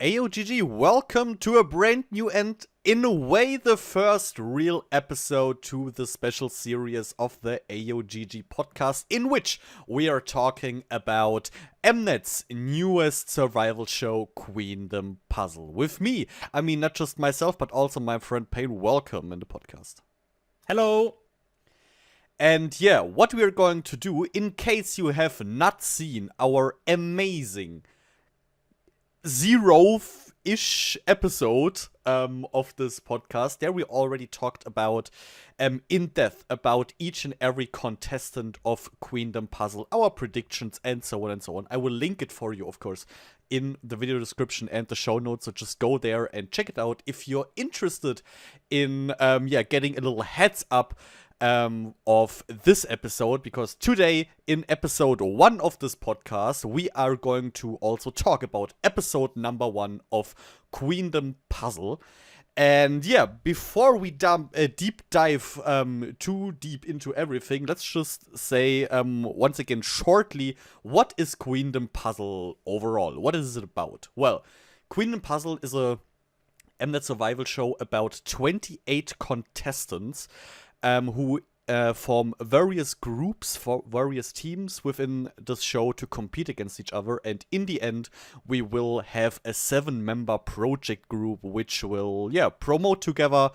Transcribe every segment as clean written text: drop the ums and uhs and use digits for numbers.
AyoGG, welcome to a brand new and, in a way, the first real episode to the special series of the AyoGG podcast, in which we are talking about Mnet's newest survival show, Queendom Puzzle. With me, not just myself, but also my friend Payne. Welcome in the podcast. Hello! And yeah, what we are going to do, in case you have not seen our amazing zero-ish episode of this podcast, there we already talked about in depth about each and every contestant of Queendom Puzzle, our predictions, and so on and so on. I will link it for you, of course, in the video description and the show notes, so just go there and check it out if you're interested in getting a little heads up of this episode, because today, in episode 1 of this podcast, we are going to also talk about episode number 1 of Queendom Puzzle. And yeah, before we deep dive too deep into everything, let's just say once again shortly, what is Queendom Puzzle overall? What is it about? Well, Queendom Puzzle is a Mnet survival show about 28 contestants who form various groups for various teams within this show to compete against each other. And in the end, we will have a 7-member project group which will, promote together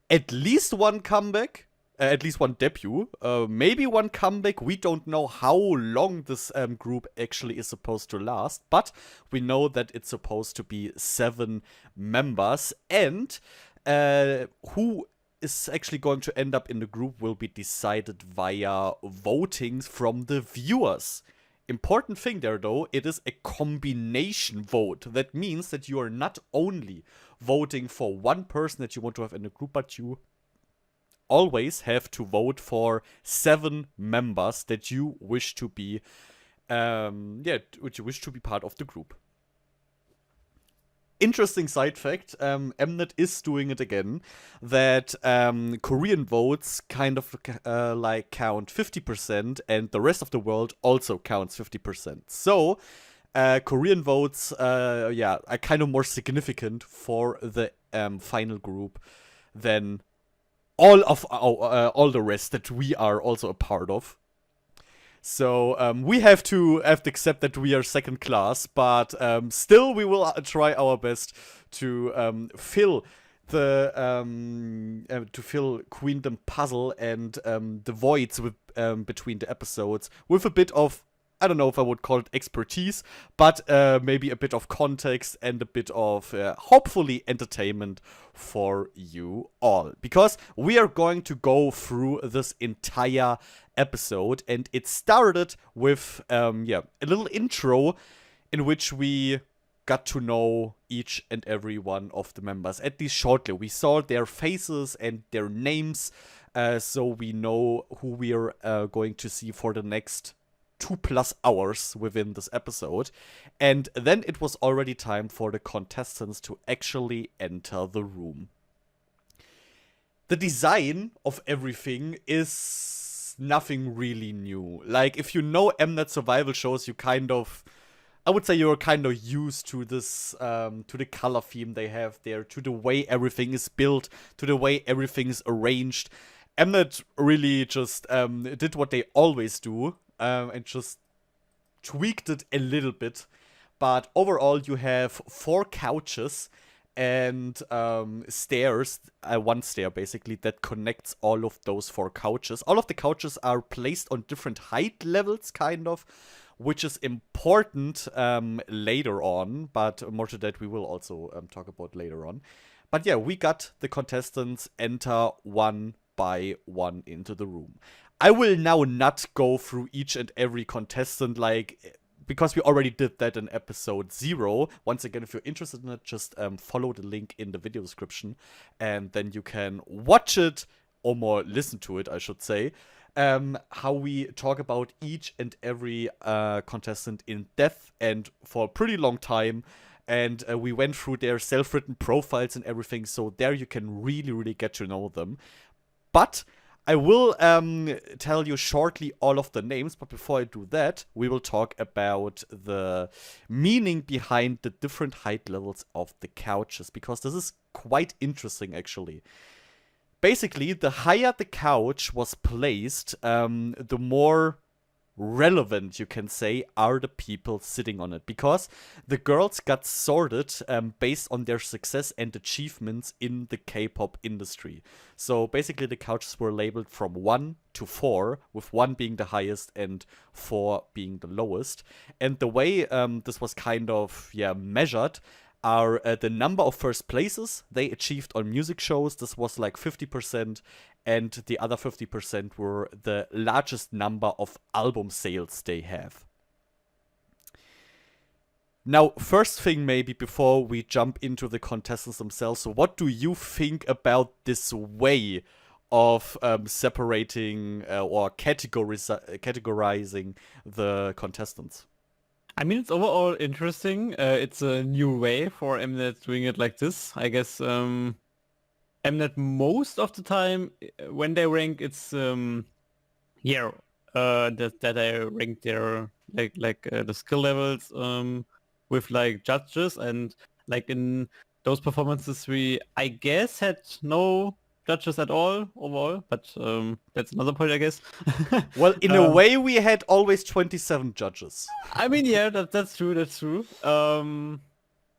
at least one comeback, at least one debut, maybe one comeback. We don't know how long this group actually is supposed to last, but we know that it's supposed to be 7 members. And who is actually going to end up in the group will be decided via votings from the viewers. Important thing there, though, it is a combination vote. That means that you are not only voting for one person that you want to have in the group, but you always have to vote for 7 members that you wish to be, which you wish to be part of the group. Interesting side fact, Mnet is doing it again, that Korean votes kind of count 50% and the rest of the world also counts 50%. So, Korean votes, are kind of more significant for the final group than all the rest that we are also a part of. So we have to accept that we are second class, but still we will try our best to fill Queendom Puzzle and the voids with between the episodes with a bit of, I don't know if I would call it expertise, but maybe a bit of context and a bit of hopefully entertainment for you all. Because we are going to go through this entire episode, and it started with a little intro in which we got to know each and every one of the members, at least shortly. We saw their faces and their names, so we know who we are going to see for the next 2+ hours within this episode. And then it was already time for the contestants to actually enter the room. The design of everything is nothing really new. Like, if you know Mnet survival shows, I would say you're kind of used to this, to the color theme they have there, to the way everything is built, to the way everything is arranged. Mnet really just did what they always do, and just tweaked it a little bit. But overall, you have 4 couches and stairs, one stair basically, that connects all of those 4 couches. All of the couches are placed on different height levels, kind of, which is important later on, but more to that we will also talk about later on. But yeah, we got the contestants enter one by one into the room. I will now not go through each and every contestant, because we already did that in episode 0. Once again, if you're interested in it, just follow the link in the video description, and then you can watch it, or more listen to it, I should say, how we talk about each and every contestant in depth and for a pretty long time. And we went through their self-written profiles and everything, so there you can really, really get to know them. But I will tell you shortly all of the names, but before I do that, we will talk about the meaning behind the different height levels of the couches, because this is quite interesting, actually. Basically, the higher the couch was placed, the more relevant, you can say, are the people sitting on it, because the girls got sorted based on their success and achievements in the K-pop industry. So basically the couches were labeled from 1 to 4, with 1 being the highest and 4 being the lowest. And the way this was kind of measured are the number of first places they achieved on music shows. This was like 50%, and the other 50% were the largest number of album sales they have. Now, first thing maybe before we jump into the contestants themselves, so what do you think about this way of separating or categorizing the contestants? I mean, it's overall interesting. It's a new way for Mnet doing it like this. I guess Mnet most of the time when they rank, it's that I rank their the skill levels with like judges, and like in those performances we I guess had no judges at all overall, but that's another point, I guess. Well, in a way, we had always 27 judges. I mean, yeah, that's true. That's true. But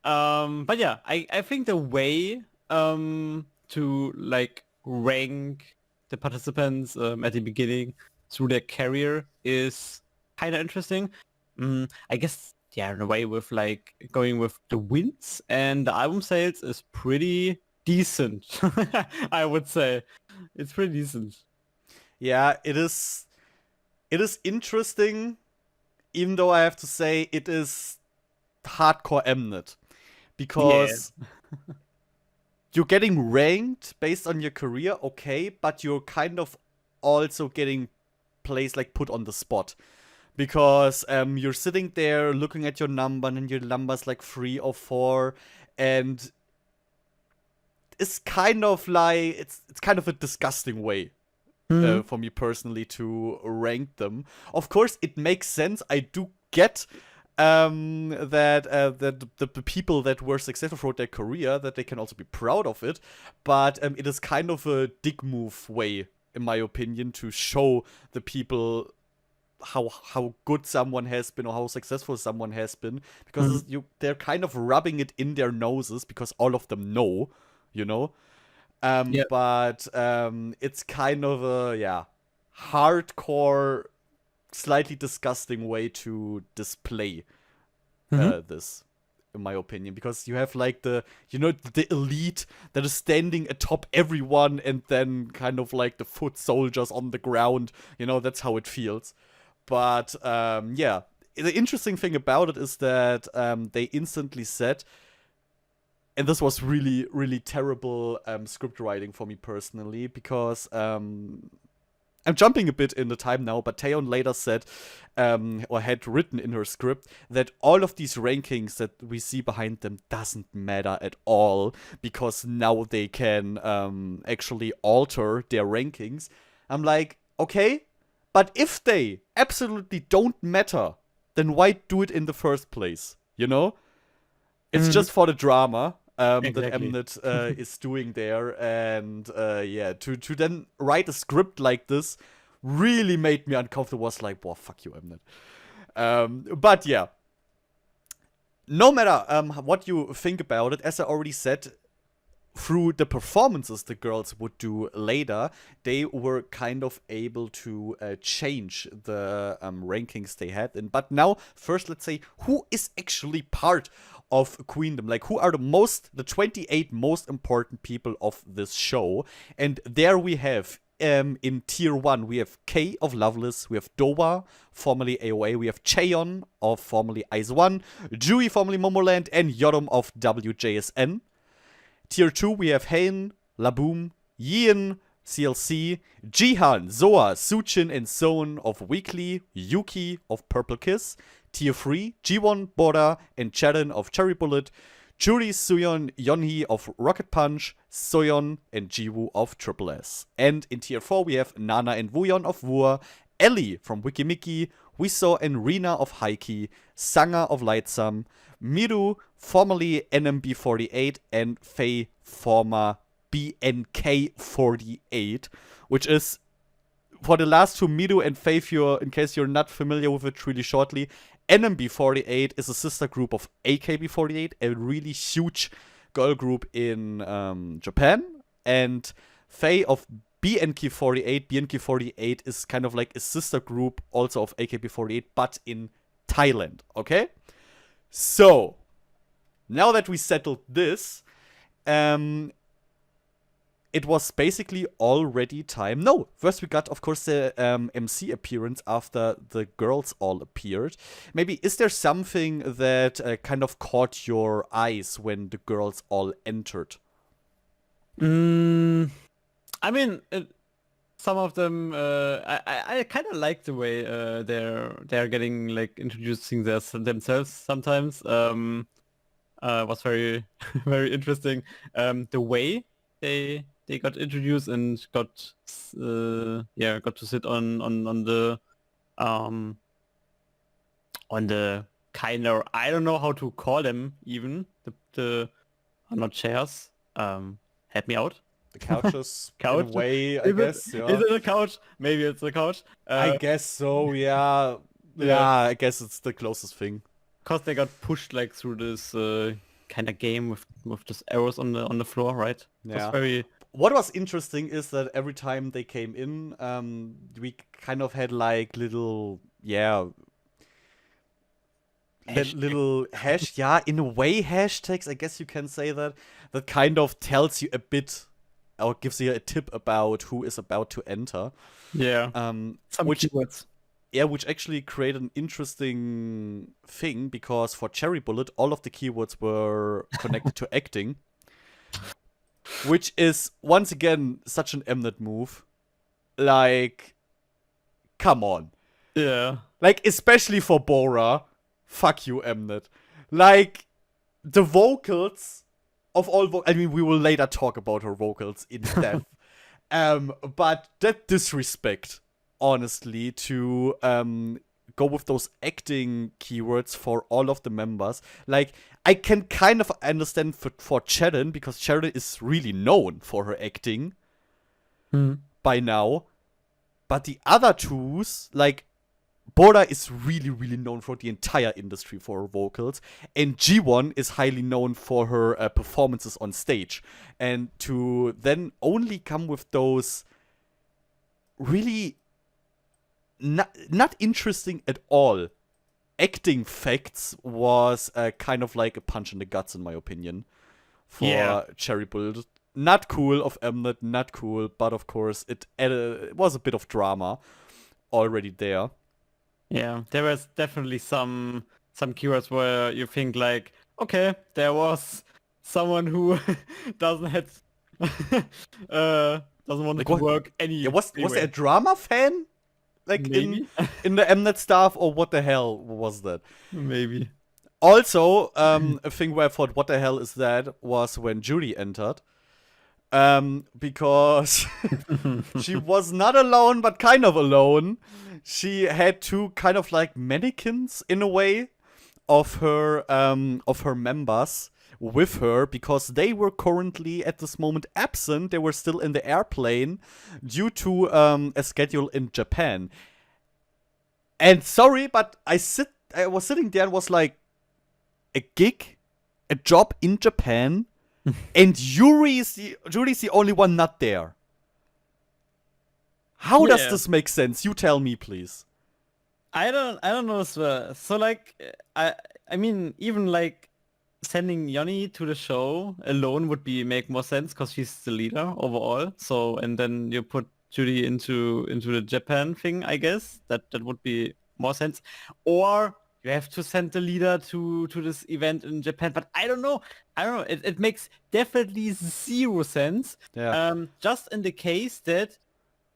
yeah, I think the way to like rank the participants at the beginning through their career is kind of interesting. I guess, yeah, in a way with like going with the wins and the album sales is pretty decent. I would say it's pretty decent. Yeah, it is interesting, even though I have to say it is hardcore Mnet, because you're getting ranked based on your career, okay, but you're kind of also getting placed, like, put on the spot. Because you're sitting there looking at your number, and your number's like 3 or 4, and it's kind of like, it's kind of a disgusting way for me personally to rank them. Of course, it makes sense. I do get that the people that were successful throughout their career, that they can also be proud of it, but it is kind of a dick move way, in my opinion, to show the people how good someone has been or how successful someone has been, because they're kind of rubbing it in their noses, because all of them know, you know. But it's kind of a hardcore, slightly disgusting way to display this, in my opinion, because you have like the elite that is standing atop everyone, and then kind of like the foot soldiers on the ground, that's how it feels. But the interesting thing about it is that they instantly said, and this was really, really terrible script writing for me personally, because I'm jumping a bit in the time now, but Taeyeon later said, or had written in her script, that all of these rankings that we see behind them doesn't matter at all, because now they can actually alter their rankings. I'm like, okay, but if they absolutely don't matter, then why do it in the first place, It's just for the drama. Exactly. That Mnet is doing there, and to then write a script like this really made me uncomfortable. Was like, well, fuck you, Mnet. But yeah, no matter what you think about it, as I already said, through the performances the girls would do later, they were kind of able to change the rankings they had. But now, first, let's say, who is actually part of Queendom? Like, who are the 28 most important people of this show? And there we have, in tier 1, we have K of Loveless, we have Dowa, formerly AOA, we have Chaeyeon of formerly IZ*ONE, Jui, formerly Momoland, and Yoram of WJSN. Tier 2, we have Hain, Laboom, Yeon, CLC, Jihan, Zoa, Suchin, and Soon of Weekly, Yuki of Purple Kiss. Tier 3, Jiwon, Bora, and Charon of Cherry Bullet. Juri, Suyeon, Yeonhee of Rocket Punch, Soyeon, and Jiwoo of Triple S. And in Tier 4, we have Nana and Wooyeon of Woor, Ellie from Wikimiki, Wiso and Rina of Haiki, Sanga of Lightsum, Miru, formerly NMB48, and Faye, former BNK48, which is, for the last two, Miru and Faye, in case you're not familiar with it really shortly, NMB48 is a sister group of AKB48, a really huge girl group in Japan, and Faye of BNK48 is kind of like a sister group also of AKB48, but in Thailand, okay? So, now that we settled this, it was basically already time. No, first we got, of course, the MC appearance after the girls all appeared. Maybe, is there something that kind of caught your eyes when the girls all entered? I mean, some of them, I kind of like the way they're getting like introducing themselves sometimes. Was very very interesting. The way they got introduced and got to sit on the kind of, I don't know how to call them, even the are not chairs. Help me out. The couches, Couch? in a way, I Is guess. Is it a couch? Maybe it's a couch. I guess so, yeah. Yeah, I guess it's the closest thing. Because they got pushed like through this kind of game with just arrows on the floor, right? Yeah. Very... What was interesting is that every time they came in, we kind of had like little, little in a way hashtags, I guess you can say that kind of tells you a bit or gives you a tip about who is about to enter. Yeah. Some keywords. Yeah, which actually created an interesting thing, because for Cherry Bullet, all of the keywords were connected to acting. Which is, once again, such an Mnet move. Like, come on. Yeah. Like, especially for Bora. Fuck you, Mnet. Like, the vocals of all I mean, we will later talk about her vocals in depth. But that disrespect, honestly, to go with those acting keywords for all of the members. Like, I can kind of understand for Cherin, because Cherin is really known for her acting by now. But the other twos, like, Bora is really, really known for the entire industry for her vocals, and G1 is highly known for her performances on stage. And to then only come with those really not interesting at all acting facts was kind of like a punch in the guts, in my opinion, for Cherry Bullet. Not cool of Mnet, not cool, but of course it was a bit of drama already there. Yeah, there was definitely some keywords where you think like, okay, there was someone who doesn't want Like, to work was there a drama fan? Like, in the Mnet staff, or what the hell was that? Maybe. Also, a thing where I thought, what the hell is that, was when Judy entered. Because she was not alone, but kind of alone. She had two kind of like mannequins, in a way, of her members with her, because they were currently at this moment absent. They were still in the airplane due to a schedule in Japan. And sorry, but I was sitting there and was like, a gig, a job in Japan, and Yuri's the only one not there. How does this make sense? You tell me, please. I don't know as well. So like, I mean, even like sending Yeonhee to the show alone would make more sense, because she's the leader overall. So, and then you put Judy into the Japan thing, I guess. That would be more sense. Or you have to send the leader to this event in Japan. But I don't know. It makes definitely zero sense. Yeah. Just in the case that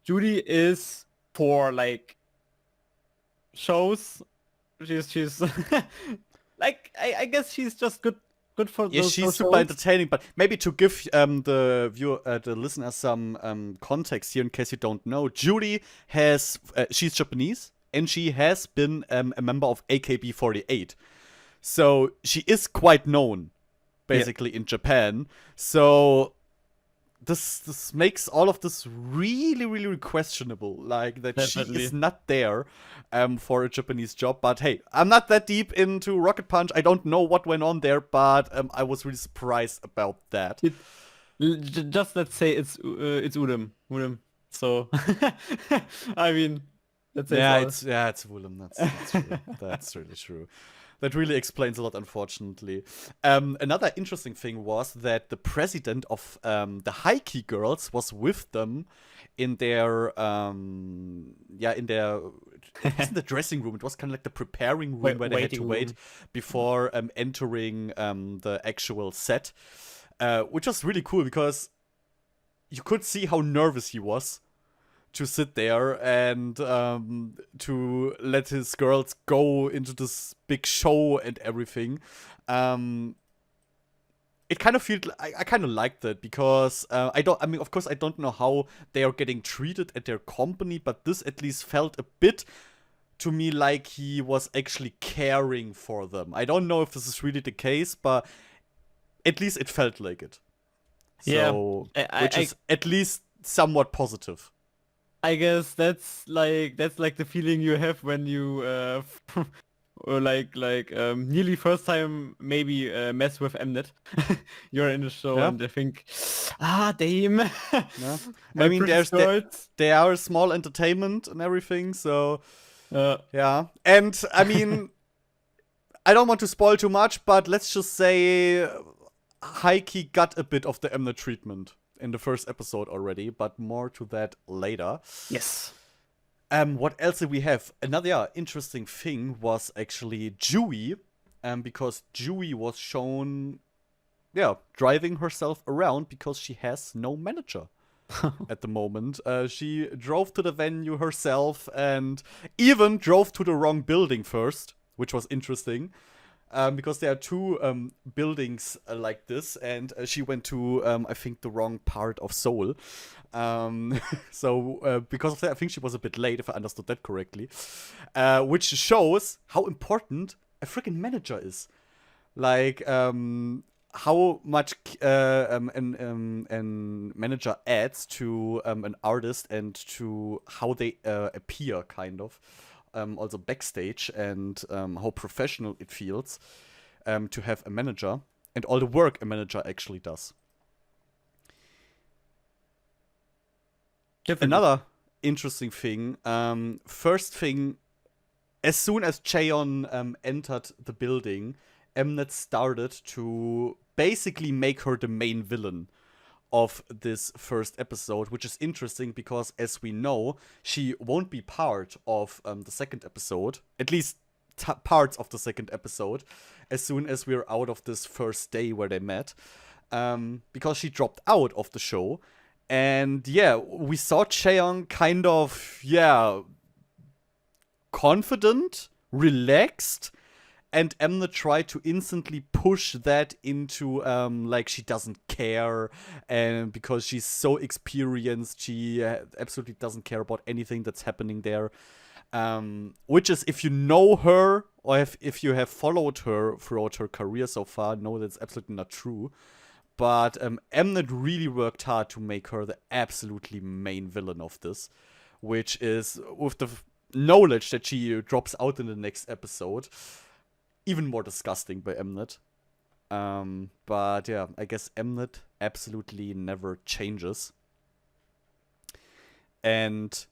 Judy is for like shows, she's like, I guess she's just good good for Yeah, those she's super shows. entertaining, but maybe to give the listener some context here in case you don't know, Judy has she's Japanese and she has been a member of AKB48, so she is quite known Yeah, basically in Japan. So this makes all of this really really questionable, like that she is definitely. not there for a Japanese job. But hey, I'm not that deep into Rocket Punch, I don't know what went on there, but I was really surprised about that. It, just let's say it's Udem. So I mean, that says Yeah, all. it's Willem. That's true. That's really true. That really explains a lot, unfortunately. Another interesting thing was that the president of the High Key Girls was with them in their it wasn't the dressing room. It was kind of like the preparing room where they had to Waiting wait room. before entering the actual set, which was really cool because you could see how nervous he was to sit there and to let his girls go into this big show and everything. It kind of felt I kind of liked that because I mean, of course, I don't know how they are getting treated at their company, but this at least felt a bit to me like he was actually caring for them. I don't know if this is really the case, but at least it felt like it. Yeah, So, I, I which I is at least somewhat positive. I guess that's like the feeling you have when you or nearly first time maybe mess with Mnet. You're in the show Yeah. and I think damn Yeah. I my mean, precious girls. they are a small entertainment and everything, so Uh, yeah. And I mean, I don't want to spoil too much, but let's just say Heike got a bit of the Mnet treatment in the first episode already, but more to that later. yes. What else did we have? Another interesting thing was actually Jui, because Jui was shown, driving herself around because she has no manager at the moment. She drove to the venue herself and even drove to the wrong building first, which was interesting. Because there are two buildings like this, and she went to, I think, the wrong part of Seoul. So, because of that, I think she was a bit late, if I understood that correctly. Which shows how important a freaking manager is. Like, how much an manager adds to an artist and to how they appear, kind of. Also backstage, and how professional it feels to have a manager and all the work a manager actually does. Definitely. Another interesting thing, first thing, as soon as Cheon entered the building, Mnet started to basically make her the main villain of this first episode, which is interesting because, as we know, she won't be part of the second episode, at least parts of the second episode, as soon as we're out of this first day where they met, because she dropped out of the show. And yeah, we saw Cheon kind of, confident, relaxed, and Mnet tried to instantly push that into like she doesn't care, and because she's so experienced, she absolutely doesn't care about anything that's happening there. Which is, if you know her or if you have followed her throughout her career so far, know that's absolutely not true. But Mnet really worked hard to make her the absolutely main villain of this, which is, with the knowledge that she drops out in the next episode, even more disgusting by Mnet. But yeah, I guess Mnet absolutely never changes. And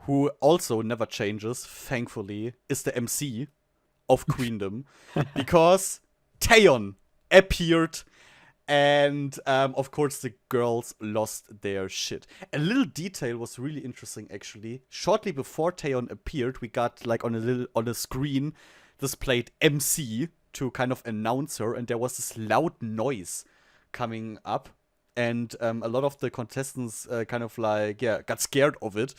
who also never changes, thankfully, is the MC of Queendom. Because Taeyeon appeared, and of course the girls lost their shit. A little detail was really interesting, actually. Shortly before Taeyeon appeared, we got like on a screen displayed MC to kind of announce her, and there was this loud noise coming up, and a lot of the contestants kind of like got scared of it,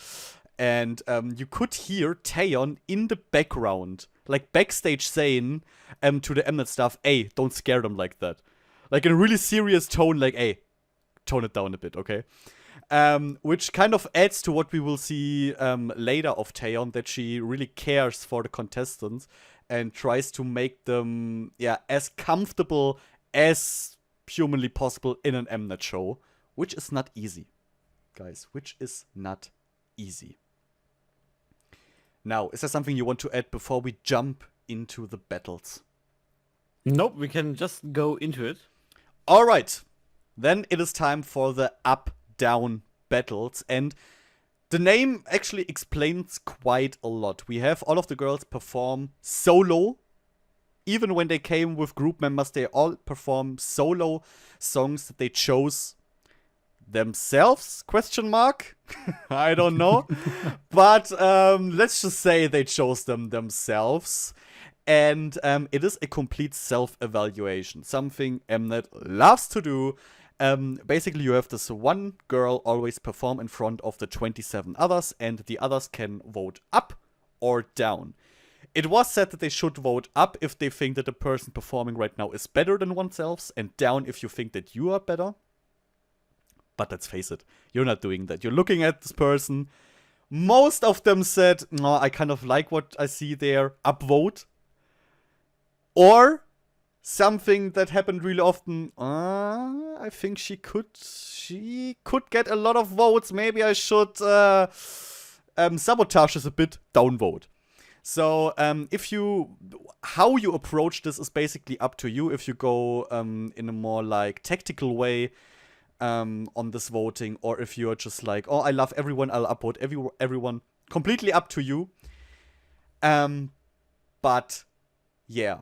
and you could hear Taeyeon in the background like backstage saying to the Mnet staff, hey, don't scare them like that. Like in a really serious tone, like, hey, tone it down a bit, okay? Which kind of adds to what we will see later of Taeyeon, that she really cares for the contestants and tries to make them, as comfortable as humanly possible in an Mnet show, which is not easy, guys, which is not easy. Now, is there something you want to add before we jump into the battles? Nope, we can just go into it. All right, then it is time for the up-down battles, and the name actually explains quite a lot. We have all of the girls perform solo. Even when they came with group members, they all perform solo songs that they chose themselves, question mark? I don't know. But let's just say they chose them themselves. And it is a complete self-evaluation, something Mnet loves to do. Basically, you have this one girl always perform in front of the 27 others, and the others can vote up or down. It was said that they should vote up if they think that the person performing right now is better than oneself, and down if you think that you are better. But let's face it, you're not doing that. You're looking at this person. Most of them said, no, I kind of like what I see there, upvote. Or something that happened really often, I think she could get a lot of votes. Maybe I should sabotage this a bit, downvote. So how you approach this is basically up to you. If you go in a more like tactical way on this voting, or if you're just like, oh, I love everyone, I'll upvote everyone. Completely up to you. But yeah,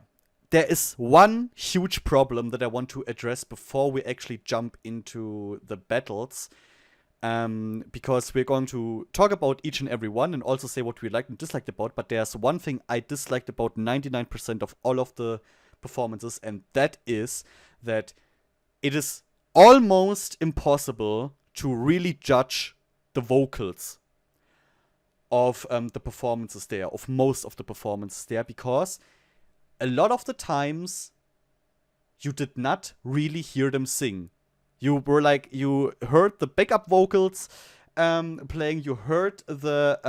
there is one huge problem that I want to address before we actually jump into the battles. Because we're going to talk about each and every one and also say what we liked and disliked about. But there's one thing I disliked about 99% of all of the performances, and that is that it is almost impossible to really judge the vocals of the performances there, of most of the performances there, because a lot of the times you did not really hear them sing. You were like, you heard the backup vocals playing, you heard the,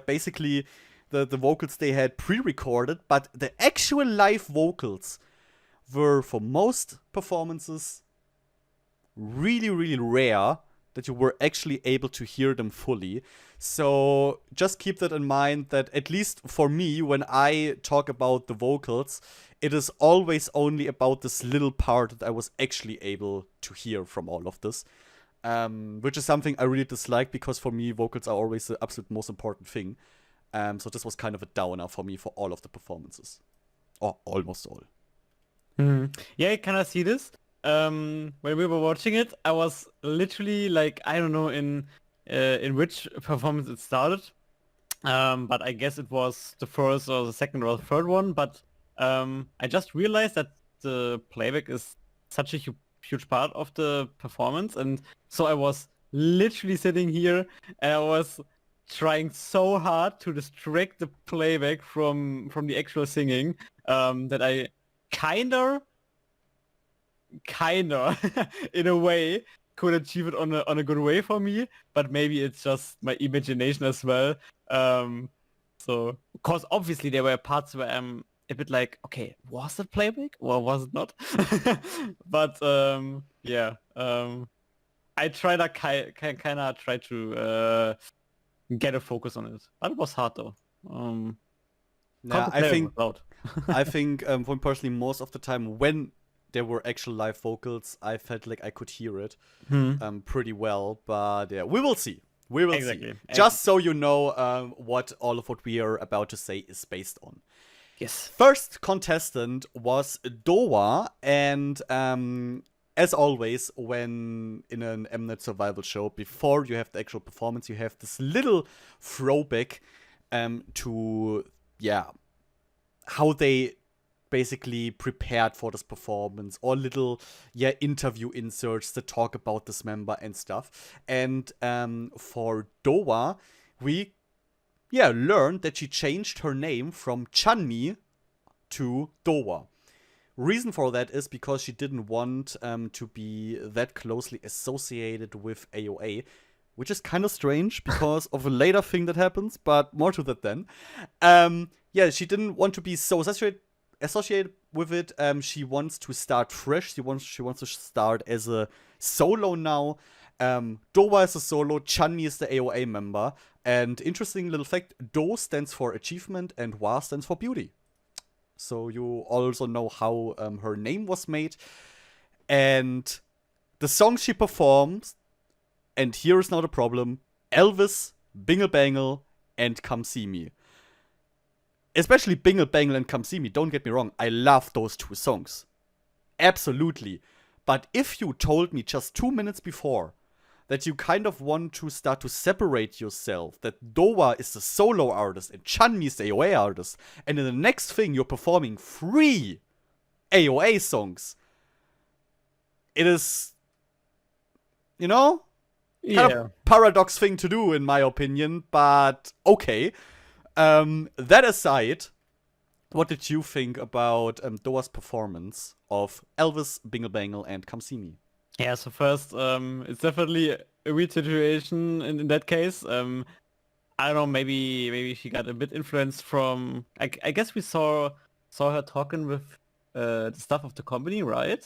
basically the vocals they had pre-recorded, but the actual live vocals were, for most performances, really, really rare that you were actually able to hear them fully. So just keep that in mind, that at least for me, when I talk about the vocals, it is always only about this little part that I was actually able to hear from all of this. Which is something I really dislike, because for me, vocals are always the absolute most important thing. So this was kind of a downer for me for all of the performances. Or almost all. Yeah, I kind of see this. When we were watching it, I was literally like, I don't know in which performance it started, but I guess it was the first or the second or the third one. But I just realized that the playback is such a huge part of the performance, and so I was literally sitting here and I was trying so hard to distract the playback from the actual singing, that I kinda in a way could achieve it on a good way for me, but maybe it's just my imagination as well. So, because obviously there were parts where I'm a bit like, okay, was it playback or was it not? But I tried to kind of try to get a focus on it, but it was hard though. Yeah, I think for me personally, most of the time when there were actual live vocals, I felt like I could hear it pretty well. But yeah, we will see. We will see. Just so you know what all of what we are about to say is based on. Yes. First contestant was Doa, and as always, when in an Mnet survival show, before you have the actual performance, you have this little throwback to how they basically prepared for this performance, or little interview inserts that talk about this member and stuff. And for Doa, we learned that she changed her name from Chanmi to Dowa. Reason for that is because she didn't want to be that closely associated with AOA, which is kind of strange because of a later thing that happens, but more to that then. She didn't want to be so associated with it. She wants to start fresh. She wants to start as a solo now. Dowa is a solo, Chanmi is the AOA member. And interesting little fact, Do stands for achievement and Wa stands for beauty. So you also know how her name was made. And the songs she performs, and here is now the problem, Elvis, Bingle Bangle, and Come See Me. Especially Bingle Bangle and Come See Me, don't get me wrong, I love those two songs. Absolutely. But if you told me just 2 minutes before that you kind of want to start to separate yourself, that Dowa is the solo artist and Chanmi is the AOA artist, and in the next thing you're performing 3 AOA songs, it is, kind of paradox thing to do, in my opinion, but okay. That aside, what did you think about Doa's performance of Elvis, Bingle Bangle, and Come See Me? Yeah, so first, it's definitely a weird situation in that case. I don't know, maybe she got a bit influenced from. I guess we saw her talking with the staff of the company, right?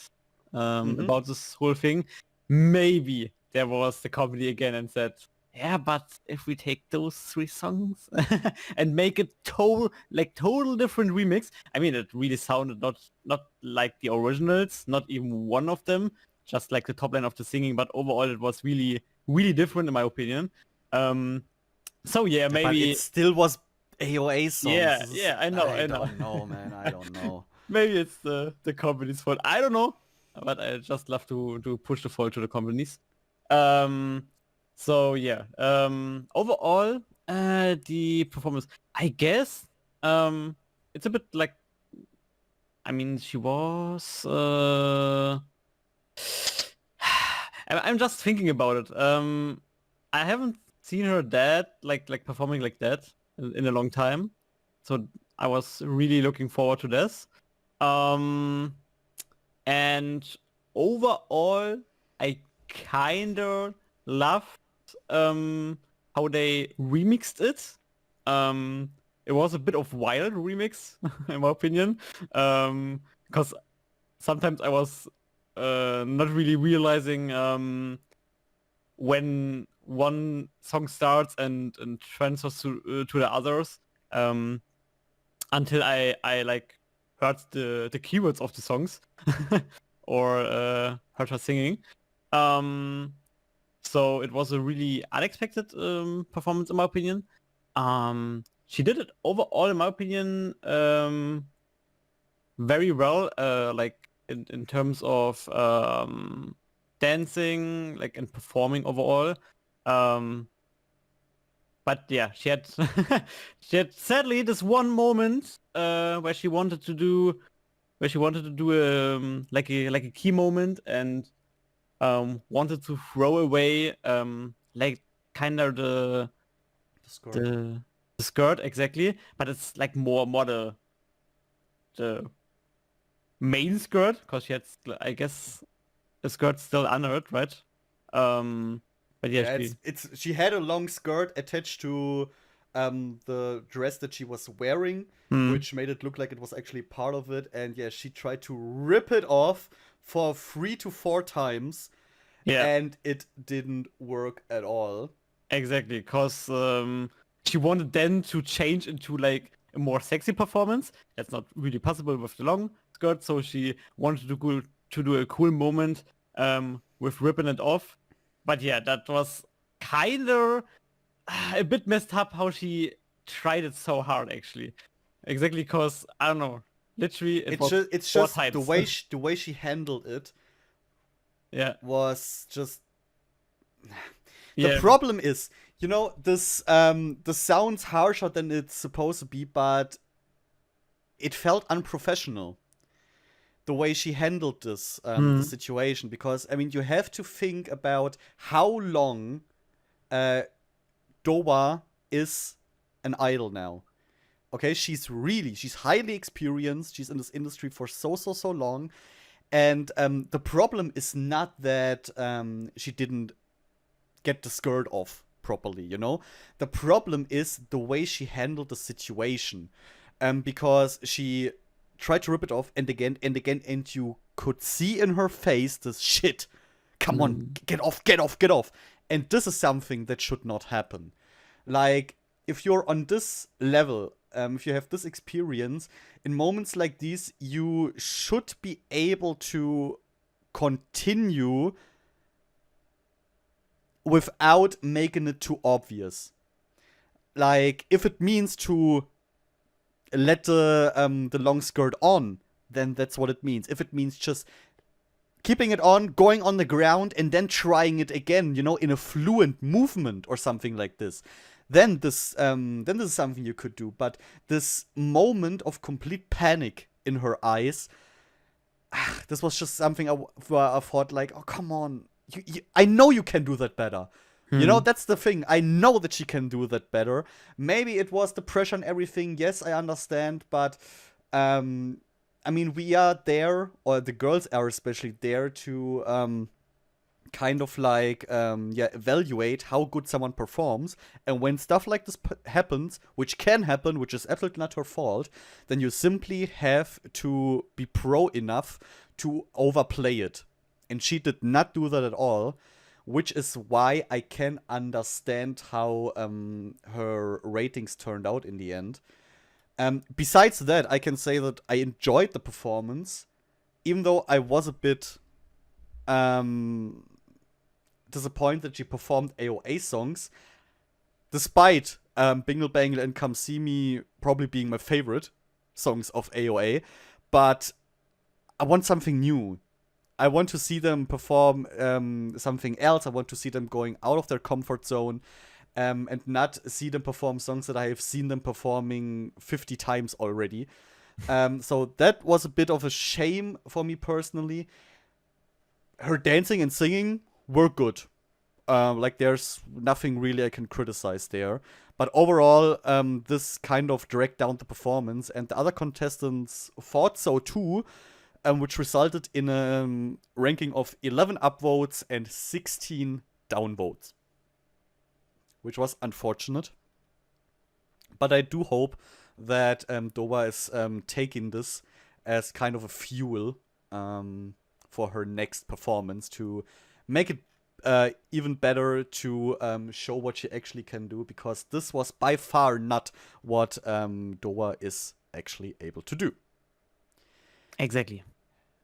About this whole thing. Maybe there was the company again and said, yeah, but if we take those 3 songs and make it total different remix, I mean, it really sounded not like the originals, not even one of them, just like the top line of the singing, but overall it was really, really different in my opinion. So yeah, maybe... But it still was AOA songs. Yeah, I know. I don't know, man, I don't know. Maybe it's the company's fault. I don't know, but I just love to push the fault to the companies. So yeah, overall, the performance, I guess, it's a bit like, I mean, she was, I'm just thinking about it. I haven't seen her like performing like that in a long time. So I was really looking forward to this. And overall, I kinda loved how they remixed it. It was a bit of wild remix, in my opinion, because sometimes I was not really realizing when one song starts and transfers to the others, until I like heard the keywords of the songs or heard her singing. So it was a really unexpected performance, in my opinion. She did it overall, in my opinion, very well. Like in terms of dancing, like and performing overall. But yeah, she had sadly this one moment where she wanted to do like a key moment and wanted to throw away like kind of the skirt. The skirt, exactly, but it's like more the main skirt, because she had, I guess, a skirt still under it, right? But yeah, she had a long skirt attached to the dress that she was wearing, which made it look like it was actually part of it. And yeah, she tried to rip it off for 3 to 4 times. Yeah. And it didn't work at all. Exactly, because she wanted then to change into like a more sexy performance. That's not really possible with the long skirt, so she wanted to do a cool moment with ripping it off. But yeah, that was kind of a bit messed up how she tried it so hard, actually. Exactly, because I don't know, literally it's just the way she handled it. Yeah, was just the problem is, this sounds harsher than it's supposed to be, but it felt unprofessional the way she handled this the situation, because I mean, you have to think about how long Dowa is an idol now. Okay, she's highly experienced. She's in this industry for so long. And the problem is not that she didn't get the skirt off properly, you know? The problem is the way she handled the situation. Because she tried to rip it off and again, and you could see in her face this shit. Come on, get off. And this is something that should not happen. Like, if you're on this level, if you have this experience, in moments like these, you should be able to continue without making it too obvious. Like, if it means to let the long skirt on, then that's what it means. If it means just keeping it on, going on the ground, and then trying it again, you know, in a fluent movement or something like this, then this is something you could do. But this moment of complete panic in her eyes, this was just something I thought like, oh, come on. I know you can do that better. You know, that's the thing. I know that she can do that better. Maybe it was the pressure and everything. Yes, I understand. But, I mean, we are there, or the girls are especially there to kind of like, evaluate how good someone performs. And when stuff like this happens, which can happen, which is absolutely not her fault, then you simply have to be pro enough to overplay it. And she did not do that at all, which is why I can understand how her ratings turned out in the end. Besides that, I can say that I enjoyed the performance, even though I was a bit disappointed that she performed AOA songs, despite Bingle Bangle and Come See Me probably being my favorite songs of AOA. But I want something new. I want to see them perform something else. I want to see them going out of their comfort zone and not see them perform songs that I have seen them performing 50 times already. So that was a bit of a shame for me personally. Her dancing and singing were good. Like, there's nothing really I can criticize there. But overall, this kind of dragged down the performance, and the other contestants thought so too. Which resulted in a ranking of 11 upvotes and 16 downvotes. Which was unfortunate. But I do hope that Doba is taking this as kind of a fuel for her next performance to make it even better, to show what she actually can do. Because this was by far not what Doba is actually able to do. Exactly.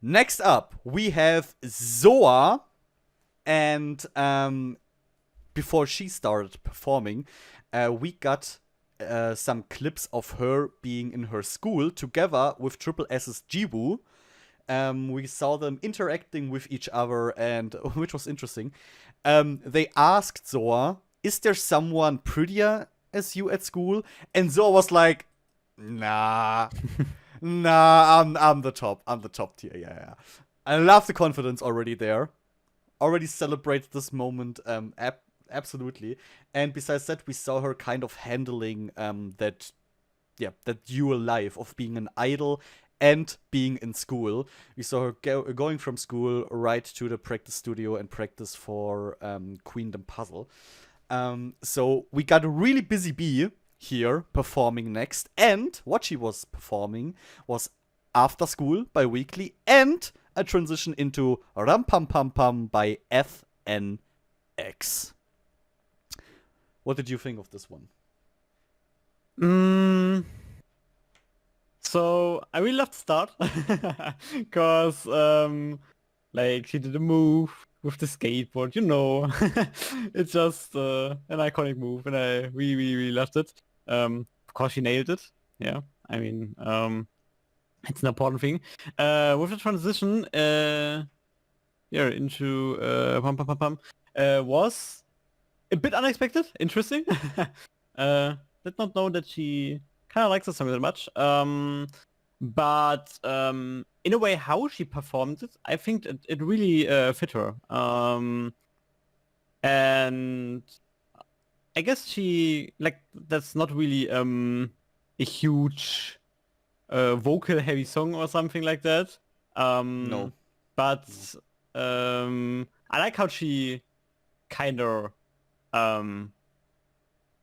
Next up, we have Zoa, and before she started performing, we got some clips of her being in her school together with Triple S's Jiwoo. We saw them interacting with each other, and which was interesting. They asked Zoa, "Is there someone prettier as you at school?" And Zoa was like, "Nah." Nah, I'm the top. I'm the top tier. Yeah. I love the confidence already there. Already celebrated this moment. Absolutely. And besides that, we saw her kind of handling that dual life of being an idol and being in school. We saw her going from school right to the practice studio and practice for Queendom Puzzle. So we got a really busy bee here performing next, and what she was performing was After School by Weekly and a transition into Ram Pam Pam Pam by FNX. What did you think of this one? So I really loved the start because like she did a move with the skateboard, you know. It's just an iconic move, and I really loved it. Of course, she nailed it. Yeah, I mean, it's an important thing. With the transition, into Pum Pum Pum Pum, was a bit unexpected, interesting. Did not know that she kind of likes the song that much. But in a way, how she performed it, I think it really fit her. And I guess she like that's not really a huge vocal heavy song or something like that. No. But No. I like how she kind of um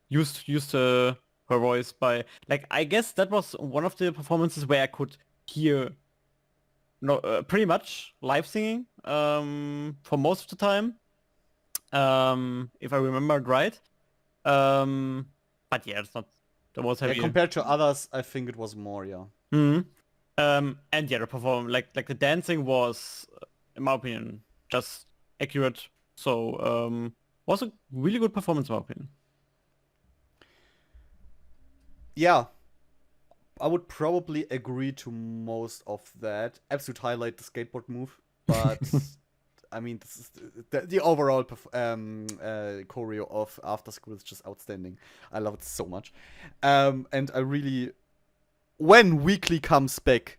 used her voice by like I guess that was one of the performances where I could hear no pretty much live singing for most of the time if I remembered right. But yeah, it's not the most Yeah, heavy. compared to others, I think it was more, yeah. Mhm. And yeah, the performance, like the dancing was, in my opinion, just accurate. So was a really good performance, in my opinion. Yeah, I would probably agree to most of that. Absolute highlight, the skateboard move. But I mean, this is the overall choreo of After School is just outstanding. I love it so much. And I really, when Weekly comes back,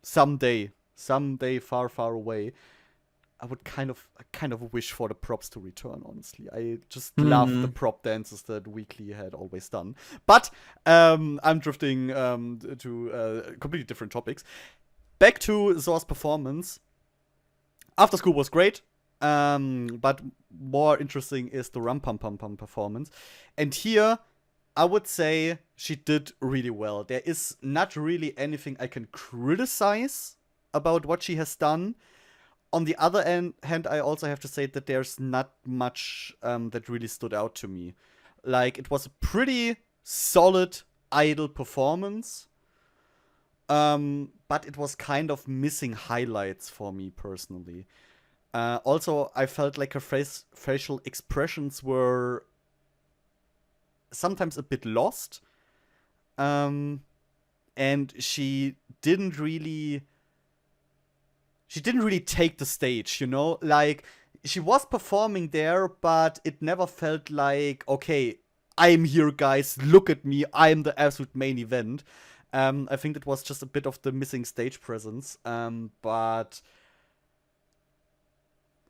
someday far, far away, I kind of wish for the props to return. Honestly, I just love the Hmm. prop dances that Weekly had always done. But I'm drifting to completely different topics. Back to Zor's performance. After School was great. But more interesting is the Rum Pum Pum Pum performance. And here, I would say she did really well. There is not really anything I can criticize about what she has done. On the other hand, I also have to say that there's not much that really stood out to me. Like, it was a pretty solid idol performance, but it was kind of missing highlights for me personally. Also, I felt like her facial expressions were sometimes a bit lost, um, and she didn't really take the stage, you know? Like, she was performing there, but it never felt like, okay, I'm here, guys, look at me, I'm the absolute main event. I think it was just a bit of the missing stage presence. But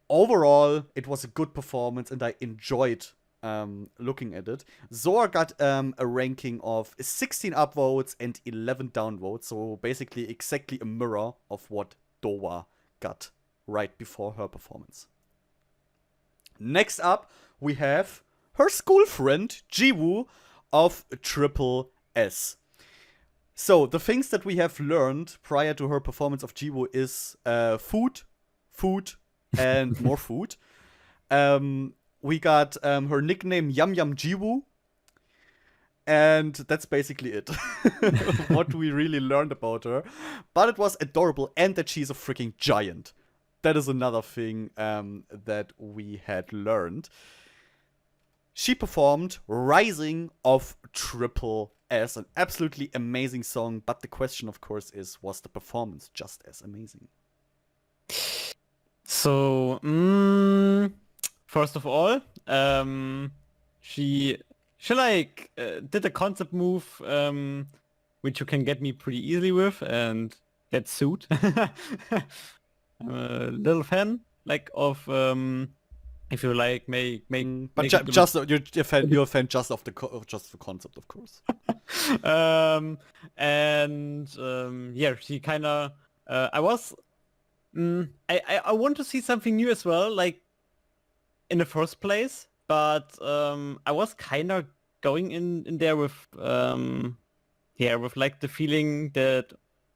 overall, it was a good performance, and I enjoyed looking at it. Zor got a ranking of 16 upvotes and 11 downvotes, so basically exactly a mirror of what Dowa got right before her performance. Next up, we have her school friend, Jiwoo of Triple S. So, the things that we have learned prior to her performance of Jiwoo is food, food, and more food. We got her nickname Yum Yum Jiwoo, and that's basically it. What we really learned about her. But it was adorable, and that she's a freaking giant. That is another thing that we had learned. She performed Rising of Triple S, an absolutely amazing song. But the question, of course, is, was the performance just as amazing? So, first of all, she she like did a concept move, which you can get me pretty easily with, and that's suit. I'm a little fan, like of if you like But make it a bit. just you're a fan just of just the concept, of course. um, and yeah, she kind of. I was. I want to see something new as well, like in the first place, but I was kind of going in there with yeah, with like the feeling that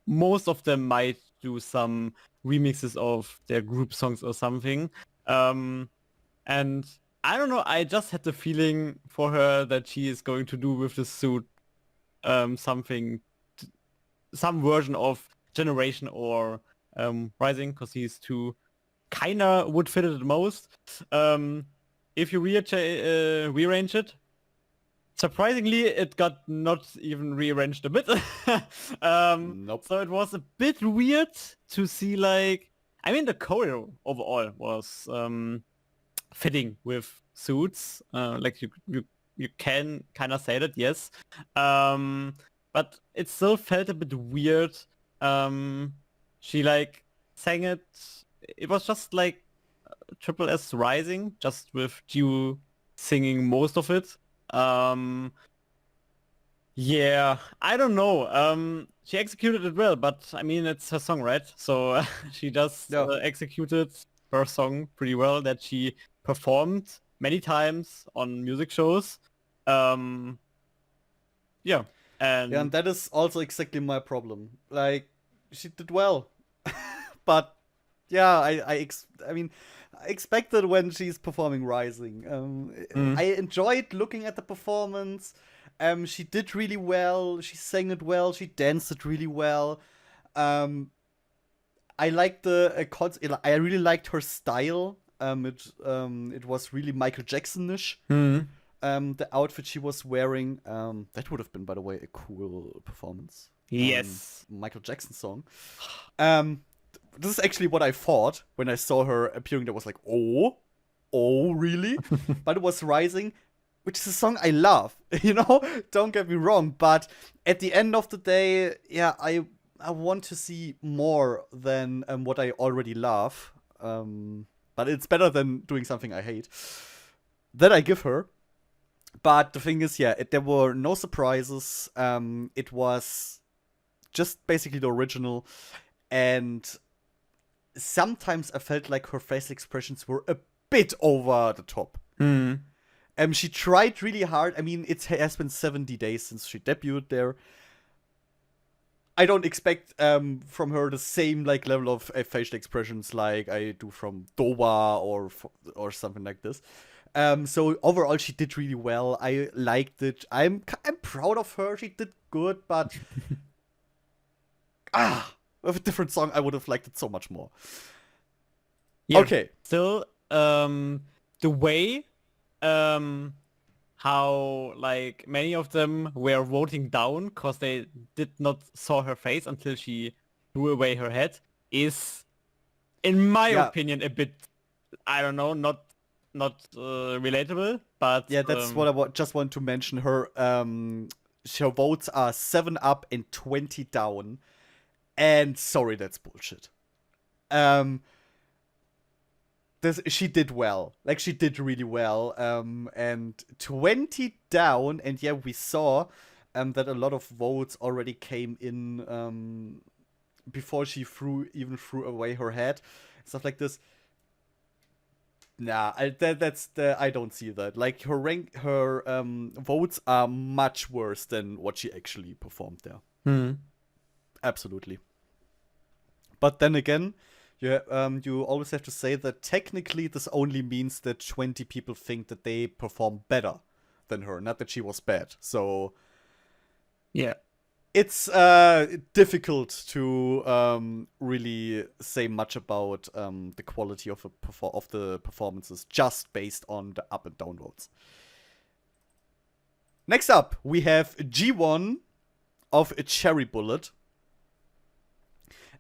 most of them might do some remixes of their group songs or something. Um, and I don't know, I just had the feeling for her that she is going to do with the suit something, some version of Generation or Rising, because these two kinda would fit it the most. If you rearrange it, surprisingly, it got not even rearranged a bit. Nope. So it was a bit weird to see like, I mean, the choreo overall was fitting with suits. Like you can kind of say that, yes. But it still felt a bit weird. Um, she like sang it. It was just like Triple S Rising, just with Jiwoo singing most of it. Yeah, I don't know. She executed it well, but I mean, it's her song, right? So she just Yeah. executed her song pretty well that she performed many times on music shows. Um, yeah, Yeah, and and that is also exactly my problem. Like, she did well, but yeah, I mean, I expected when she's performing Rising. mm, I enjoyed looking at the performance. She did really well. She sang it well. She danced it really well. Um, I liked I really liked her style. It was really Michael Jackson-ish. mm, The outfit she was wearing. That would have been, by the way, a cool performance. yes, Michael Jackson song. Um, this is actually what I thought when I saw her appearing. There was like, oh, really? But it was Rising, which is a song I love. Don't get me wrong. But at the end of the day, yeah, I want to see more than what I already love. But it's better than doing something I hate. That I give her. But the thing is, yeah, there were no surprises. It was just basically the original. And sometimes I felt like her facial expressions were a bit over the top. mm, She tried really hard. I mean, it has been 70 days since she debuted there. I don't expect from her the same like level of facial expressions like I do from Dowa or something like this. So overall, she did really well. I liked it. I'm proud of her. She did good, but with a different song, I would have liked it so much more. yeah. Okay. Still, the way, how like many of them were voting down because they did not saw her face until she threw away her head is, in my Yeah. opinion, a bit, I don't know, not relatable, but Yeah, that's what I just want to mention. Her votes are 7 up and 20 down. And sorry, that's bullshit. She did well. Like, she did really well. And 20 down, and yeah, we saw that a lot of votes already came in before she even threw away her head. Stuff like this. Nah, I don't see that. Like, her votes are much worse than what she actually performed there. Absolutely. But then again, you always have to say that technically this only means that 20 people think that they perform better than her, not that she was bad. So yeah. it's difficult to really say much about the quality of the performances just based on the up and down votes. Next up, we have G1 of a Cherry Bullet.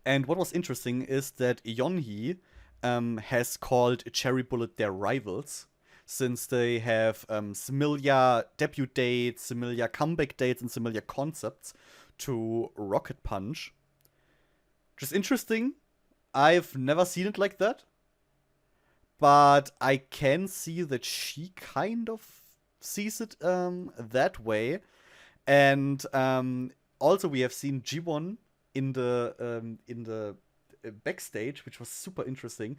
And what was interesting is that Yeonhee has called Cherry Bullet their rivals, since they have similar debut dates, similar comeback dates, and similar concepts to Rocket Punch. Which is interesting. I've never seen it like that. But I can see that she kind of sees it that way. And also we have seen G1 in the backstage, which was super interesting.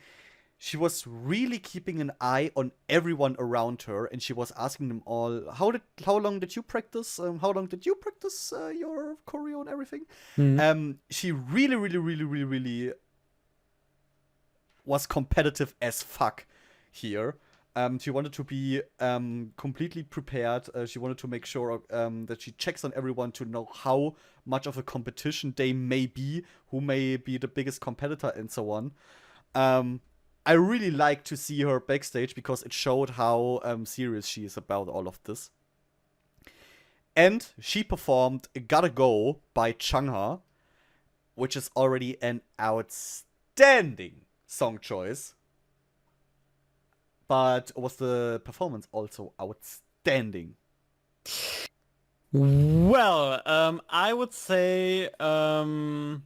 She was really keeping an eye on everyone around her, and she was asking them all, how long did you practice? How long did you practice your choreo and everything? She really, really, really, really, really was competitive as fuck here. She wanted to be completely prepared. She wanted to make sure that she checks on everyone to know how much of a competition they may be, who may be the biggest competitor, and so on. I really like to see her backstage because it showed how serious she is about all of this. And she performed Gotta Go by Changha, which is already an outstanding song choice. But was the performance also outstanding? Well, I would say Jiwon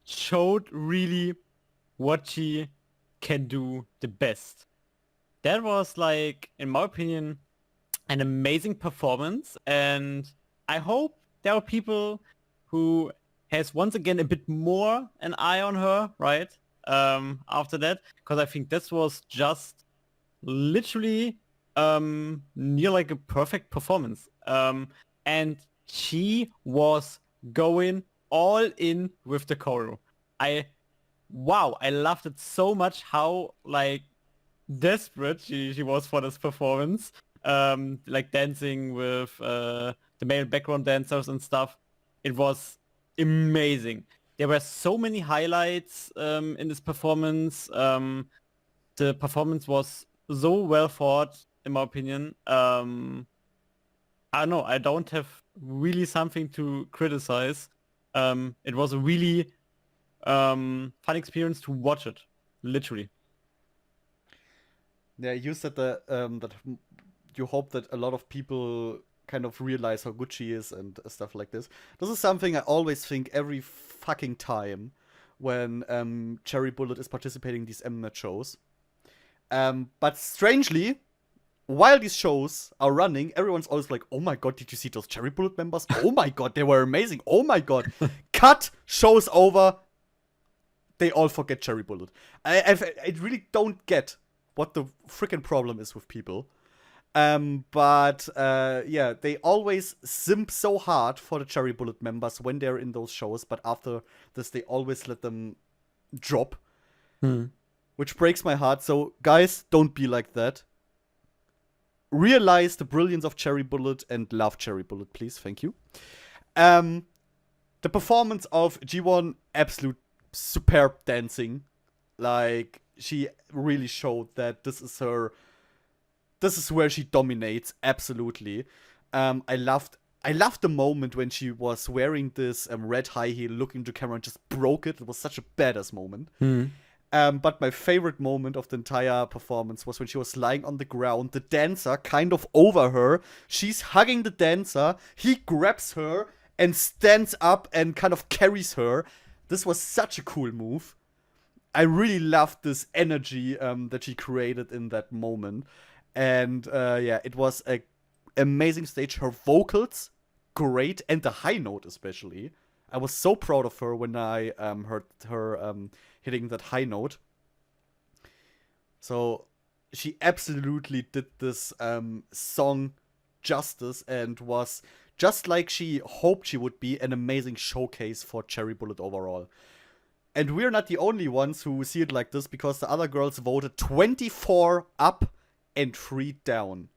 showed really what she can do the best. That was like, in my opinion, an amazing performance, and I hope there are people who has once again a bit more an eye on her, right? After that, because I think this was just literally near like a perfect performance. And she was going all in with the choreo. I loved it so much how like desperate she was for this performance. Like dancing with the male background dancers and stuff. It was amazing. There were so many highlights in this performance. The performance was so well thought, in my opinion. I don't know. I don't have really something to criticize. It was a really fun experience to watch it, literally. Yeah, you said that you hope that a lot of people kind of realize how good she is and stuff like this. This is something I always think every fucking time when Cherry Bullet is participating in these Mnet shows. But strangely, while these shows are running, everyone's always like, "Oh my god, did you see those Cherry Bullet members? Oh my god, they were amazing. Oh my god." Cut, show's over. They all forget Cherry Bullet. I really don't get what the freaking problem is with people. But yeah, they always simp so hard for the Cherry Bullet members when they're in those shows, but after this, they always let them drop, which breaks my heart. So, guys, don't be like that. Realize the brilliance of Cherry Bullet and love Cherry Bullet, please. Thank you. The performance of G1, absolute superb dancing. Like, she really showed that this is where she dominates, absolutely. I loved the moment when she was wearing this red high heel, looking to camera and just broke it. It was such a badass moment. But my favorite moment of the entire performance was when she was lying on the ground, the dancer kind of over her. She's hugging the dancer. He grabs her and stands up and kind of carries her. This was such a cool move. I really loved this energy that she created in that moment. And yeah, it was an amazing stage. Her vocals, great. And the high note especially. I was so proud of her when I heard her hitting that high note. So she absolutely did this song justice and was, just like she hoped she would be, an amazing showcase for Cherry Bullet overall. And we're not the only ones who see it like this, because the other girls voted 24 up and 3 down.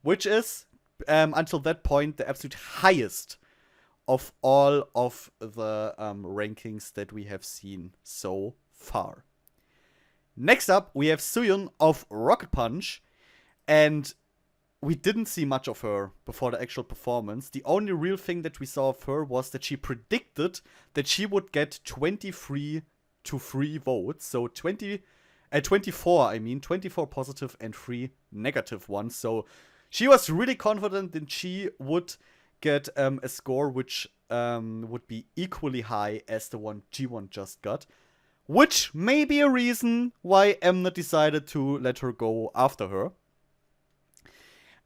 Which is, until that point, the absolute highest of all of the rankings that we have seen so far. Next up, we have Suyun of Rocket Punch. And we didn't see much of her before the actual performance. The only real thing that we saw of her was that she predicted that she would get 23 to 3 votes. So 24 positive and 3 negative ones. So she was really confident that she would get a score which would be equally high as the one G1 just got. Which may be a reason why Mnet decided to let her go after her.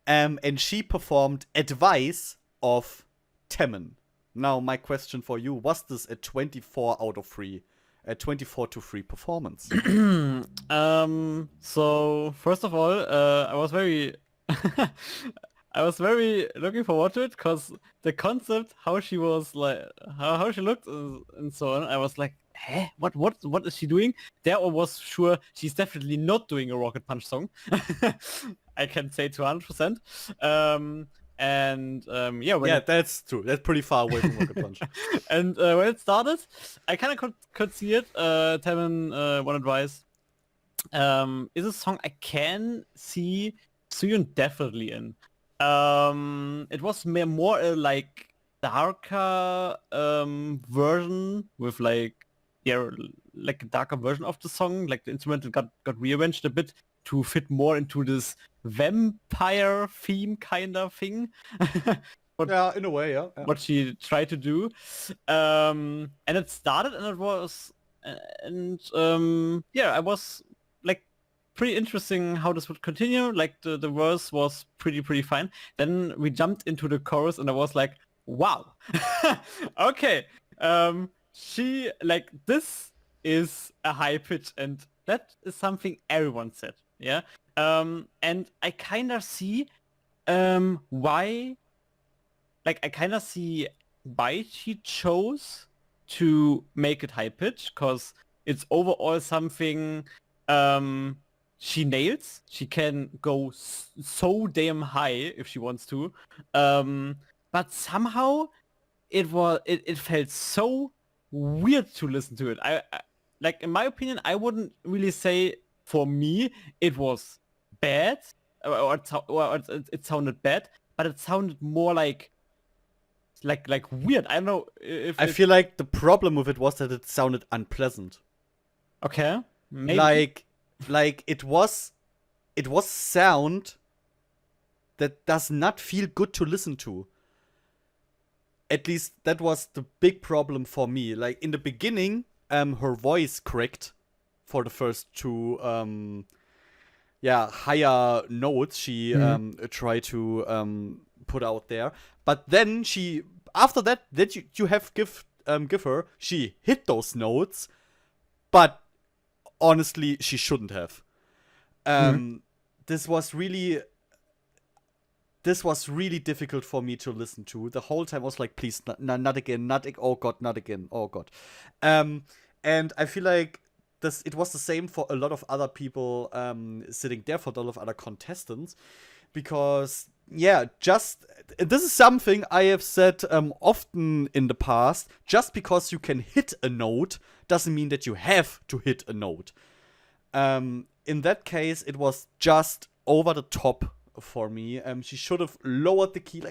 And she performed Advice of Temen. Now, my question for you, was this a 24 out of 3? A 24 to 3 performance? So, first of all, I was very... I was very looking forward to it, because the concept, how she was like, how she looked and so on, I was like, hey, what is she doing? There I was sure she's definitely not doing a Rocket Punch song. I can say 200%. Yeah, that's true. That's pretty far away from Rocket Punch. And when it started, I kind of could see it. Taemin, One Advice is a song I can see Suyun definitely in. It was more like darker version with like a darker version of the song. Like the instrumental got rearranged a bit to fit more into this vampire theme kind of thing. Yeah, in a way, yeah. What she tried to do. And it started, and it was, yeah, I was like pretty interesting how this would continue. Like the verse was pretty fine. Then we jumped into the chorus and I was like, wow. Okay. She like this is a high pitch and that is something everyone said. Yeah. And I kind of see why like I kind of see why she chose to make it high pitch because it's overall something she nails. She can go so damn high if she wants to. But somehow it felt so weird to listen to it. I like in my opinion, I wouldn't really say for me it was bad it sounded bad, but it sounded more like weird. I don't know if I feel like the problem with it was that it sounded unpleasant. okay, maybe. Like it was sound that does not feel good to listen to. At least that was the big problem for me. Like in the beginning, her voice cracked for the first two higher notes she tried to put out there. But then after that you have give her, she hit those notes, but honestly she shouldn't have. This was really difficult for me to listen to. The whole time I was like, please, not again, oh god, not again, oh god. And I feel like it was the same for a lot of other people sitting there, for a lot of other contestants. Because, this is something I have said often in the past. Just because you can hit a note doesn't mean that you have to hit a note. In that case, it was just over the top for me. She should have lowered the key,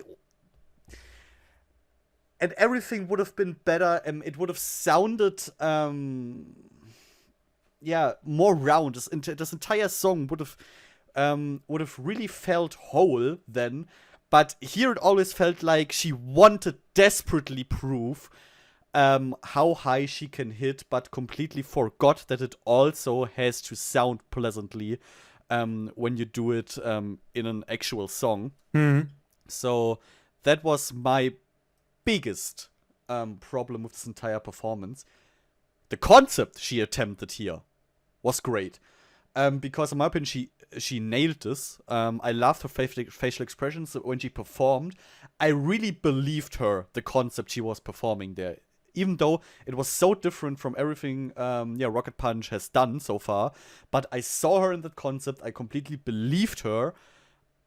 and everything would have been better. It would have sounded, more round. This entire song would have really felt whole then. But here it always felt like she wanted desperately prove how high she can hit, but completely forgot that it also has to sound pleasantly when you do it in an actual song. So that was my biggest problem with this entire performance. The concept she attempted here was great. Because in my opinion, she nailed this. I loved her facial expressions when she performed. I really believed her, the concept she was performing there. Even though it was so different from everything Rocket Punch has done so far. But I saw her in that concept. I completely believed her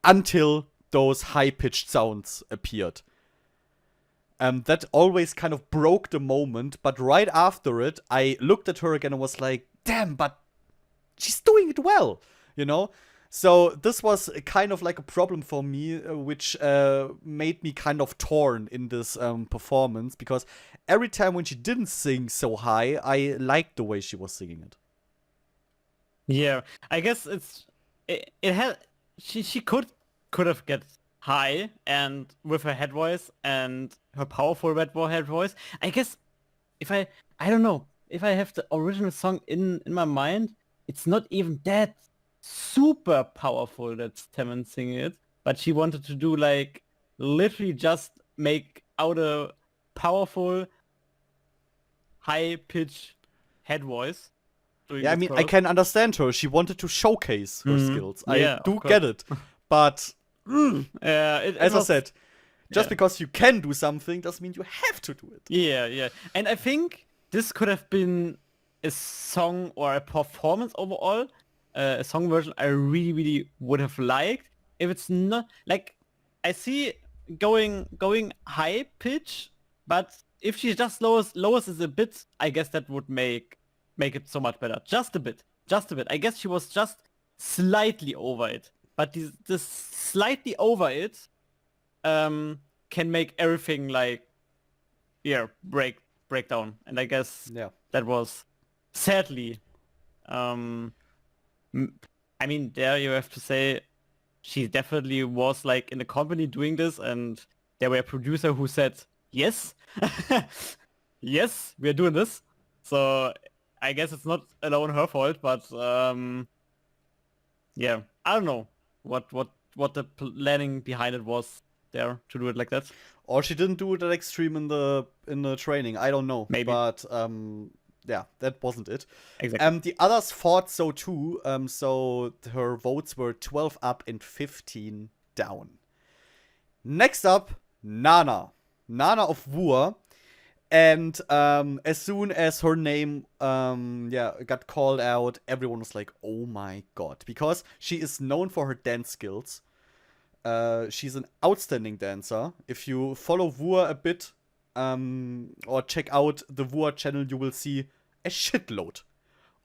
until those high-pitched sounds appeared. That always kind of broke the moment. But right after it, I looked at her again and was like, damn, but she's doing it well, you know? So this was kind of like a problem for me, which made me kind of torn in this performance, because every time when she didn't sing so high, I liked the way she was singing it. Yeah, I guess it had she could have get high and with her head voice and her powerful head voice. I guess if I don't know, if I have the original song in my mind, it's not even that super powerful that's Temin singing it, but she wanted to do like literally just make out a powerful high pitch head voice. Yeah, I mean, I can understand her. She wanted to showcase her skills. I do get it. But as I said, just because you can do something doesn't mean you have to do it. Yeah. And I think this could have been a song or a performance overall, a song version I really would have liked. If it's not like, I see going high pitch, but if she just lowers it a bit, I guess that would make it so much better. Just a bit. I guess she was just slightly over it, but this slightly over it can make everything like break down. And I guess that was sadly, I mean, there you have to say she definitely was like in the company doing this, and there were a producer who said, yes, yes, we are doing this. So I guess it's not alone her fault, but yeah, I don't know what the planning behind it was there to do it like that. Or she didn't do it that extreme in the training. I don't know. Maybe. But yeah, that wasn't it. Exactly. The others thought so too. So her votes were 12 up and 15 down. Next up, Nana. Nana of Wur. And as soon as her name got called out, everyone was like, oh my god. Because she is known for her dance skills. She's an outstanding dancer. If you follow Wur a bit, or check out the Wur channel, you will see a shitload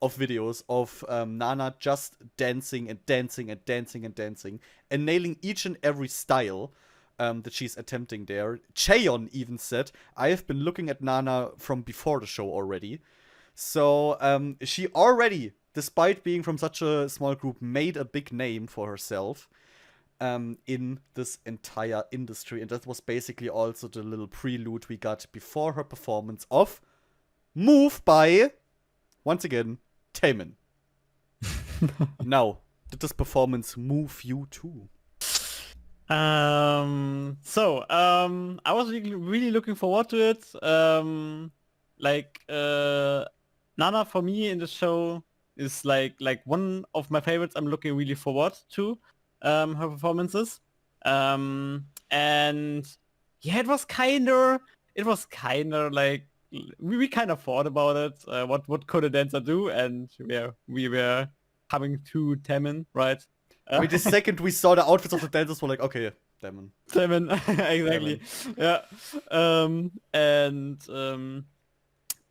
of videos of Nana just dancing and dancing and dancing and dancing and nailing each and every style that she's attempting there. Cheon even said, I have been looking at Nana from before the show already. So she already, despite being from such a small group, made a big name for herself in this entire industry. And that was basically also the little prelude we got before her performance of Move by, once again, Taemin. Now, did this performance move you too? I was really looking forward to it. Nana for me in the show is like one of my favorites. I'm looking really forward to her performances. And yeah, it was kinda like we kind of thought about it. What could a dancer do? And we were coming to Taemin, right? I mean, the second we saw the outfits of the dancers, we're like, okay, Taemin. Taemin, exactly. Yeah.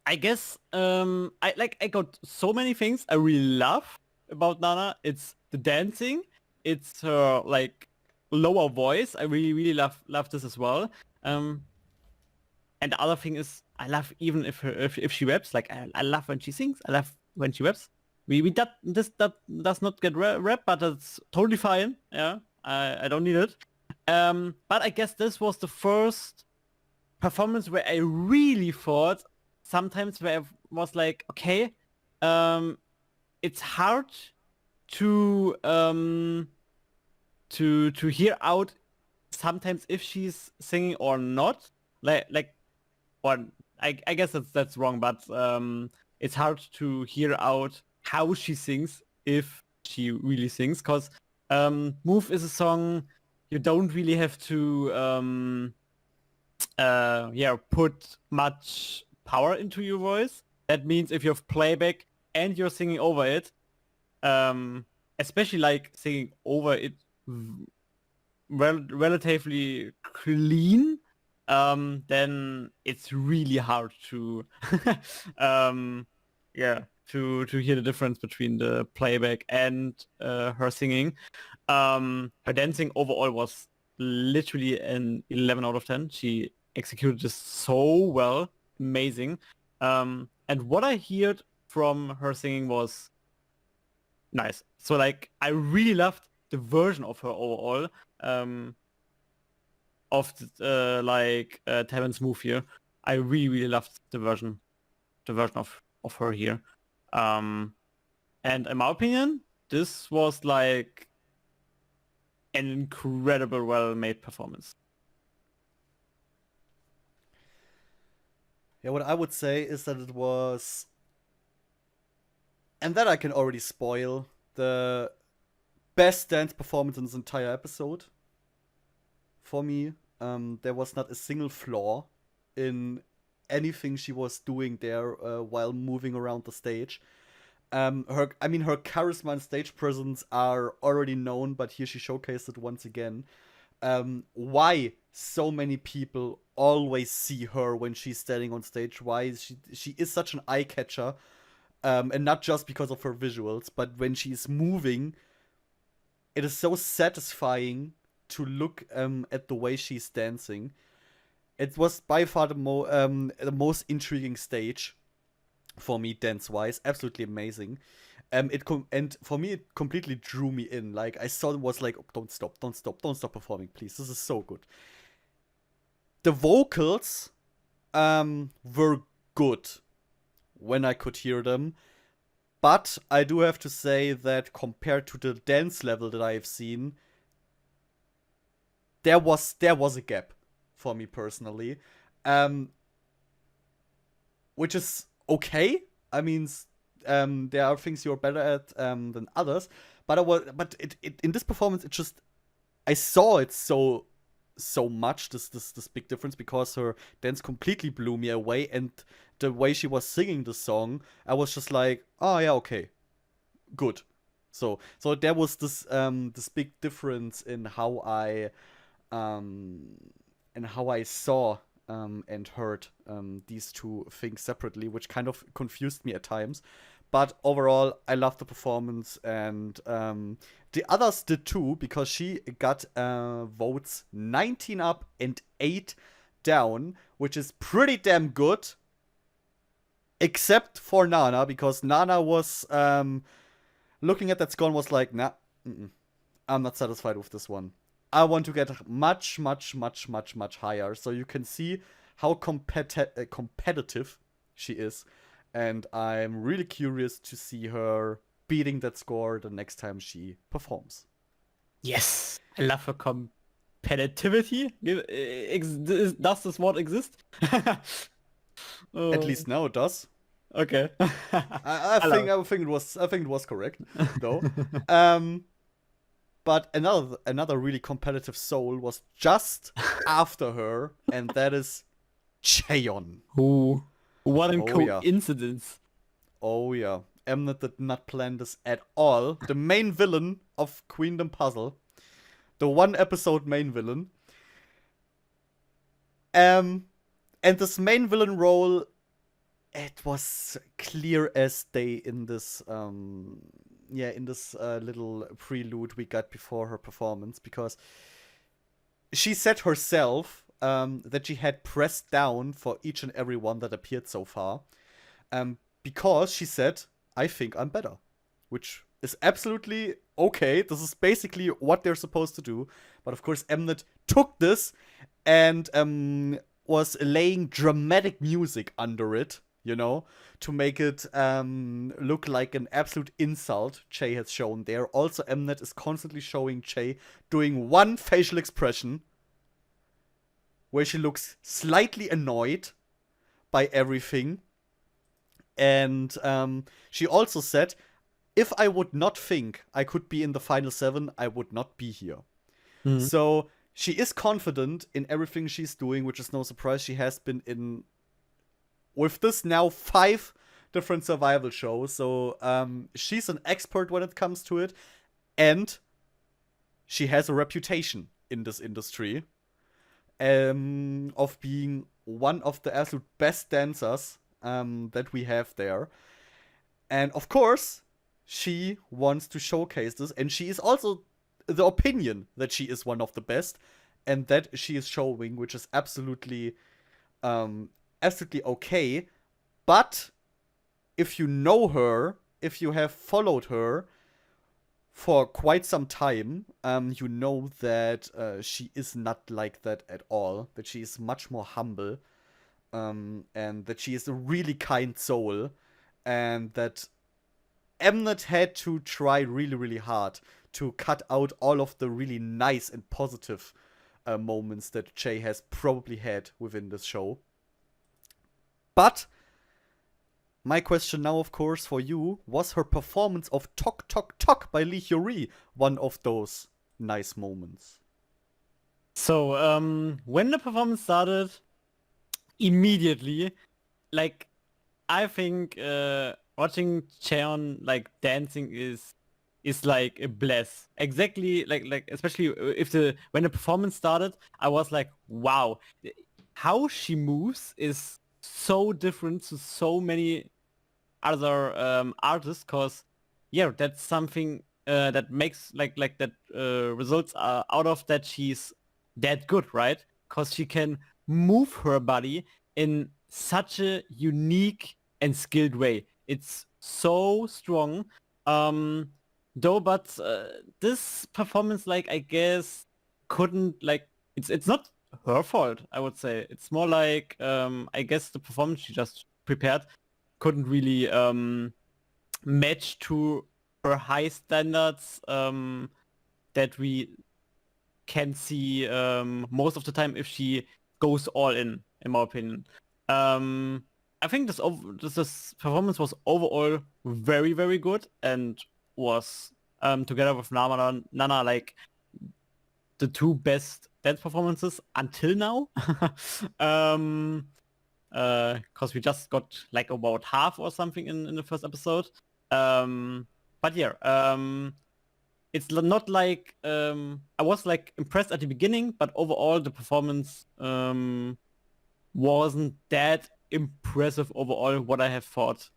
I guess I got so many things I really love about Nana. It's the dancing, it's her like lower voice. I really love this as well. And the other thing is I love even if she raps. Like I love when she sings. I love when she raps. That does not get rap, but that's totally fine. Yeah, I don't need it. But I guess this was the first performance where I really thought sometimes where I was like, okay, it's hard to hear out sometimes if she's singing or not. Or I guess that's wrong, but it's hard to hear out how she sings if she really sings, because Move is a song you don't really have to put much power into your voice. That means if you have playback and you're singing over it, especially like singing over it relatively clean, then it's really hard to to hear the difference between the playback and her singing. Her dancing overall was literally an 11 out of 10. She executed this so well, amazing. And what I heard from her singing was nice. So like I really loved the version of her overall. Of Taemin's Move here. I really loved the version of her here. And in my opinion, this was like an incredible well-made performance. Yeah, what I would say is that it was, and that I can already spoil, the best dance performance in this entire episode. For me, there was not a single flaw in anything she was doing there while moving around the stage. Her charisma and stage presence are already known, but here she showcased it once again. Why so many people always see her when she's standing on stage? Why she is such an eye catcher, and not just because of her visuals, but when she's moving, it is so satisfying to look at the way she's dancing. It was by far the most intriguing stage for me, dance-wise. Absolutely amazing. And for me, it completely drew me in. Like, I saw it was like, oh, don't stop performing, please. This is so good. The vocals were good when I could hear them. But I do have to say that compared to the dance level that I've seen, there was a gap for me personally, which is okay. I mean, there are things you're better at than others, but it in this performance, it just I saw it so much this big difference because her dance completely blew me away, and the way she was singing the song, I was just like, oh yeah, okay, good. So there was this big difference in how I saw and heard these two things separately, which kind of confused me at times. But overall, I love the performance, and the others did too, because she got votes 19 up and 8 down, which is pretty damn good. Except for Nana, because Nana was looking at that score and was like, nah, I'm not satisfied with this one. I want to get much, much, much, much, much higher. So you can see how competitive she is. And I'm really curious to see her beating that score the next time she performs. Yes, I love her competitivity. Does this word exist? At least now it does. Okay. I think it was correct though. But another really competitive soul was just after her, and that is Cheon. Ooh, what a Oh, yeah. coincidence. Oh yeah, Mnet did not plan this at all. The main villain of Queendom Puzzle, the one episode main villain. And this main villain role, it was clear as day in this little prelude we got before her performance, because she said herself that she had pressed down for each and every one that appeared so far, because she said, I think I'm better, which is absolutely okay. This is basically what they're supposed to do. But of course, Mnet took this and was laying dramatic music under it, you know, to make it look like an absolute insult Che has shown there. Also, Mnet is constantly showing Che doing one facial expression where she looks slightly annoyed by everything. And she also said, if I would not think I could be in the final 7, I would not be here. Mhm. So she is confident in everything she's doing, which is no surprise. She has been in, with this now, 5 different survival shows. So she's an expert when it comes to it. And she has a reputation in this industry of being one of the absolute best dancers that we have there. And of course, she wants to showcase this. And she is also the opinion that she is one of the best. And that she is showing, which is absolutely okay. But if you know her, if you have followed her for quite some time, you know that she is not like that at all. That she is much more humble, and that she is a really kind soul, and that Mnet had to try really, really hard to cut out all of the really nice and positive moments that Che has probably had within this show. But my question now, of course, for you, was her performance of Tok Tok Tok by Lee Hyori one of those nice moments? So, when the performance started, immediately, like, I think watching Cheon like dancing is like a bless. Exactly, like especially if when the performance started, I was like, wow, how she moves is so different to so many other artists. Cause yeah, that's something that makes like that results out of that she's that good, right? Cause she can move her body in such a unique and skilled way. It's so strong. Though, but this performance, like, I guess, couldn't, like, it's not her fault, I would say. It's more like, I guess the performance she just prepared couldn't really match to her high standards that we can see most of the time if she goes all in my opinion. I think this performance was overall very, very good and was together with Nana like the two best dance performances until now. Because we just got like about half or something in the first episode. But yeah, it's not like I was like impressed at the beginning, but overall the performance wasn't that impressive overall what I have thought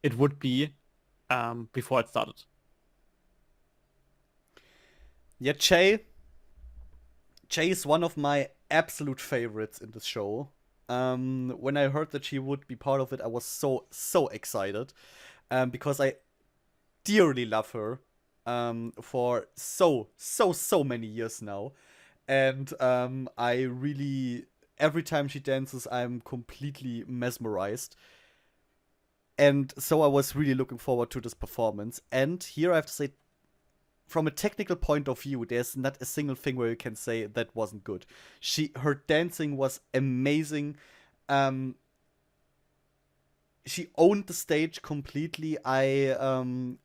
it would be before it started. Yeah, Che is one of my absolute favorites in this show. When I heard that she would be part of it, I was so excited because I dearly love her for so many years now, and I really, every time she dances, I'm completely mesmerized. And so I was really looking forward to this performance. And here I have to say, from a technical point of view, there's not a single thing where you can say that wasn't good. Her dancing was amazing. Um, she owned the stage completely. I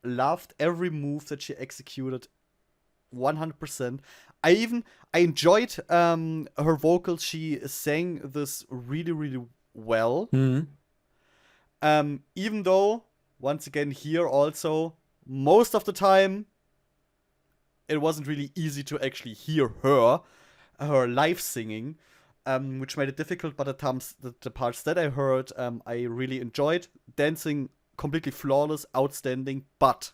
loved every move that she executed 100%. I enjoyed her vocals. She sang this really well. Even though, once again, here also, most of the time, it wasn't really easy to actually hear her live singing, which made it difficult. But the parts that I heard, I really enjoyed. Dancing completely flawless, outstanding. But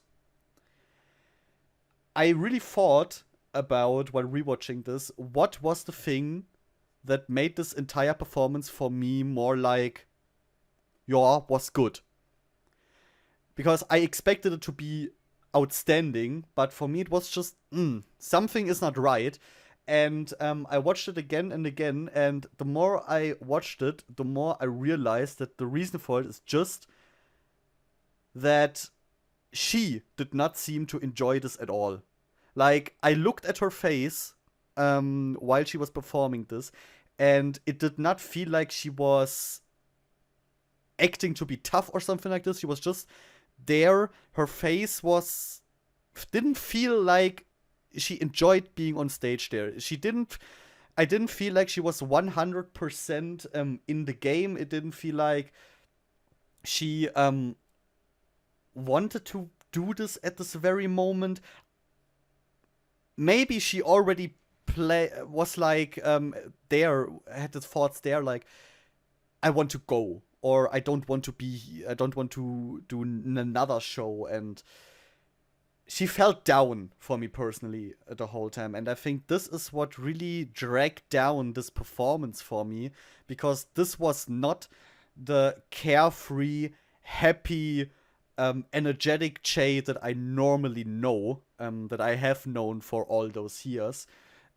I really thought about, while rewatching this, what was the thing that made this entire performance for me more like, yeah, was good. Because I expected it to be outstanding, but for me it was just, something is not right. And I watched it again and again, and the more I watched it, the more I realized that the reason for it is just that she did not seem to enjoy this at all. Like, I looked at her face while she was performing this, and it did not feel like she was acting to be tough or something like this. She was just there. Her face didn't feel like she enjoyed being on stage there. I didn't feel like she was 100% in the game. It didn't feel like she wanted to do this at this very moment. Maybe she already was like there, had the thoughts there like, I want to go, or I don't want to do another show. And she felt down for me personally the whole time. And I think this is what really dragged down this performance for me, because this was not the carefree, happy, energetic Che that I normally know, that I have known for all those years.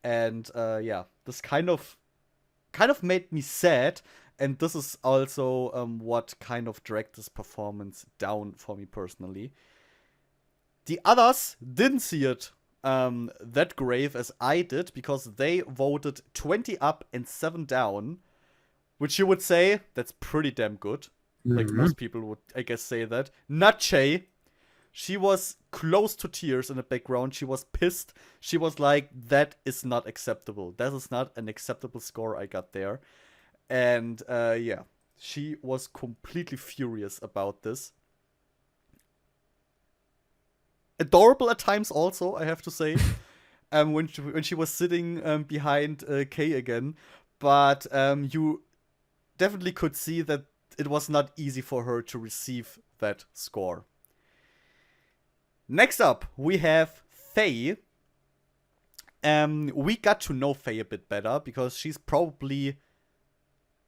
And yeah, this kind of made me sad. And this is also what kind of dragged this performance down for me personally. The others didn't see it that grave as I did, because they voted 20 up and 7 down, which you would say, that's pretty damn good. Like, most people would, I guess, say that. Not Che. She was close to tears in the background. She was pissed. She was like, that is not acceptable. That is not an acceptable score I got there. And yeah, she was completely furious about this. Adorable at times also, I have to say, when she was sitting behind Kay again. But you definitely could see that it was not easy for her to receive that score. Next up, we have Faye. We got to know Faye a bit better, because she's probably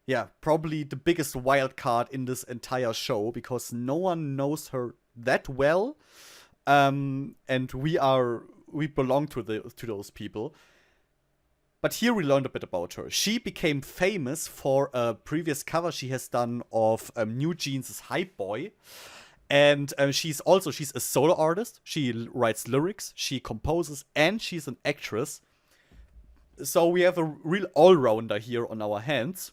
the biggest wild card in this entire show, because no one knows her that well. And we belong to those people. But here we learned a bit about her. She became famous for a previous cover she has done of New Jeans' Hype Boy. And she's a solo artist. She writes lyrics, she composes, and she's an actress. So we have a real all-rounder here on our hands.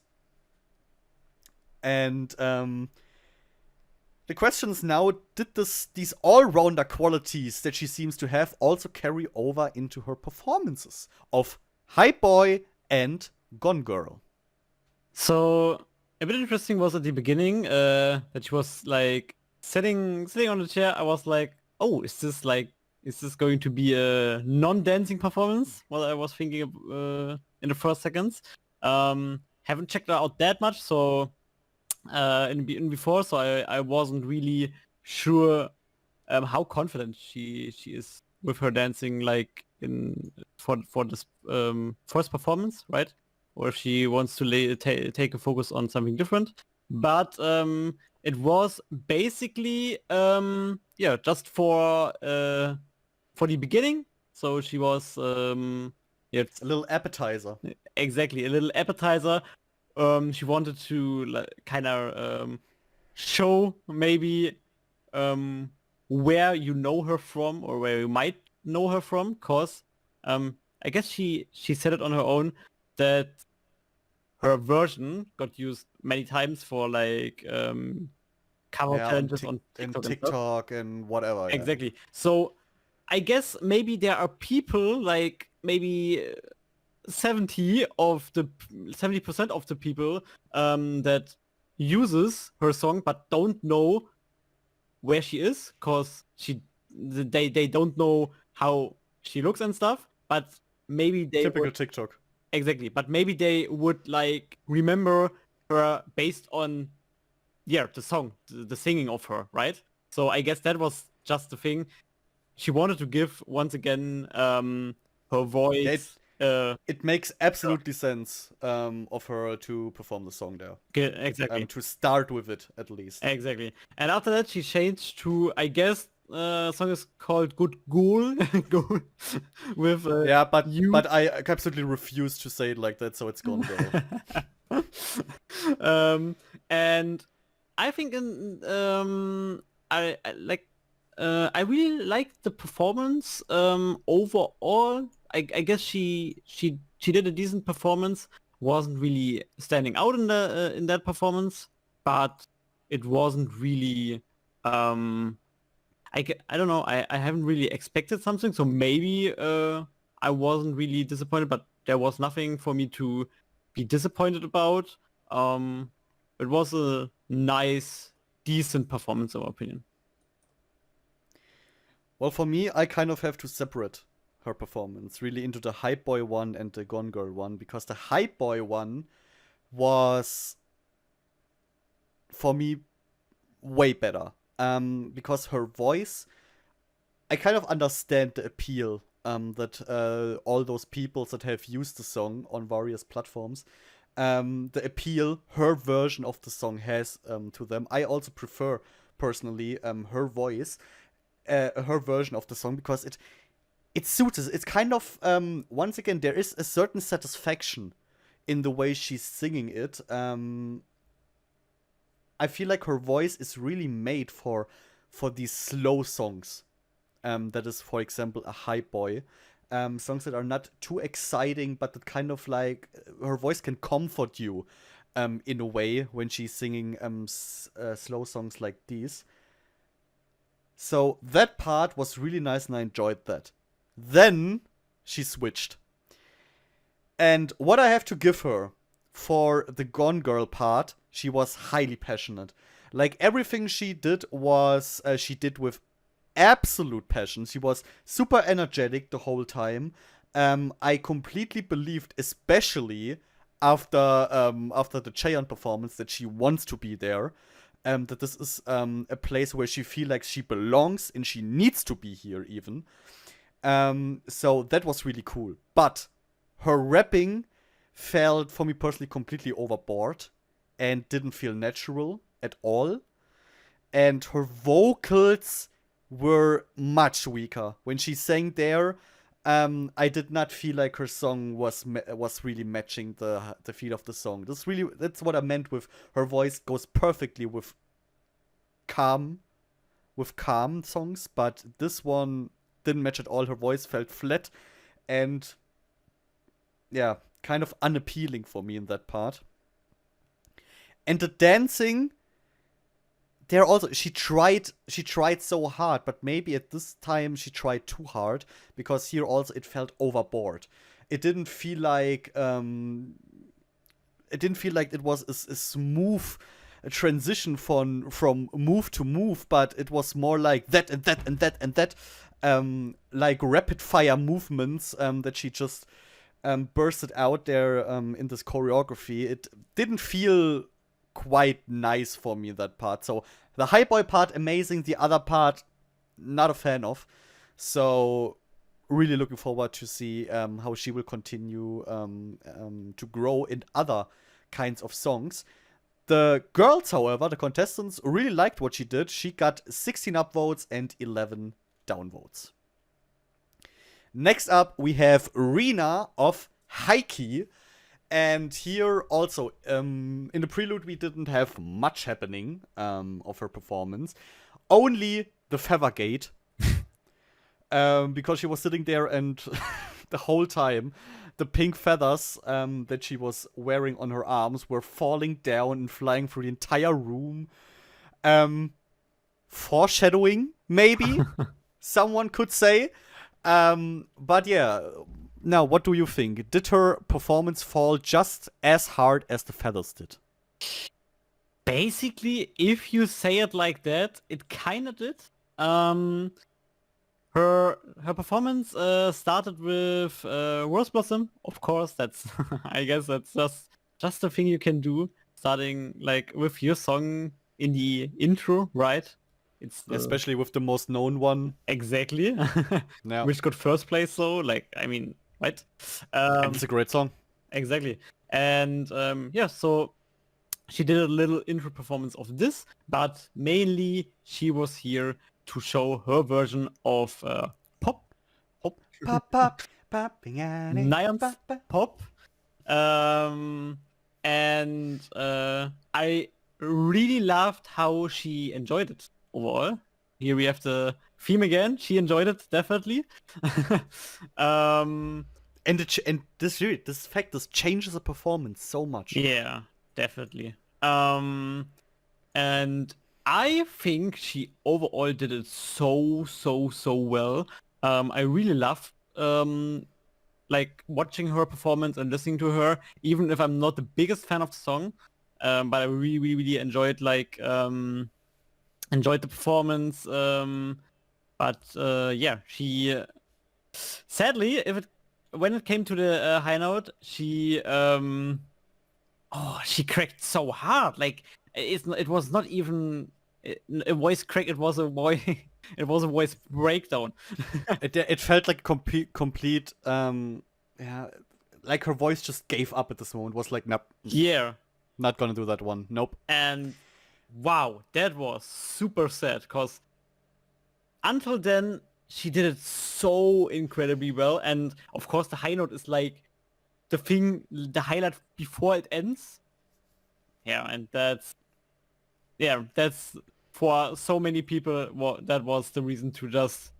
And the question is now, did these all-rounder qualities that she seems to have also carry over into her performances of Hype Boy and Gone Girl? So a bit interesting was at the beginning that she was like sitting on the chair. I was like, oh, is this going to be a non-dancing performance? Well, I was thinking in the first seconds. Haven't checked her out that much, so in before, so I wasn't really sure how confident she is with her dancing, like in for this first performance, right? Or if she wants to take a focus on something different. But it was basically yeah, just for the beginning. So she was yeah, A little appetizer. exactly a little appetizer. She wanted to like, kind of show maybe where you know her from or where you might know her from, cause I guess she said it on her own that her version got used many times for like cover challenges on and TikTok and stuff. TikTok and whatever. Exactly. So I guess maybe there are people like maybe 70% of the people that uses her song but don't know where she is, cause they don't know how she looks and stuff, but maybe they Typical would, TikTok. exactly, but maybe they would like remember her based on the song, the singing of her, right? So I guess that was just the thing. She wanted to give once again her voice. It makes absolutely sense of her to perform the song there. Exactly. To start with it, at least. Exactly. And after that, she changed to, I guess, song is called Good Ghoul. Ghoul. With Yeah, but you. I absolutely refuse to say it like that, so it's Gone Girl. And I think I like I really liked the performance overall. I guess she did a decent performance. Wasn't really standing out in that performance, but it wasn't really I don't know, I haven't really expected something, so maybe I wasn't really disappointed, but there was nothing for me to be disappointed about. It was a nice, decent performance in my opinion. Well, for me, I kind of have to separate her performance really into the Hype Boy one and the Gone Girl one, because the Hype Boy one was, for me, way better. Because her voice, I kind of understand the appeal that all those people that have used the song on various platforms, the appeal her version of the song has to them. I also prefer, personally, her voice, her version of the song, because it suits us. It's kind of, once again, there is a certain satisfaction in the way she's singing it. I feel like her voice is really made for these slow songs. That is, for example, a Hype Boy. Songs that are not too exciting, but that kind of like, her voice can comfort you in a way when she's singing slow songs like these. So that part was really nice and I enjoyed that. Then she switched. And what I have to give her for the Gone Girl part, she was highly passionate. Like, everything she did was, she did with absolute passion. She was super energetic the whole time. I completely believed, especially after the Cheon performance, that she wants to be there. That this is a place where she feels like she belongs and she needs to be here even. So that was really cool. But her rapping felt, for me personally, completely overboard and didn't feel natural at all. And her vocals were much weaker. When she sang there, I did not feel like her song was really matching the feel of the song. That's what I meant with her voice goes perfectly with calm with calm songs, but this one didn't match at all. Her voice felt flat and, yeah, kind of unappealing for me in that part. And the dancing, there also she tried so hard, but maybe at this time she tried too hard, because here also it felt overboard. It didn't feel like it was a smooth transition from move to move, but it was more like that and that and that and that, like rapid fire movements that she just bursted out there in this choreography. It didn't feel quite nice for me, that part. So the high boy part, amazing. The other part, not a fan of. So really looking forward to see how she will continue to grow in other kinds of songs. The girls, however, the contestants, really liked what she did. She got 16 upvotes and 11 downvotes. Next up, we have Rina of Heike. And here also, in the prelude, we didn't have much happening of her performance. Only the Feathergate. Because she was sitting there and the whole time, the pink feathers that she was wearing on her arms were falling down and flying through the entire room. Foreshadowing, maybe, someone could say. But yeah, now what do you think? Did her performance fall just as hard as the feathers did? Basically, if you say it like that, it kind of did. Her performance started with Rose Blossom, of course. That's I guess that's just the thing you can do, starting like with your song in the intro, right? It's especially with the most known one. Exactly. Yeah. Which got first place, though. Like, I mean, right? And it's a great song. Exactly. And yeah, so she did a little intro performance of this, but mainly she was here to show her version of pop. Pop, pop, popping Nyan's pop. And I really loved how she enjoyed it overall. Here we have the theme again. She enjoyed it, definitely. And this fact, this changes the performance so much. Yeah, definitely. And I think she overall did it so well. I really love like watching her performance and listening to her, even if I'm not the biggest fan of the song. But I really enjoyed enjoyed the performance. But yeah, she sadly, when it came to the high note, she she cracked so hard. Like it was not even a voice crack. It was a voice. It was a voice breakdown. It felt like complete. Yeah, like her voice just gave up at this moment. Was like, nope. Yeah. Not gonna do that one. Nope. And wow, that was super sad, because until then she did it so incredibly well. And of course the high note is like the highlight before it ends. Yeah, and that's for so many people, that was the reason to just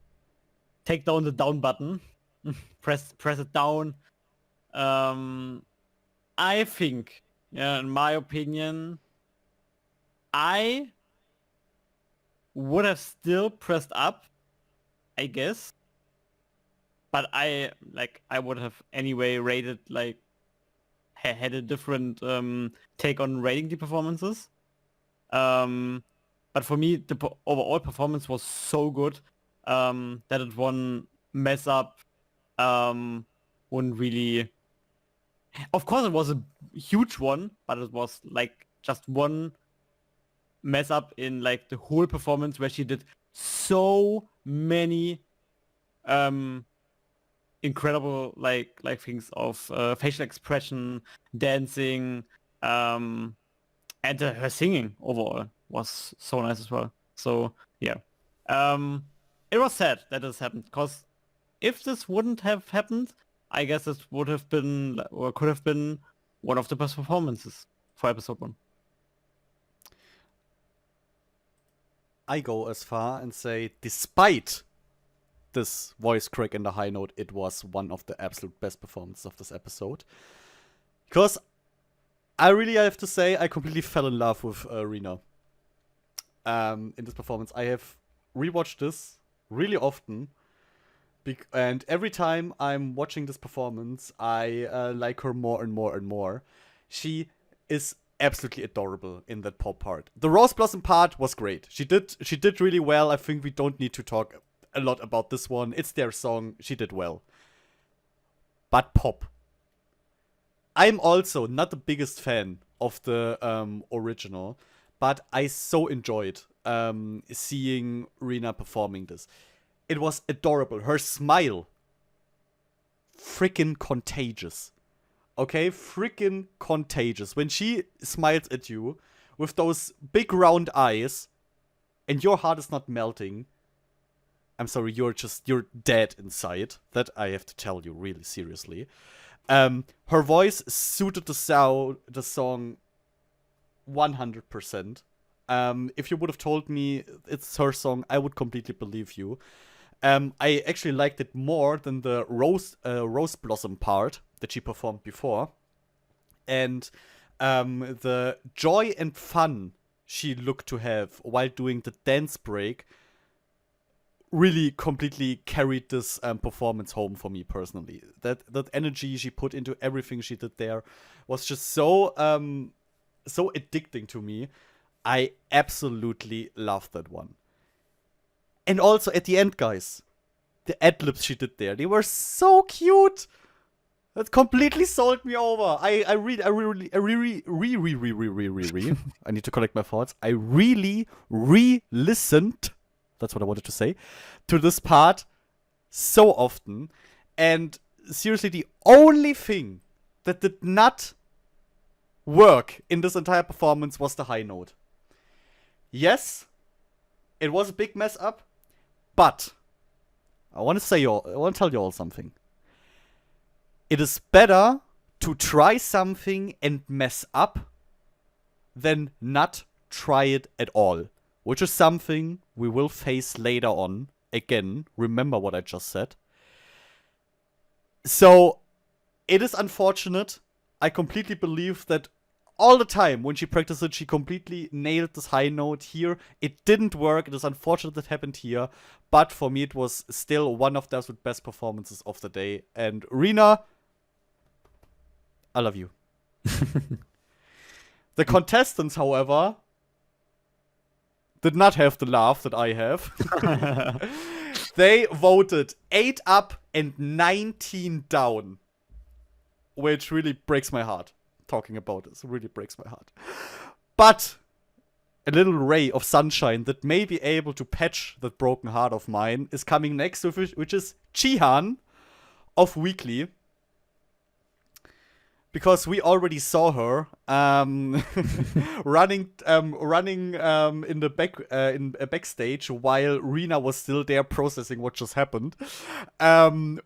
take down the down button, press it down. I think, yeah, in my opinion, I would have still pressed up, I guess. But I would have anyway rated, like, had a different take on rating the performances. But for me, the overall performance was so good that it one mess up wouldn't really... Of course, it was a huge one, but it was like just one mess up in like the whole performance, where she did so many incredible like things of facial expression, dancing, and her singing overall was so nice as well. So yeah, it was sad that this happened, because if this wouldn't have happened, I guess it would have been, or could have been, one of the best performances for episode 1. I go as far and say, despite this voice crack in the high note, it was one of the absolute best performances of this episode. Because I really have to say, I completely fell in love with Rina in this performance. I have rewatched this really often. And every time I'm watching this performance, I like her more and more and more. She is absolutely adorable in that pop part. The Rose Blossom part was great. She did really well. I think we don't need to talk a lot about this one. It's their song. She did well. But pop. I'm also not the biggest fan of the original, but I so enjoyed seeing Rina performing this. It was adorable. Her smile, freaking contagious. Okay, freaking contagious. When she smiles at you with those big round eyes, and your heart is not melting, I'm sorry, you're dead inside. That I have to tell you really seriously. Her voice suited the song 100%. If you would have told me it's her song, I would completely believe you. I actually liked it more than the Rose Blossom part that she performed before. And the joy and fun she looked to have while doing the dance break really completely carried this performance home for me personally. That energy she put into everything she did there was just so addicting to me. I absolutely loved that one. And also at the end, guys, the ad-libs she did there, they were so cute. That completely sold me over. I need to collect my thoughts. I really re-listened, that's what I wanted to say, to this part so often. And seriously, the only thing that did not work in this entire performance was the high note. Yes, it was a big mess up, but I want to tell you all something. It is better to try something and mess up than not try it at all, which is something we will face later on. Again, remember what I just said. So, it is unfortunate. I completely believe that all the time when she practiced it, she completely nailed this high note here. It didn't work. It is unfortunate that happened here. But for me, it was still one of the absolute best performances of the day. And Rina, I love you. The contestants, however, did not have the laugh that I have. They voted 8 up and 19 down. Which really breaks my heart. Talking about this really breaks my heart. But a little ray of sunshine that may be able to patch that broken heart of mine is coming next, which is Jihan of Weekly. Because we already saw her running in the backstage while Rina was still there processing what just happened,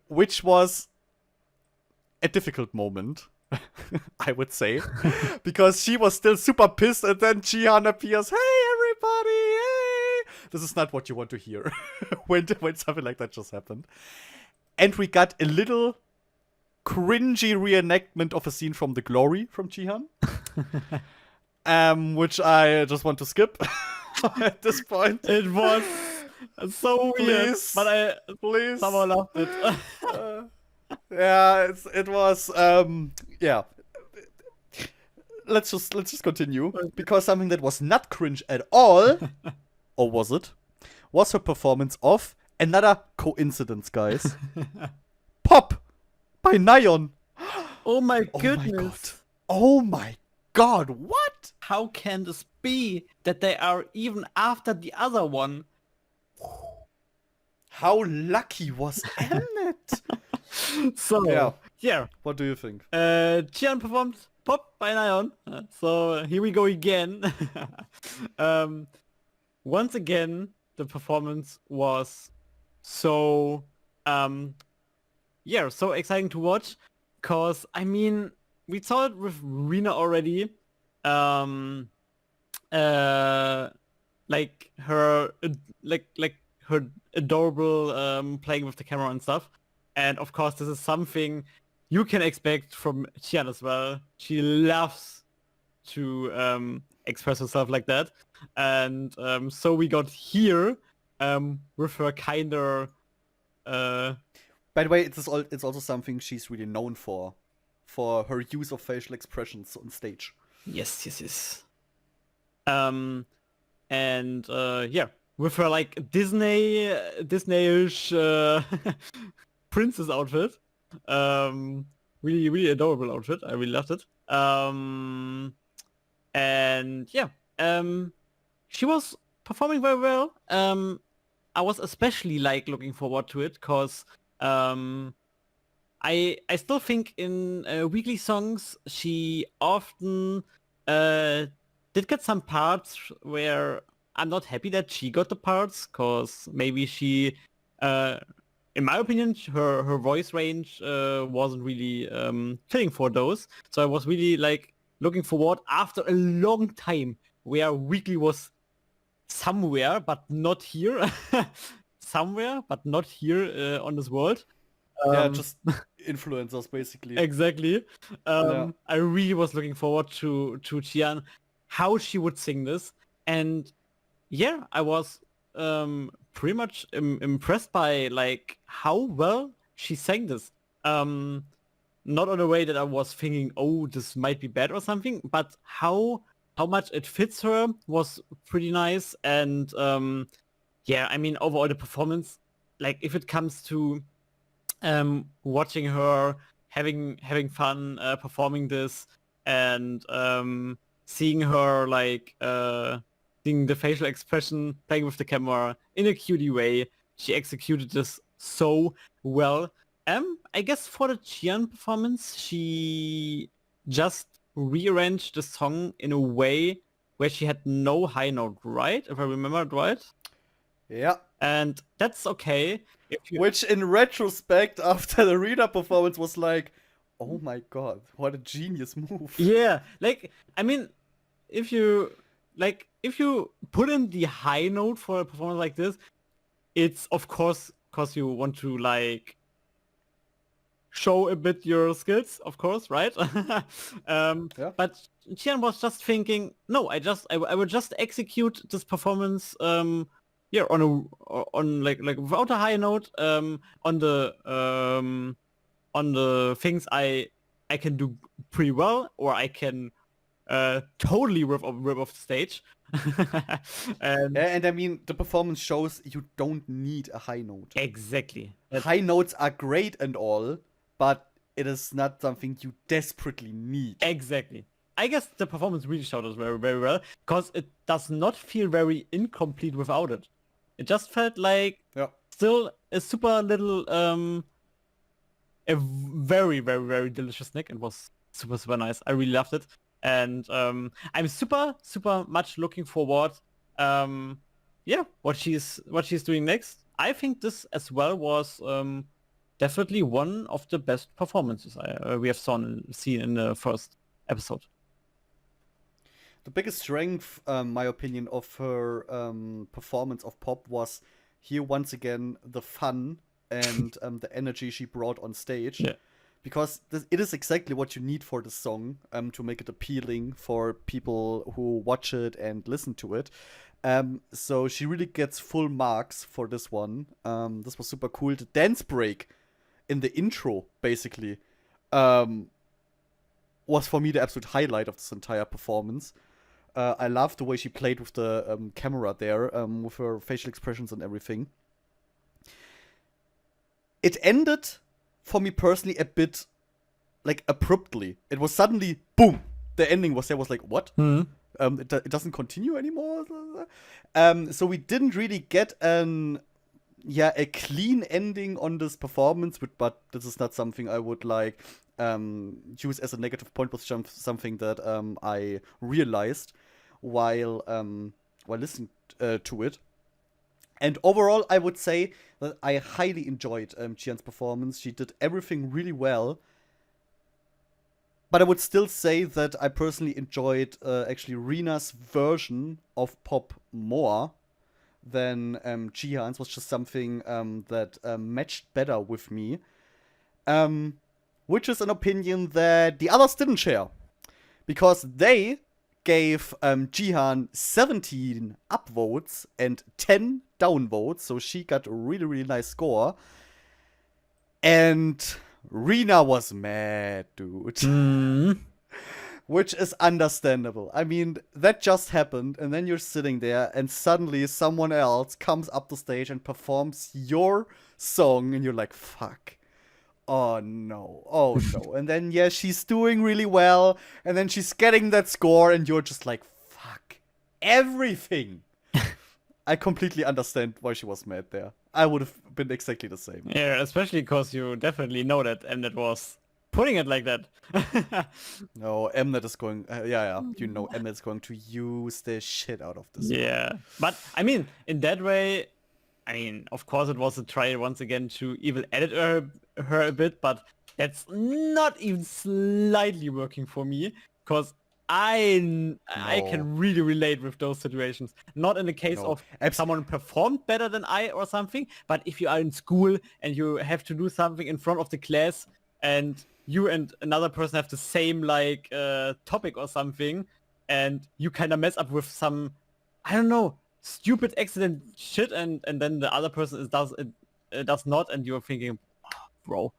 which was a difficult moment, I would say, because she was still super pissed, and then Jihan appears. Hey, everybody! Hey, this is not what you want to hear when something like that just happened, and we got a little cringy reenactment of a scene from The Glory from Jihan, which I just want to skip at this point. It was so weird, but please somehow loved it. Yeah, it was yeah. Let's just continue, because something that was not cringe at all, or was it? Was her performance of another coincidence, guys. Pop by Neon. Oh my goodness. Oh my god, what? How can this be that they are even after the other one? How lucky was Mnet? So, yeah. What do you think? Jihan performed Pop by Neon. So here we go again. Once again, the performance was so so exciting to watch, because I mean, we saw it with Rina already. like her like her adorable playing with the camera and stuff. And of course, this is something you can expect from Qian as well. She loves to express herself like that, and so we got here with her kinder. By the way, it's also something she's really known for her use of facial expressions on stage. Yes. And yeah, with her like Disney-ish princess outfit. Really adorable outfit. I really loved it. And yeah, she was performing very well. I was especially like looking forward to it because I still think in weekly songs she often did get some parts where I'm not happy that she got the parts because maybe she, in my opinion, her voice range wasn't really fitting for those. So I was really like looking forward after a long time where weekly was somewhere but not here, somewhere but not here on this world. Yeah, just influencers basically. Exactly. Yeah. I really was looking forward to Chian, how she would sing this, and yeah, I was pretty much impressed by like how well she sang this. Not in a way that I was thinking, oh, this might be bad or something, but how much it fits her was pretty nice, and yeah, I mean overall the performance, like if it comes to watching her having fun performing this and seeing her like seeing the facial expression playing with the camera in a cutie way, she executed this so well. I guess for the Chian performance, she just rearranged the song in a way where she had no high note, right? If I remember it right. Yeah. And that's okay. Which in retrospect, after the Rita performance, was like, oh my god, what a genius move. Yeah, like I mean, if you put in the high note for a performance like this, it's of course because you want to like show a bit your skills, of course, right? Yeah. But Qian was just thinking, no, I will just execute this performance yeah, on like without a high note, on the things I can do pretty well, or I can totally rip off the stage. And Yeah, and I mean, the performance shows you don't need a high note. exactly. High notes are great and all, but it is not something you desperately need. Exactly. I guess the performance really showed us very well, because it does not feel very incomplete without it. It just felt like Yeah. still a super little, a very delicious snack, and was super nice. I really loved it, and I'm super much looking forward. Yeah, what she's doing next. I think this as well was definitely one of the best performances we have seen in the first episode. The biggest strength, my opinion, of her performance of Pop was here once again the fun and the energy she brought on stage. Yeah. Because it is exactly what you need for the song to make it appealing for people who watch it and listen to it. So she really gets full marks for this one. This was super cool. The dance break in the intro, basically, was for me the absolute highlight of this entire performance. I loved the way she played with the camera there, with her facial expressions and everything. It ended, for me personally, a bit like abruptly. It was suddenly boom. The ending was there. Was like, what? It doesn't continue anymore. So we didn't really get a clean ending on this performance. But this is not something I would like use as a negative point. Was something that I realized while listening to it. And overall, I would say that I highly enjoyed Jian's performance. She did everything really well. But I would still say that I personally enjoyed actually Rena's version of Pop more than Jihan's. Was just something that matched better with me. Which is an opinion that the others didn't share. Because they gave Jihan 17 upvotes and 10 downvotes. So she got a really, really nice score. And Rena was mad, dude. Which is understandable. I mean, that just happened, and then you're sitting there, and suddenly someone else comes up the stage and performs your song, and you're like, fuck. Oh no. Oh no. And then, yeah, she's doing really well, and then she's getting that score, and you're just like, fuck. Everything. I completely understand why she was mad there. I would have been exactly the same. Yeah, especially because you definitely know that Mnet was putting it like that. No, Mnet is going. Yeah. You know, Mnet is going to use the shit out of this. Yeah, but I mean, in that way, I mean, of course, it was a try once again to even edit her a bit, but that's not even slightly working for me because I can really relate with those situations. Not in the case of someone performed better than I or something, but if you are in school and you have to do something in front of the class and you and another person have the same like topic or something, and you kind of mess up with some, I don't know, stupid accident shit, and then the other person does not, and you're thinking, oh, bro,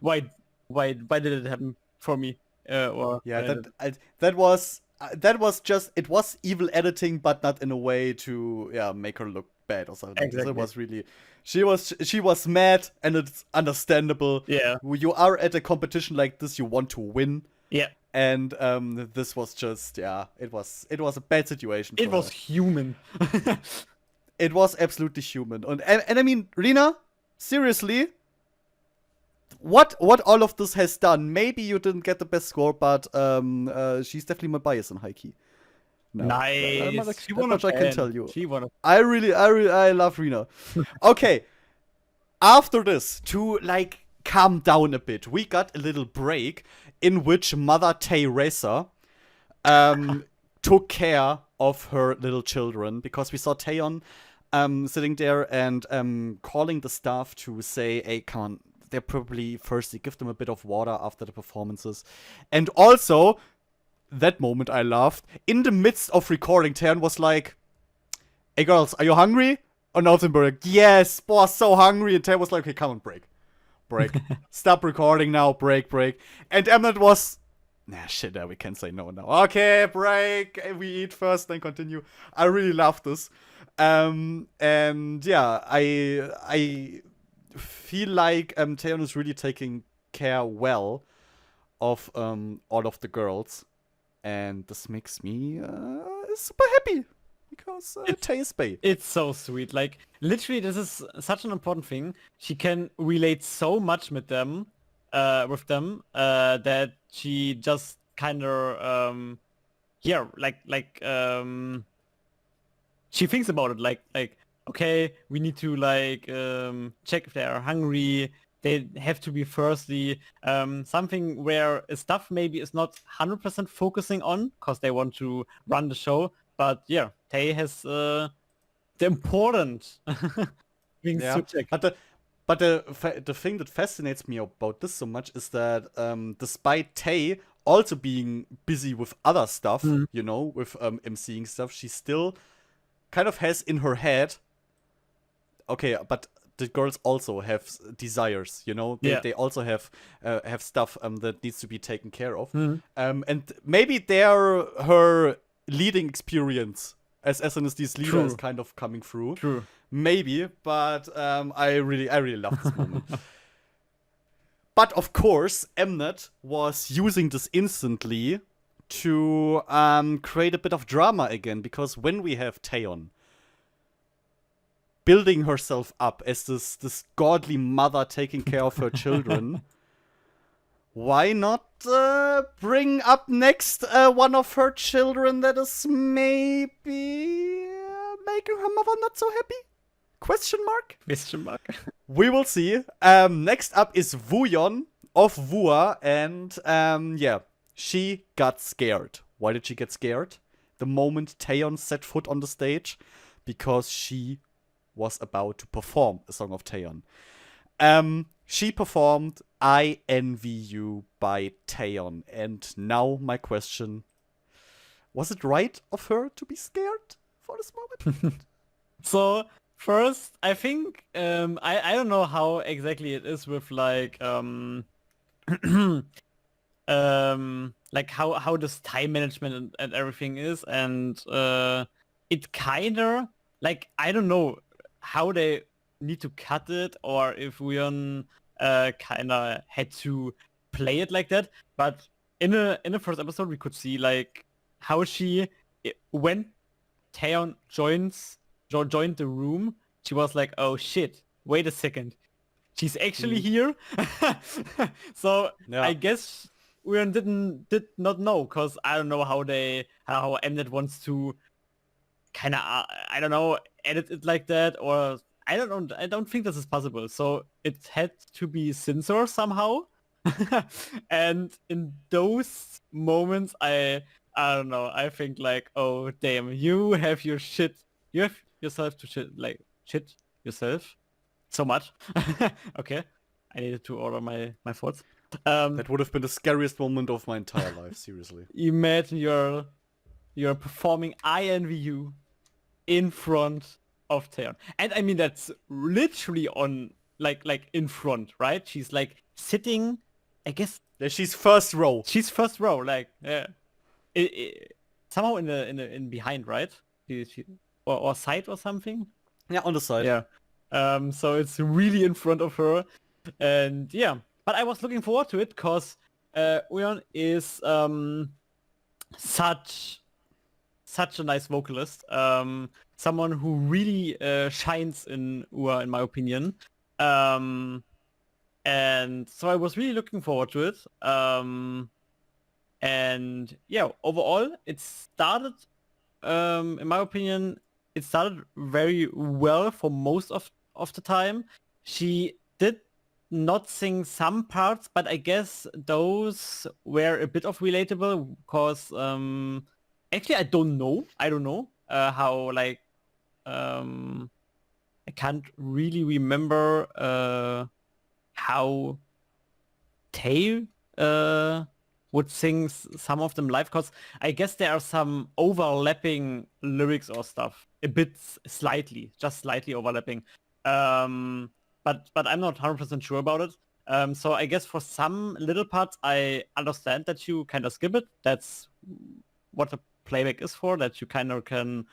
why did it happen for me? That was just, it was evil editing, but not in a way to make her look bad or something. Exactly. It was really, she was mad, and it's understandable. Yeah, you are at a competition like this, you want to win. Yeah, and this was just it was a bad situation. It was human. It was absolutely human, and I mean, Rena, seriously. What all of this has done? Maybe you didn't get the best score, but she's definitely my bias in high key. No, nice. That much I can tell you. She won. I love Rena. Okay, after this, to like calm down a bit, we got a little break in which Mother Teresa took care of her little children, because we saw Taeyeon sitting there and calling the staff to say, hey, come on. They're probably thirsty. Give them a bit of water after the performances. And also, that moment I loved. In the midst of recording, Taeyeon was like, hey girls, are you hungry? Oh, Nothenberg, yes, boss, so hungry. And Taeyeon was like, okay, come on, break. Stop recording now, break. And Mnet was, shit, we can say no now. Okay, break. We eat first, then continue. I really love this. And yeah, I feel like Taeyeon is really taking care well of all of the girls, and this makes me super happy because Tae is bae. It's so sweet. Like literally, this is such an important thing. She can relate so much with them, that she just kind of she thinks about it like. Okay, we need to like check if they are hungry. They have to be thirsty. Something where stuff maybe is not 100% focusing on because they want to run the show. But yeah, Tae has the important things to check. But the thing that fascinates me about this so much is that despite Tae also being busy with other stuff, you know, with emceeing stuff, she still kind of has in her head, okay, but the girls also have desires, you know. They also have stuff that needs to be taken care of, and maybe her leading experience as SNSD leader is kind of coming through. True, maybe, but I really love this moment. But of course, Mnet was using this instantly to create a bit of drama again, because when we have Taeyeon building herself up as this godly mother taking care of her children, why not bring up next one of her children that is maybe making her mother not so happy? Question mark? Question mark. We will see. Next up is Wooyeon. of Vua, and yeah, she got scared. Why did she get scared? The moment Taeyeon set foot on the stage, because she was about to perform a song of Taeyeon. She performed I Envy You by Taeyeon, and now my question: was it right of her to be scared for this moment? So first, I think I don't know how exactly it is with like like how this time management and everything is, and it kinda like I don't know how they need to cut it or if Weon kinda had to play it like that. But in the first episode we could see like how when Taeyeon joined the room, she was like, oh shit, wait a second. She's actually here. So Yeah. I guess we did not know, because I don't know how Mnet wants to kind of I don't know, edit it like that, or I don't know. I don't think this is possible. So it had to be censored somehow. And in those moments, I don't know. I think like, oh damn, you have your shit. You have yourself to shit yourself so much. Okay, I needed to order my thoughts. That would have been the scariest moment of my entire life, seriously. Imagine you're performing I Envy You in front of Taeyeon, and I mean that's literally on like in front, right? She's like sitting. I guess Yeah, she's first row. she's first row, like yeah, somehow in behind, right? Or side or something. Yeah, on the side. Yeah. So it's really in front of her, and yeah. But I was looking forward to it because Uyeon is such a nice vocalist. Someone who really shines in UA, in my opinion. Um, and so I was really looking forward to it. And yeah, overall, it started, in my opinion, it started very well for most of the time. She did not sing some parts, but I guess those were a bit of relatable because actually I don't know. I don't know how like I can't really remember how Tay would sing some of them live, because I guess there are some overlapping lyrics or stuff, a bit slightly, just slightly overlapping. But I'm not 100% sure about it. So I guess for some little parts, I understand that you kind of skip it. That's what the playback is for, that you kind of can,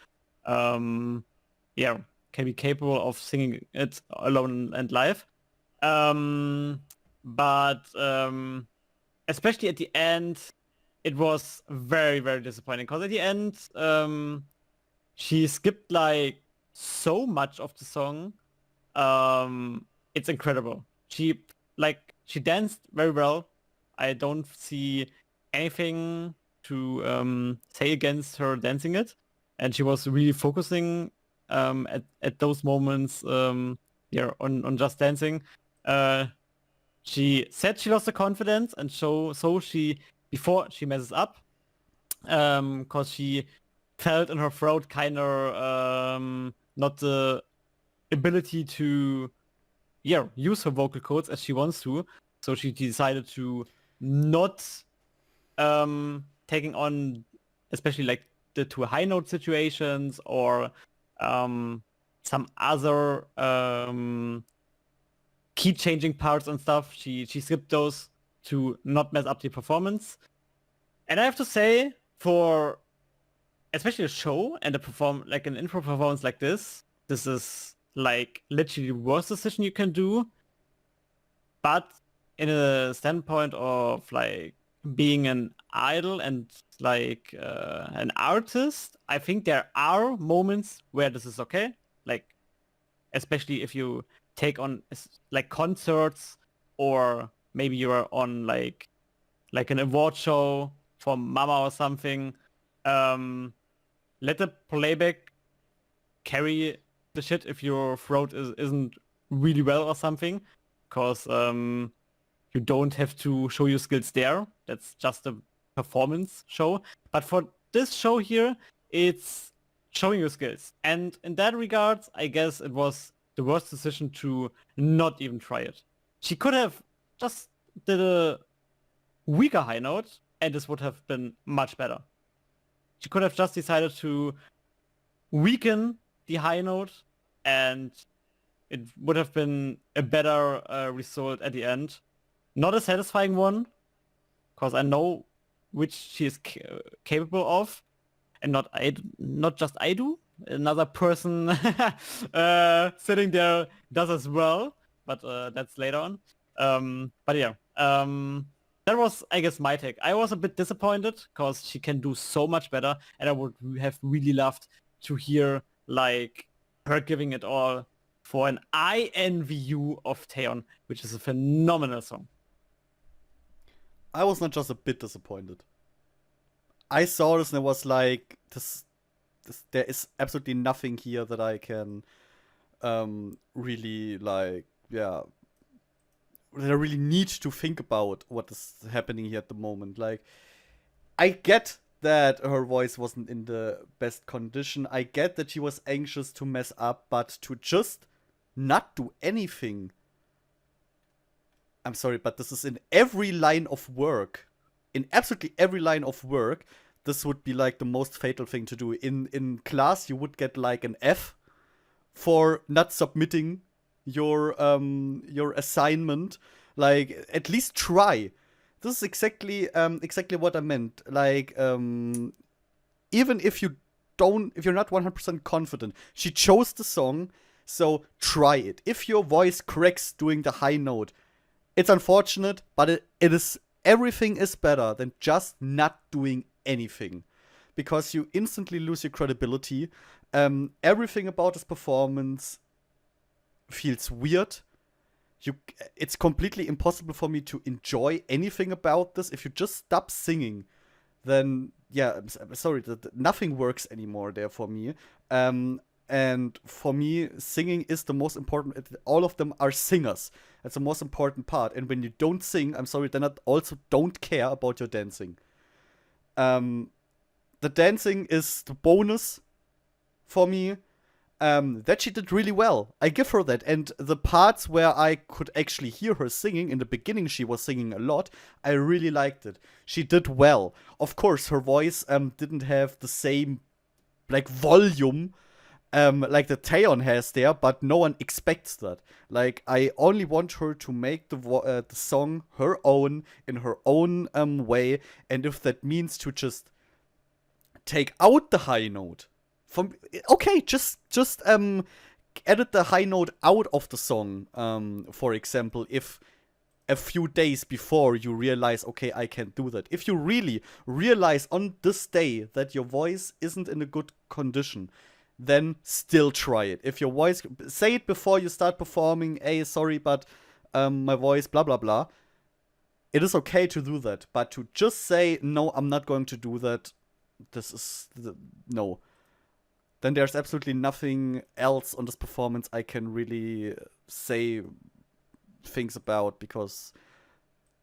yeah, can be capable of singing it alone and live. But especially at the end, it was very, very disappointing, because at the end, she skipped like so much of the song. It's incredible. She danced very well. I don't see anything to say against her dancing it, and she was really focusing at those moments, yeah, on just dancing. She said she lost the confidence, and so she, before she messes up, because she felt in her throat kind of not the ability to, yeah, use her vocal cords as she wants to. So she decided to not taking on, especially like the two high note situations or some other key changing parts and stuff. She skipped those to not mess up the performance. And I have to say, for especially a show and like an intro performance like this is like literally the worst decision you can do. But in a standpoint of like being an idol and like an artist, I think there are moments where this is okay. Like especially if you take on like concerts, or maybe you are on like an award show for Mama or something. Let the playback carry the shit if your throat isn't really well or something, because you don't have to show your skills there. That's just a performance show. But for this show here, it's showing your skills. And in that regard, I guess it was the worst decision to not even try it. She could have just did a weaker high note, and this would have been much better. She could have just decided to weaken the high note, and it would have been a better result at the end. Not a satisfying one, because I know which she is capable of, and not just I do. Another person sitting there does as well, but that's later on. But yeah, that was, I guess, my take. I was a bit disappointed because she can do so much better, and I would have really loved to hear like her giving it all for an I Envy You of Taeyeon, which is a phenomenal song. I was not just a bit disappointed. I saw this and it was like, there is absolutely nothing here that I can really like, yeah, that I really need to think about what is happening here at the moment. Like, I get that her voice wasn't in the best condition. I get that she was anxious to mess up, but to just not do anything. I'm sorry, but this is in every line of work. In absolutely every line of work, this would be like the most fatal thing to do. In class, you would get like an F for not submitting your assignment. Like, at least try. This is exactly what I meant. Like, even if you're not 100% confident, she chose the song, so try it. If your voice cracks doing the high note, it's unfortunate, but it is, everything is better than just not doing anything, because you instantly lose your credibility. Everything about this performance feels weird. It's completely impossible for me to enjoy anything about this. If you just stop singing, then yeah, I'm sorry, nothing works anymore there for me. And for me, singing is the most important. All of them are singers. That's the most important part. And when you don't sing, I'm sorry, then I also don't care about your dancing. The dancing is the bonus for me. That she did really well. I give her that. And the parts where I could actually hear her singing, in the beginning she was singing a lot, I really liked it. She did well. Of course, her voice didn't have the same like volume like the Taeyeon has there, but no one expects that. Like, I only want her to make the song her own, in her own way, and if that means to just take out the high note, okay, just edit the high note out of the song. For example, if a few days before you realize, okay, I can't do that. If you really realize on this day that your voice isn't in a good condition, then still try it. If your voice, say it before you start performing, hey, sorry, but my voice, blah, blah, blah. It is okay to do that, but to just say, no, I'm not going to do that, this is, no. Then there's absolutely nothing else on this performance I can really say things about, because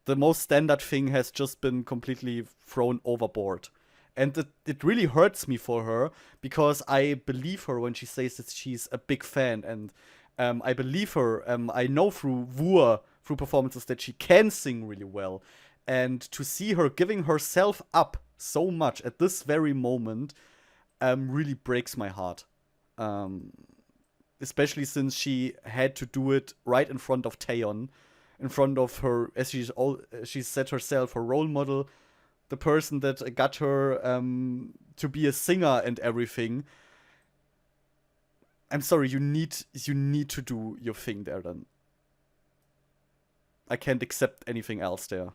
the most standard thing has just been completely thrown overboard. And it really hurts me for her, because I believe her when she says that she's a big fan. And I believe her. I know through through performances, that she can sing really well. And to see her giving herself up so much at this very moment really breaks my heart. Especially since she had to do it right in front of Taeyeon, in front of her, as she said herself, her role model, the person that got her to be a singer and everything. I'm sorry, you need to do your thing there then. I can't accept anything else there.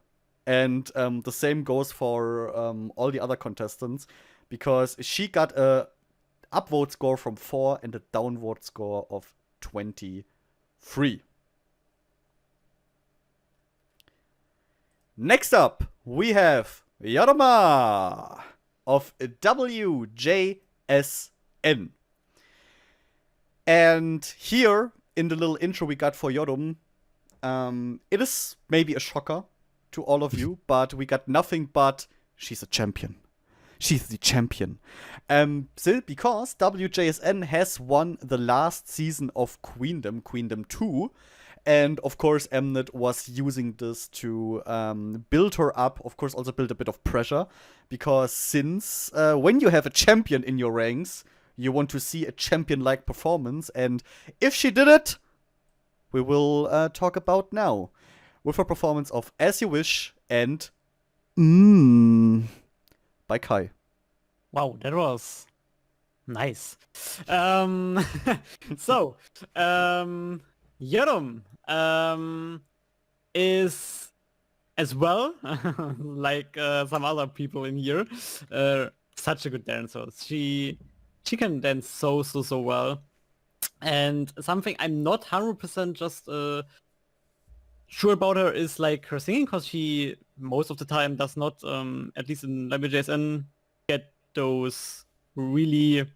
And the same goes for all the other contestants, because she got a upvote score from 4 and a downvote score of 23. Next up, we have Yaroma of WJSN. And here, in the little intro we got for Yodom, It is maybe a shocker to all of you, but we got nothing but she's a champion. She's the champion. Still, because WJSN has won the last season of Queendom, Queendom 2. And of course, Mnet was using this to build her up, of course, also build a bit of pressure. Because since when you have a champion in your ranks, you want to see a champion like performance. And if she did it, we will talk about now. With her performance of As You Wish and by Kai. Wow, that was nice. So, Yerum is as well, like some other people in here, such a good dancer. She can dance so well. And something I'm not 100% just sure about her is like her singing, because she most of the time does not, at least in WJSN, get those really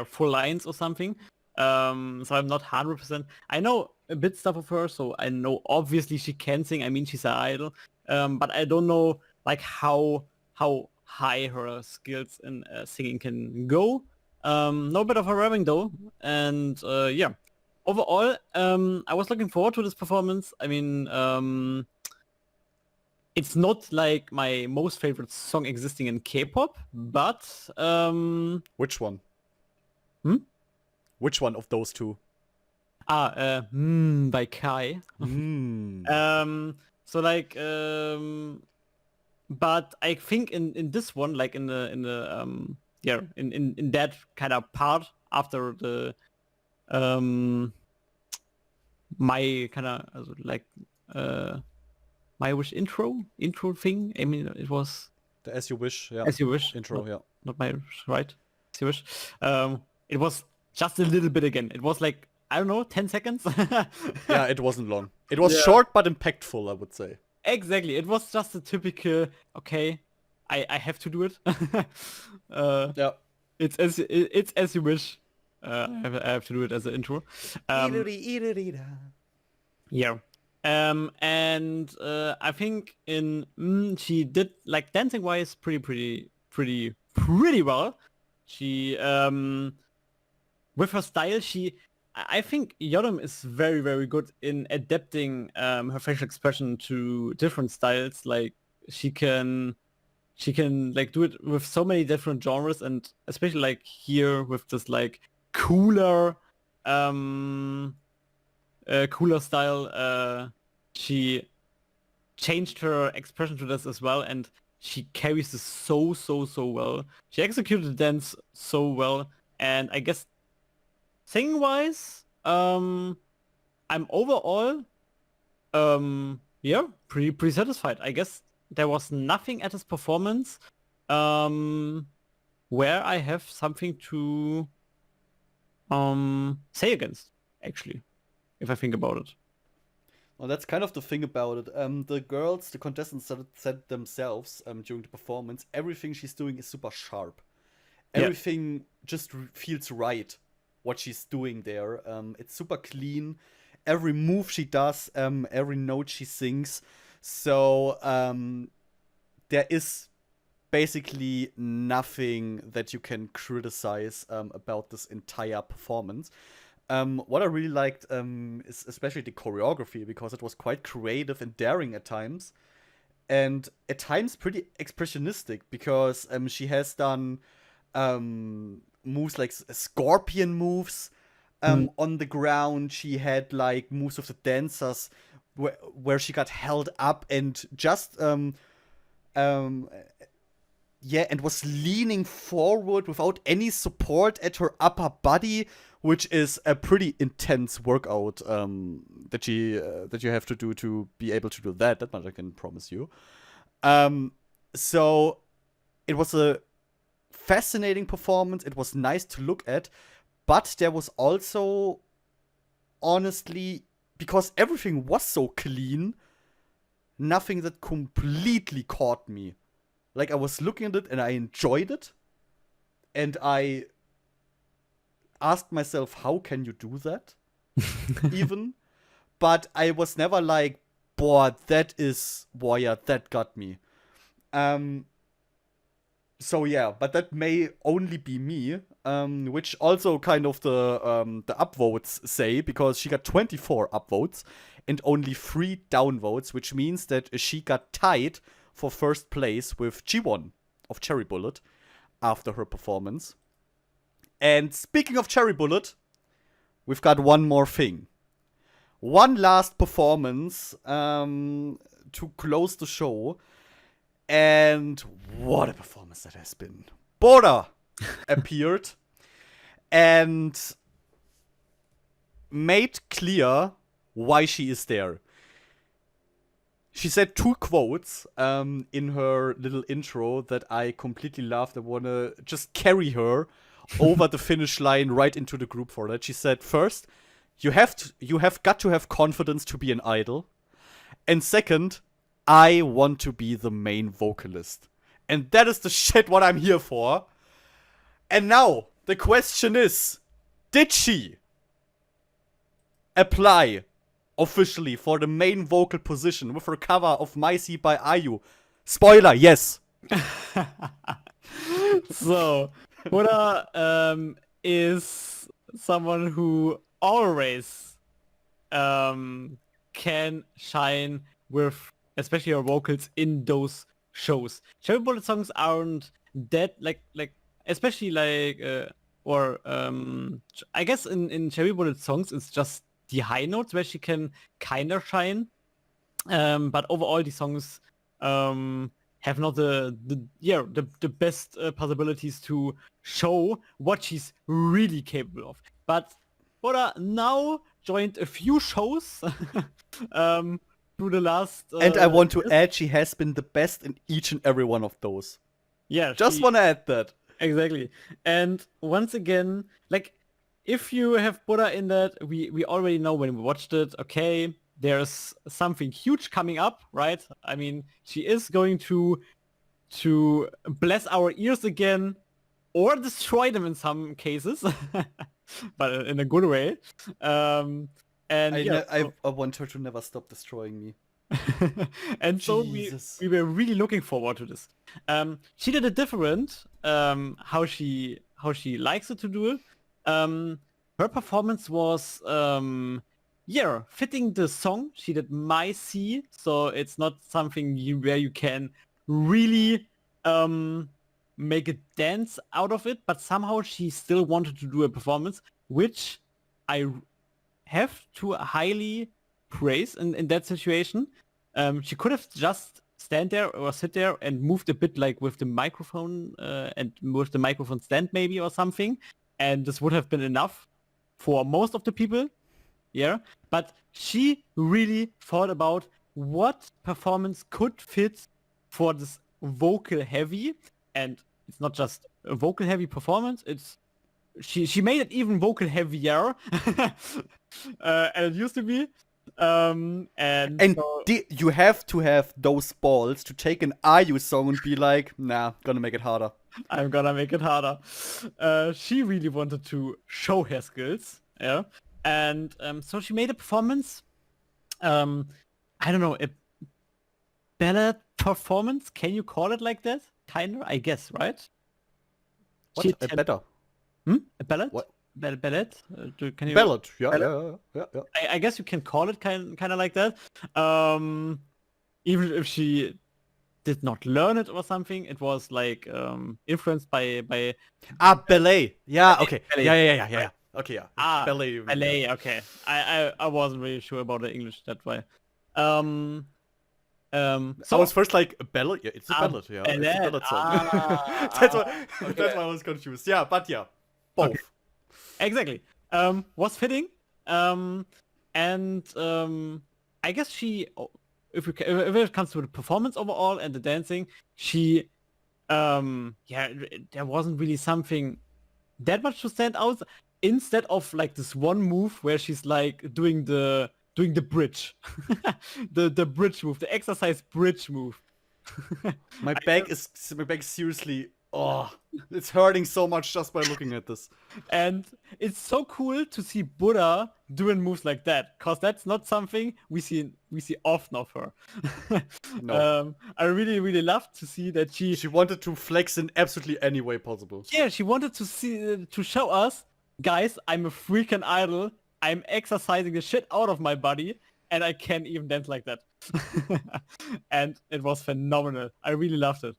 full lines or something. So I'm not 100%. I know a bit stuff of her, so I know obviously she can sing. I mean, she's an idol, but I don't know like how high her skills in singing can go. Know a bit of her rapping though, and yeah. Overall, I was looking forward to this performance. I mean, it's not like my most favorite song existing in K-pop, but Which one? Hmm? Which one of those two? By Kai. So like, but I think in this one, like in that kind of part after the my kind of like my wish intro thing. I mean, it was The As You Wish, yeah. As You Wish intro, yeah. Not my wish, right? As You Wish. It was just a little bit again. It was like, I don't know, 10 seconds. Yeah, it wasn't long. It was short but impactful, I would say. Exactly. It was just a typical, okay, I have to do it. Yeah. It's as you wish. I have to do it as an intro. Yeah. And I think she did, like, dancing wise pretty well. She with her style, I think Yodam is very good in adapting her facial expression to different styles. Like she can like do it with so many different genres, and especially like here with this like cooler style. She changed her expression to this as well, and she carries this so well. She executed the dance so well, and I guess singing wise, I'm overall pretty satisfied. I guess there was nothing at his performance where I have something to say against, actually, if I think about it. Well, that's kind of the thing about it. The contestants said themselves during the performance, everything she's doing is super sharp. Everything just feels right, what she's doing there. It's super clean. Every move she does, every note she sings. So there is basically nothing that you can criticize about this entire performance. What I really liked is especially the choreography, because it was quite creative and daring at times. And at times pretty expressionistic, because she has done moves like scorpion moves on the ground. She had like moves of the dancers where she got held up and just and was leaning forward without any support at her upper body, which is a pretty intense workout that you have to do to be able to do that. That much I can promise you. So it was a fascinating performance. It was nice to look at, but there was also, honestly, because everything was so clean, nothing that completely caught me. Like, I was looking at it and I enjoyed it, and I asked myself, how can you do that? Even. but I was never like, boy, that got me. So yeah, but that may only be me, which also kind of the upvotes say, because she got 24 upvotes and only 3 downvotes, which means that she got tied for first place with G1 of Cherry Bullet after her performance. And speaking of Cherry Bullet, we've got one more thing. One last performance to close the show. And what a performance that has been. Bora appeared and made clear why she is there. She said 2 quotes in her little intro that I completely loved. I want to just carry her over the finish line right into the group for that. She said, first, you have got to have confidence to be an idol. And second, I want to be the main vocalist. And that is the shit what I'm here for. And now, the question is, did she apply officially for the main vocal position with her cover of My Sea by IU? Spoiler, yes. So, Buddha is someone who always can shine with especially her vocals in those shows. Cherry Bullet songs aren't that like especially like I guess in Cherry Bullet songs it's just the high notes where she can kind of shine. But overall the songs have not the best possibilities to show what she's really capable of. But Bora now joined a few shows through the last and I want to add, she has been the best in each and every one of those. Yeah, just want to add that. Exactly. And once again, like, if you have Buddha in that, we already know when we watched it, okay, there's something huge coming up, right? I mean, she is going to bless our ears again, or destroy them in some cases, but in a good way. And I want her to never stop destroying me. And so we were really looking forward to this. She did it different, how she likes it to do it. Her performance was fitting the song. She did My Sea, so it's not something where you can really make a dance out of it, but somehow she still wanted to do a performance, which I have to highly praise in that situation. She could have just stand there or sit there and moved a bit like with the microphone and with the microphone stand maybe or something, and this would have been enough for most of the people. Yeah, but she really thought about what performance could fit for this vocal heavy, and it's not just a vocal heavy performance, it's she made it even vocal heavier and it used to be. You have to have those balls to take an IU song and be like, nah, gonna make it harder. I'm gonna make it harder. She really wanted to show her skills, yeah. And so she made a performance, I don't know, a ballad performance? Can you call it like that? Kinda, I guess, right? What? A better? A ballad? What? Ballad? Can you... Ballad, yeah. I guess you can call it kind of like that. Even if she did not learn it or something, it was like influenced by ballet. Yeah, okay. Ballet. Yeah. Okay, yeah. Ballet. Ballet. Okay. I wasn't really sure about the English that way. So I was first like a ballad. Yeah, it's a ballad. Yeah, ballad. It's a ballad song. That's why I was confused. Yeah, but yeah, both. Okay. Exactly. Was fitting. I guess she, if it comes to the performance overall and the dancing, she, there wasn't really something that much to stand out. Instead of like this one move where she's like doing the bridge, the bridge move, the exercise bridge move. My bag is seriously Oh, it's hurting so much just by looking at this. And it's so cool to see Buddha doing moves like that, cause that's not something we see often of her. No. I really really love to see that She wanted to flex in absolutely any way possible. she wanted to see to show us, guys, I'm a freaking idol. I'm exercising the shit out of my body, and I can even dance like that. And it was phenomenal. I really loved it.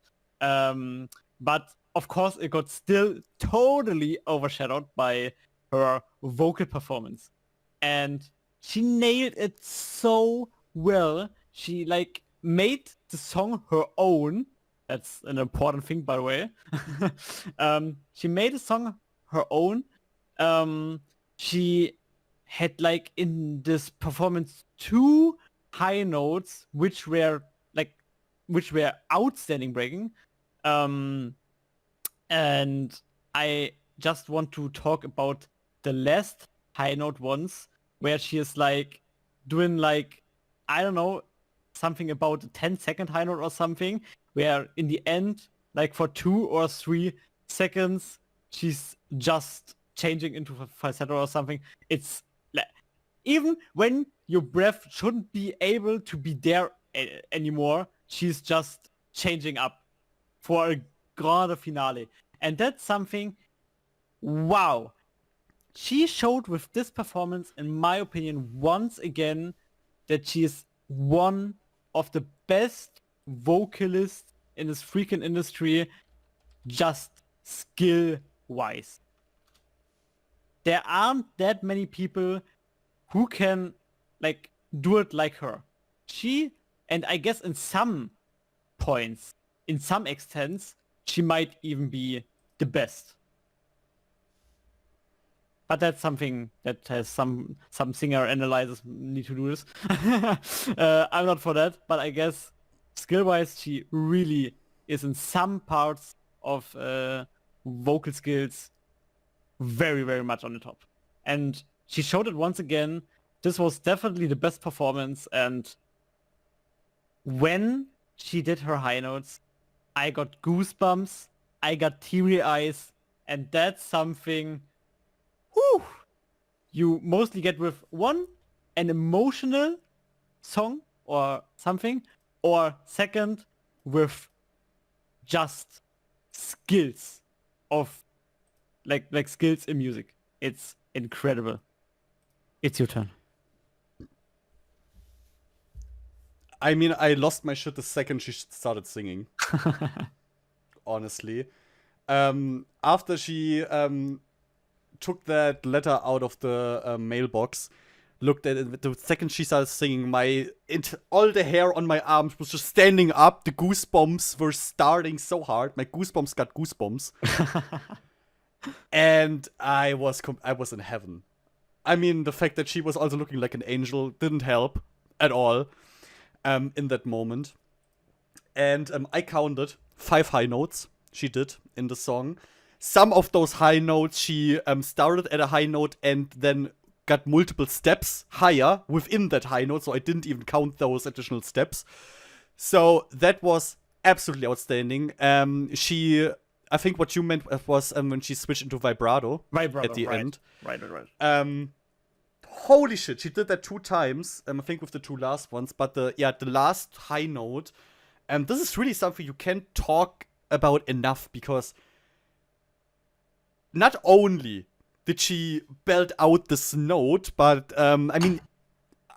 But of course, it got still totally overshadowed by her vocal performance, and she nailed it so well. She like made the song her own. That's an important thing, by the way. She made the song her own. She had like in this performance 2 high notes which were outstanding breaking. And I just want to talk about the last high note ones where she is like doing like, I don't know, something about a 10-second high note or something, where in the end, like for 2 or 3 seconds, she's just changing into falsetto or something. It's even when your breath shouldn't be able to be there anymore, she's just changing up for a grand finale. And that's something, wow. She showed with this performance, in my opinion, once again, that she is one of the best vocalists in this freaking industry, just skill-wise. There aren't that many people who can like do it like her. She, and I guess in some points, in some extents, she might even be the best. But that's something that has some singer analyzers need to do this. I'm not for that, but I guess skill-wise, she really is in some parts of vocal skills very, very much on the top. And she showed it once again. This was definitely the best performance, and when she did her high notes, I got goosebumps, I got teary eyes, and that's something you mostly get with an emotional song or something, or second, with just skills of like skills in music. It's incredible. It's your turn. I mean, I lost my shit the second she started singing. Honestly. After she took that letter out of the mailbox, looked at it, the second she started singing, all the hair on my arms was just standing up. The goosebumps were starting so hard. My goosebumps got goosebumps. And I was in heaven. I mean, the fact that she was also looking like an angel didn't help at all in that moment. And I counted 5 high notes she did in the song. Some of those high notes, she started at a high note and then got multiple steps higher within that high note, so I didn't even count those additional steps. So that was absolutely outstanding. I think what you meant was when she switched into vibrato at the end. Right. Holy shit, she did that 2 times. I think with the 2 last ones, but the last high note. And this is really something you can't talk about enough, because not only did she belt out this note, but I mean,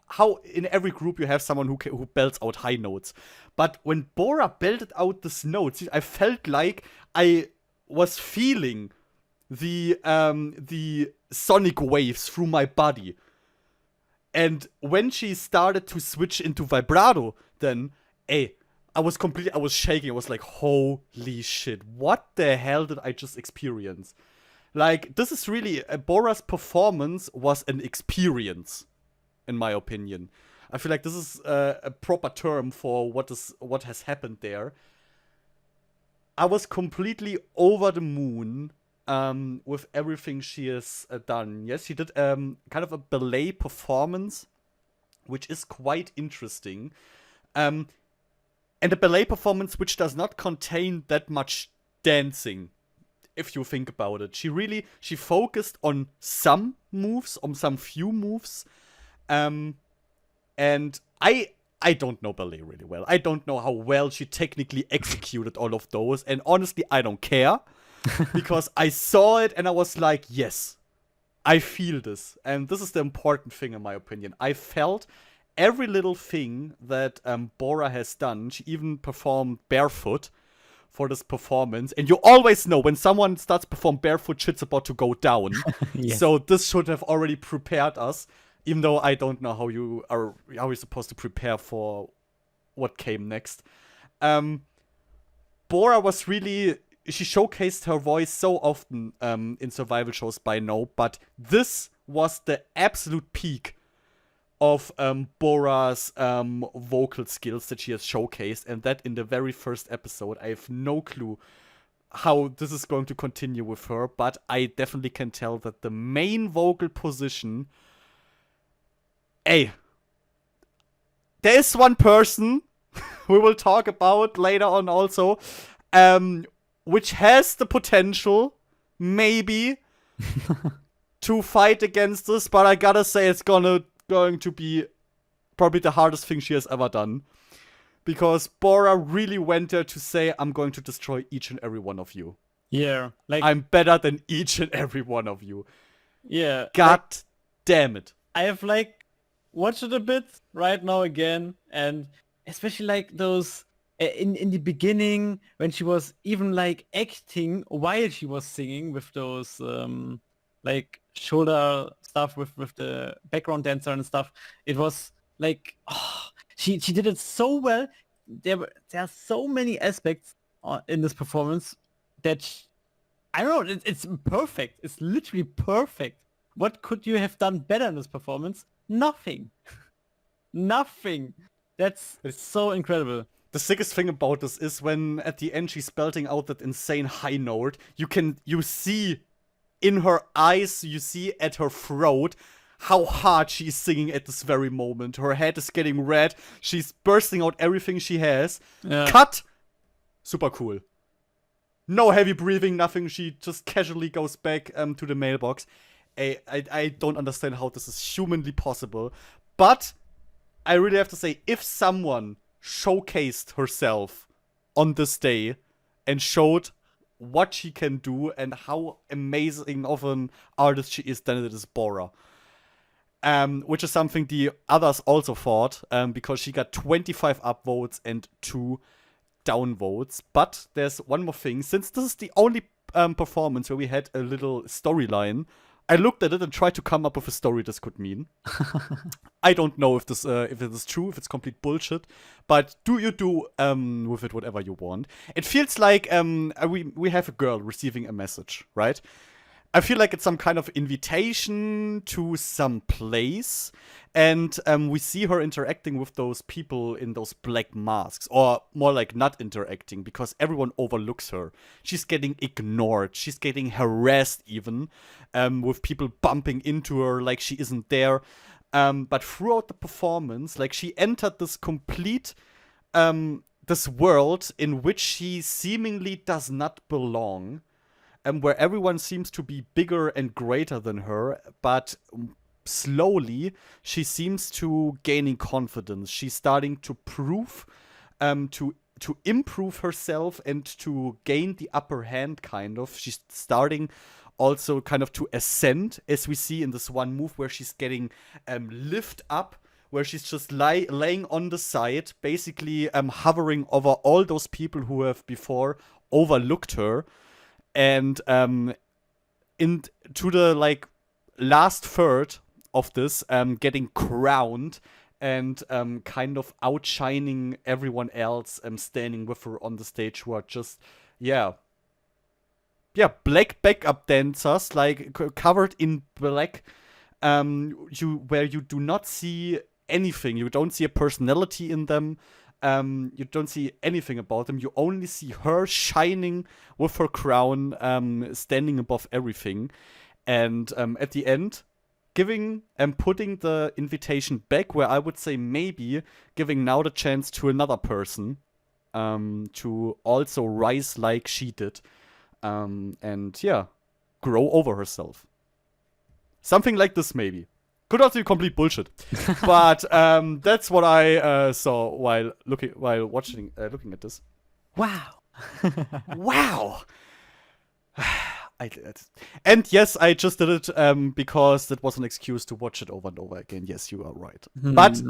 how in every group you have someone who belts out high notes. But when Bora belted out this note, I felt like I was feeling the sonic waves through my body. And when she started to switch into vibrato, then, I was shaking. I was like, holy shit, what the hell did I just experience? Like, this is really, Bora's performance was an experience, in my opinion. I feel like this is a proper term for what has happened there. I was completely over the moon with everything she has done. Yes, she did kind of a ballet performance, which is quite interesting. And a ballet performance which does not contain that much dancing. If you think about it, she focused on some moves, on some few moves, and I don't know ballet really well. I don't know how well she technically executed all of those, and honestly, I don't care because I saw it and I was like, yes, I feel this, and this is the important thing in my opinion. I felt every little thing that Bora has done. She even performed barefoot for this performance, and you always know when someone starts perform barefoot, shit's about to go down. Yes. So this should have already prepared us, even though I don't know how you're supposed to prepare for what came next. Bora was really, she showcased her voice so often in survival shows by now, but this was the absolute peak of Bora's vocal skills that she has showcased, and that in the very first episode. I have no clue how this is going to continue with her, but I definitely can tell that the main vocal position. Hey, there is one person we will talk about later on also, which has the potential, maybe, to fight against this, but I gotta say it's going to be probably the hardest thing she has ever done. Because Bora really went there to say, I'm going to destroy each and every one of you. Yeah, like I'm better than each and every one of you. yeah. God like, damn it. I have like watched it a bit right now again, and especially like those in the beginning when she was even like acting while she was singing with those like shoulder stuff with the background dancer and stuff. It was like she did it so well. There are so many aspects in this performance that I don't know. It's perfect. It's literally perfect. What could you have done better in this performance? Nothing. Nothing. That's so incredible. The sickest thing about this is when at the end she's belting out that insane high note, you see in her eyes, you see at her throat how hard she's singing at this very moment. Her head is getting red. She's bursting out everything she has. Yeah. Cut. Super cool. No heavy breathing, nothing. She just casually goes back to the mailbox. I don't understand how this is humanly possible. But I really have to say, if someone showcased herself on this day and showed what she can do and how amazing of an artist she is, then it is Bora. Which is something the others also thought, because she got 25 upvotes and 2 downvotes. But there's one more thing. Since this is the only performance where we had a little storyline, I looked at it and tried to come up with a story this could mean. I don't know if it is true, if it's complete bullshit, but do with it whatever you want. It feels like we have a girl receiving a message, right? I feel like it's some kind of invitation to some place, and we see her interacting with those people in those black masks, or more like not interacting, because everyone overlooks her. She's getting ignored, she's getting harassed even, with people bumping into her like she isn't there. But throughout the performance, like, she entered this complete, this world in which she seemingly does not belong. Where everyone seems to be bigger and greater than her, but slowly she seems to gaining confidence. She's starting to prove, to improve herself and to gain the upper hand, kind of. She's starting also kind of to ascend, as we see in this one move where she's getting lift up, where she's just laying on the side, basically hovering over all those people who have before overlooked her. And into the like last third of this, getting crowned and kind of outshining everyone else, standing with her on the stage, who are just black backup dancers, like covered in black, where you do not see anything. You don't see a personality in them. You don't see anything about them. You only see her shining with her crown, standing above everything. And at the end, giving and putting the invitation back, where I would say maybe giving now the chance to another person to also rise like she did. And yeah, grow over herself. Something like this, maybe. Could also be complete bullshit. But that's what I saw while looking at this. Wow. Wow. And yes, I just did it because that was an excuse to watch it over and over again. Yes, you are right. But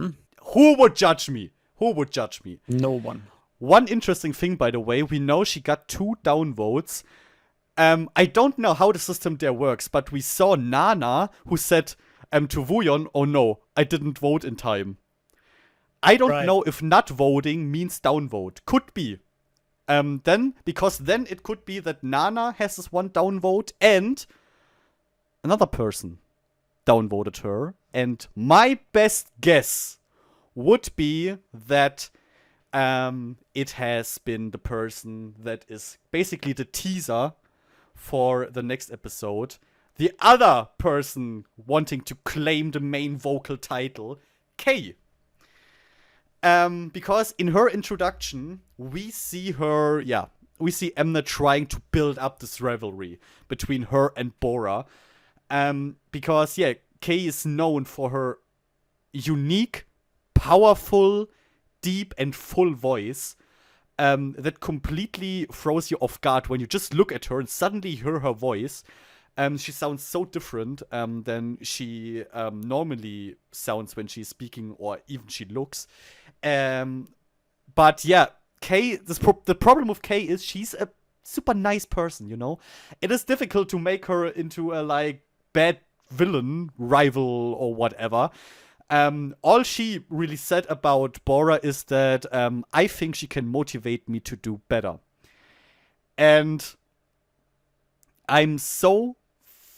who would judge me? Who would judge me? No one. One interesting thing, by the way, we know she got 2 downvotes. I don't know how the system there works, but we saw Nana who said to Wooyeon, "Oh no, I didn't vote in time." I don't know if not voting means downvote. Could be. Because then it could be that Nana has this 1 downvote and another person downvoted her. And my best guess would be that it has been the person that is basically the teaser for the next episode. The other person wanting to claim the main vocal title, K. Because in her introduction, we see Mnet trying to build up this rivalry between her and Bora. Because, Kay is known for her unique, powerful, deep, and full voice that completely throws you off guard when you just look at her and suddenly hear her voice. She sounds so different than she normally sounds when she's speaking, or even she looks. But yeah, Kay, the problem with Kay is she's a super nice person, you know? It is difficult to make her into a, bad villain, rival, or whatever. All she really said about Bora is that I think she can motivate me to do better. And I'm so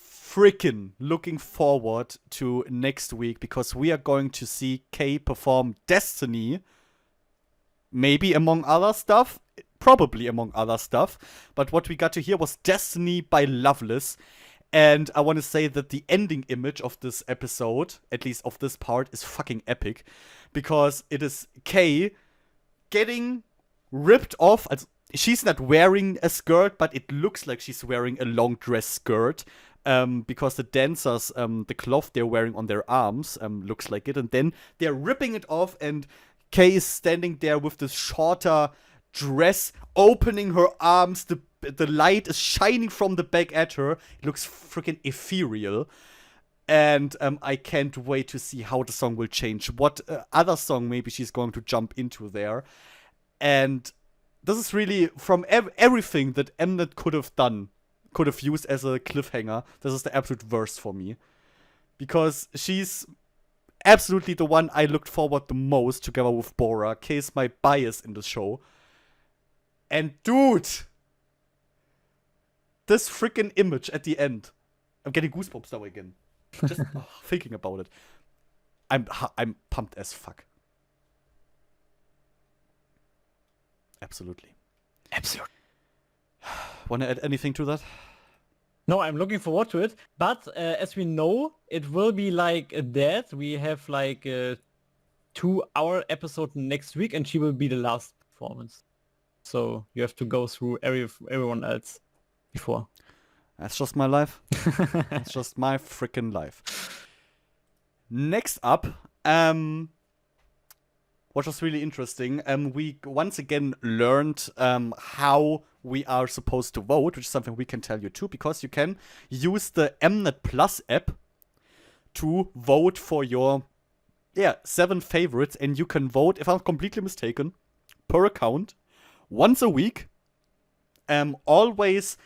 freaking looking forward to next week because we are going to see Kay perform Destiny. Maybe among other stuff. Probably among other stuff. But what we got to hear was Destiny by Loveless. And I want to say that the ending image of this episode, at least of this part, is fucking epic. Because it is Kay getting ripped off. She's not wearing a skirt, but it looks like she's wearing a long dress skirt. Because the dancers, the cloth they're wearing on their arms looks like it. And then they're ripping it off, and Kay is standing there with this shorter dress, opening her arms. The light is shining from the back at her. It looks freaking ethereal. And I can't wait to see how the song will change. What other song maybe she's going to jump into there. And this is really, from everything that Mnet could have used as a cliffhanger, this is the absolute worst for me. Because she's absolutely the one I looked forward the most together with Bora. Kay is my bias in the show. And dude, this freaking image at the end. I'm getting goosebumps now again. Just thinking about it. I'm pumped as fuck. Absolutely. Wanna add anything to that? No, I'm looking forward to it. But as we know, it will be like that. We have like a 2-hour episode next week, and she will be the last performance. So you have to go through everyone else before. That's just my life. That's just my freaking life. Next up, what was really interesting, we once again learned how we are supposed to vote, which is something we can tell you too, because you can use the Mnet Plus app to vote for your 7 favorites, and you can vote, if I'm completely mistaken, per account, once a week. Always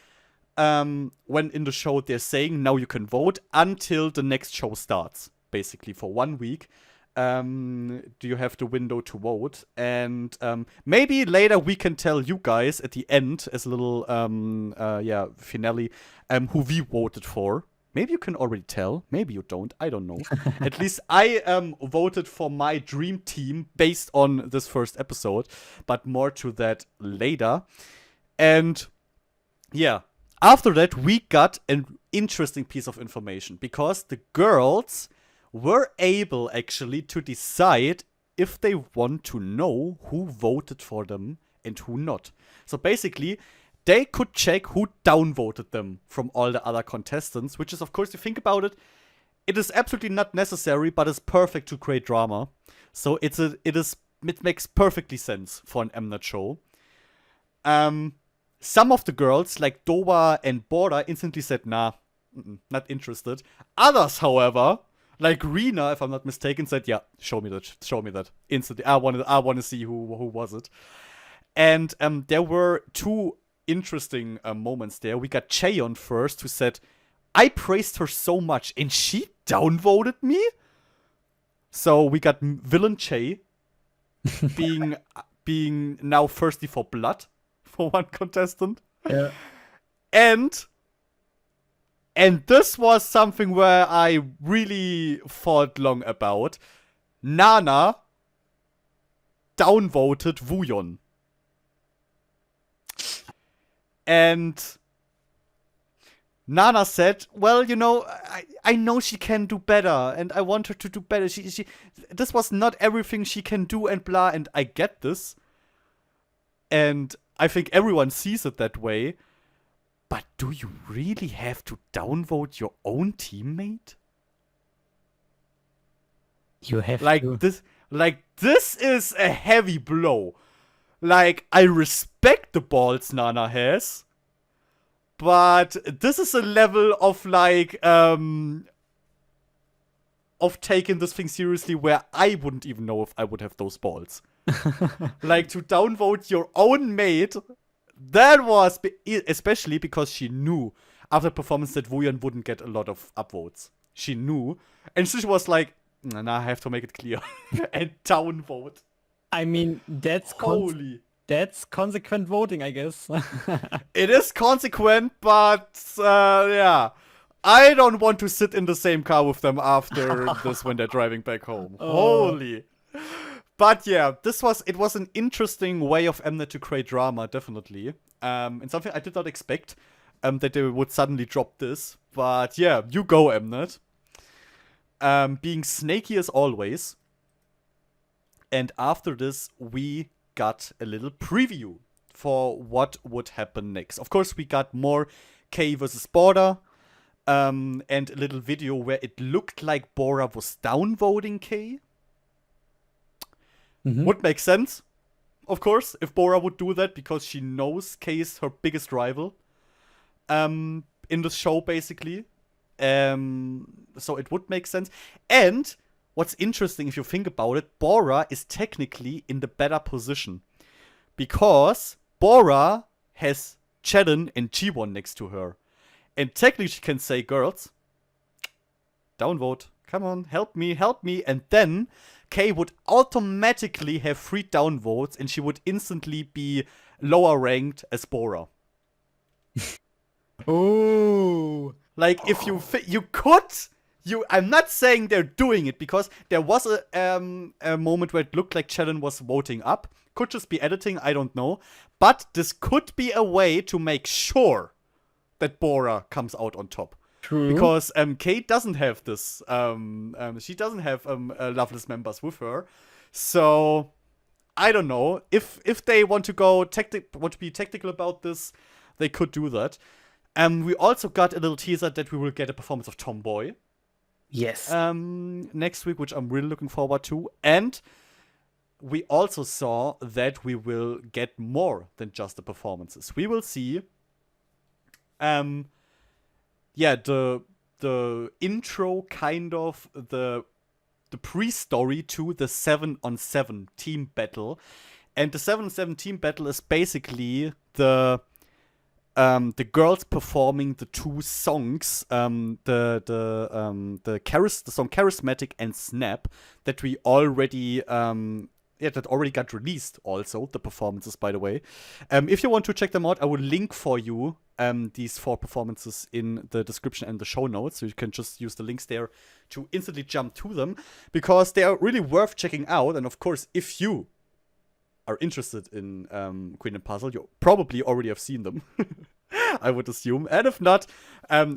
when in the show they're saying now you can vote until the next show starts. Basically for 1 week. Do you have the window to vote? And maybe later we can tell you guys at the end as a little finale who we voted for. Maybe you can already tell. Maybe you don't. I don't know. At least I voted for my dream team based on this first episode. But more to that later. And yeah, after that we got an interesting piece of information. Because the girls were able actually to decide if they want to know who voted for them and who not. So basically, they could check who downvoted them from all the other contestants, which is, of course, if you think about it, it is absolutely not necessary, but it's perfect to create drama. So it makes perfectly sense for an Mnet show. Some of the girls, like Dowa and Bora, instantly said, nah, not interested. Others, however, like Rena, if I'm not mistaken, said, yeah, show me that. Instantly. I want to see who was it. And there were two interesting moments there. We got Cheon first, who said, I praised her so much, and she downvoted me? So we got Villain Che being now thirsty for blood for one contestant. Yeah. And this was something where I really thought long about. Nana downvoted Wooyeon. And Nana said, well, you know, I know she can do better, and I want her to do better. This was not everything she can do, and blah, and I get this. And I think everyone sees it that way. But do you really have to downvote your own teammate? You have to. This is a heavy blow. Like, I respect the balls Nana has. But this is a level of, like, of taking this thing seriously where I wouldn't even know if I would have those balls. Like, to downvote your own mate, that was, especially because she knew after performance that Wooyeon wouldn't get a lot of upvotes. She knew. And she was like, nah, I have to make it clear. And downvote. I mean, that's consequent voting, I guess. It is consequent, but yeah. I don't want to sit in the same car with them after this when they're driving back home. Holy. But yeah, it was an interesting way of Mnet to create drama, definitely. And something I did not expect, that they would suddenly drop this. But yeah, you go, Mnet. Being snaky as always. And after this, we got a little preview for what would happen next. Of course, we got more K versus Bora, and a little video where it looked like Bora was downvoting K. Would make sense, of course, if Bora would do that, because she knows K is her biggest rival in the show, basically. So it would make sense. And what's interesting, if you think about it, Bora is technically in the better position. Because Bora has Cheddon and G1 next to her. And technically she can say, girls, downvote. Come on, help me. And then Kay would automatically have 3 downvotes, and she would instantly be lower ranked as Bora. Oh. Like, if you could... I'm not saying they're doing it, because there was a moment where it looked like Cheddon was voting up. Could just be editing, I don't know. But this could be a way to make sure that Bora comes out on top. True. Because Kate doesn't have this. She doesn't have Loveless members with her. So I don't know. If they want to be technical about this, they could do that. We also got a little teaser that we will get a performance of Tomboy. Yes. Next week, which I'm really looking forward to. And we also saw that we will get more than just the performances. We will see the intro, kind of the pre-story to the 7-on-7 team battle. And the 7-on-7 team battle is basically the girls performing the 2 songs, the song Charismatic and Snap, that we already that already got released. Also, the performances, by the way. If you want to check them out, I will link for you these 4 performances in the description and the show notes, so you can just use the links there to instantly jump to them, because they are really worth checking out. And of course, if you are interested in Queendom Puzzle, you probably already have seen them. I would assume. And if not,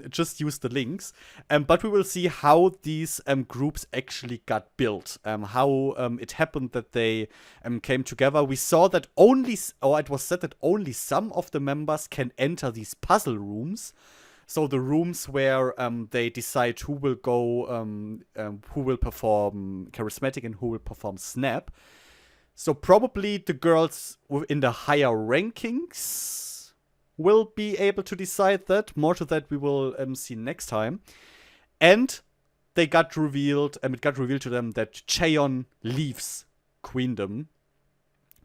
just use the links. But we will see how these groups actually got built. How it happened that they came together. We saw that it was said that only some of the members can enter these puzzle rooms. So the rooms where they decide who will who will perform charismatic and who will perform snap. So probably the girls in the higher rankings will be able to decide that. More to that we will see next time. And it got revealed to them that Chaeyeon leaves Queendom,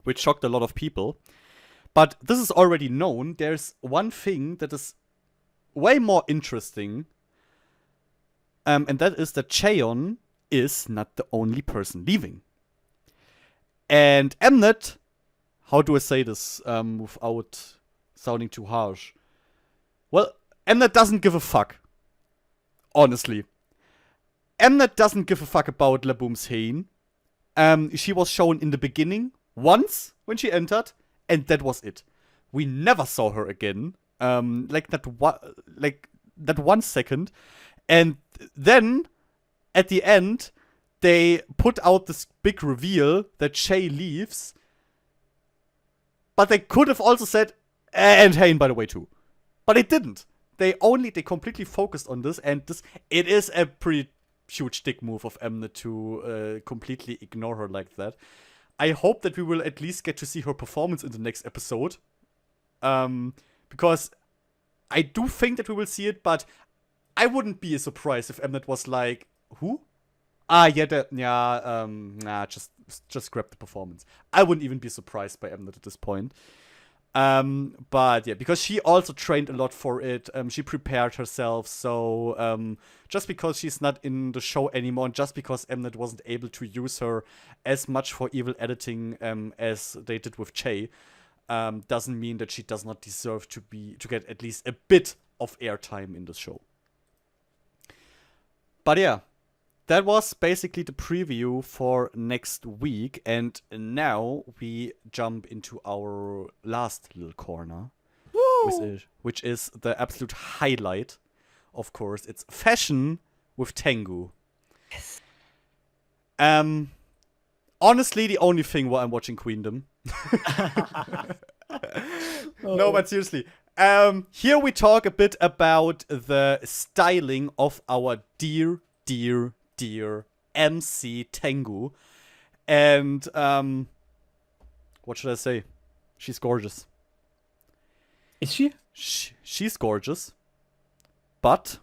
which shocked a lot of people. But this is already known. There's one thing that is way more interesting, and that is that Chaeyeon is not the only person leaving. And Mnet, how do I say this without sounding too harsh? Well, Mnet doesn't give a fuck. Honestly. Mnet doesn't give a fuck about Laboom's Hein. She was shown in the beginning, once, when she entered, and that was it. We never saw her again. That 1 second. And then, at the end, they put out this big reveal that Shay leaves. But they could have also said, and Hein, by the way, too. But it didn't. They completely focused on this, and it is a pretty huge dick move of Mnet to completely ignore her like that. I hope that we will at least get to see her performance in the next episode. Because I do think that we will see it, but I wouldn't be surprised if Mnet was like, who? Just grab the performance. I wouldn't even be surprised by Mnet at this point. But yeah, because she also trained a lot for it. She prepared herself. So just because she's not in the show anymore, and just because Mnet wasn't able to use her as much for evil editing as they did with Che, doesn't mean that she does not deserve to get at least a bit of airtime in the show. But yeah, that was basically the preview for next week, and now we jump into our last little corner, which is the absolute highlight, of course. It's fashion with Taengoo. Yes. Honestly, the only thing why I'm watching Queendom. No, but seriously. Here we talk a bit about the styling of our dear MC Taengoo. And, what should I say? She's gorgeous. Is she? She's gorgeous. But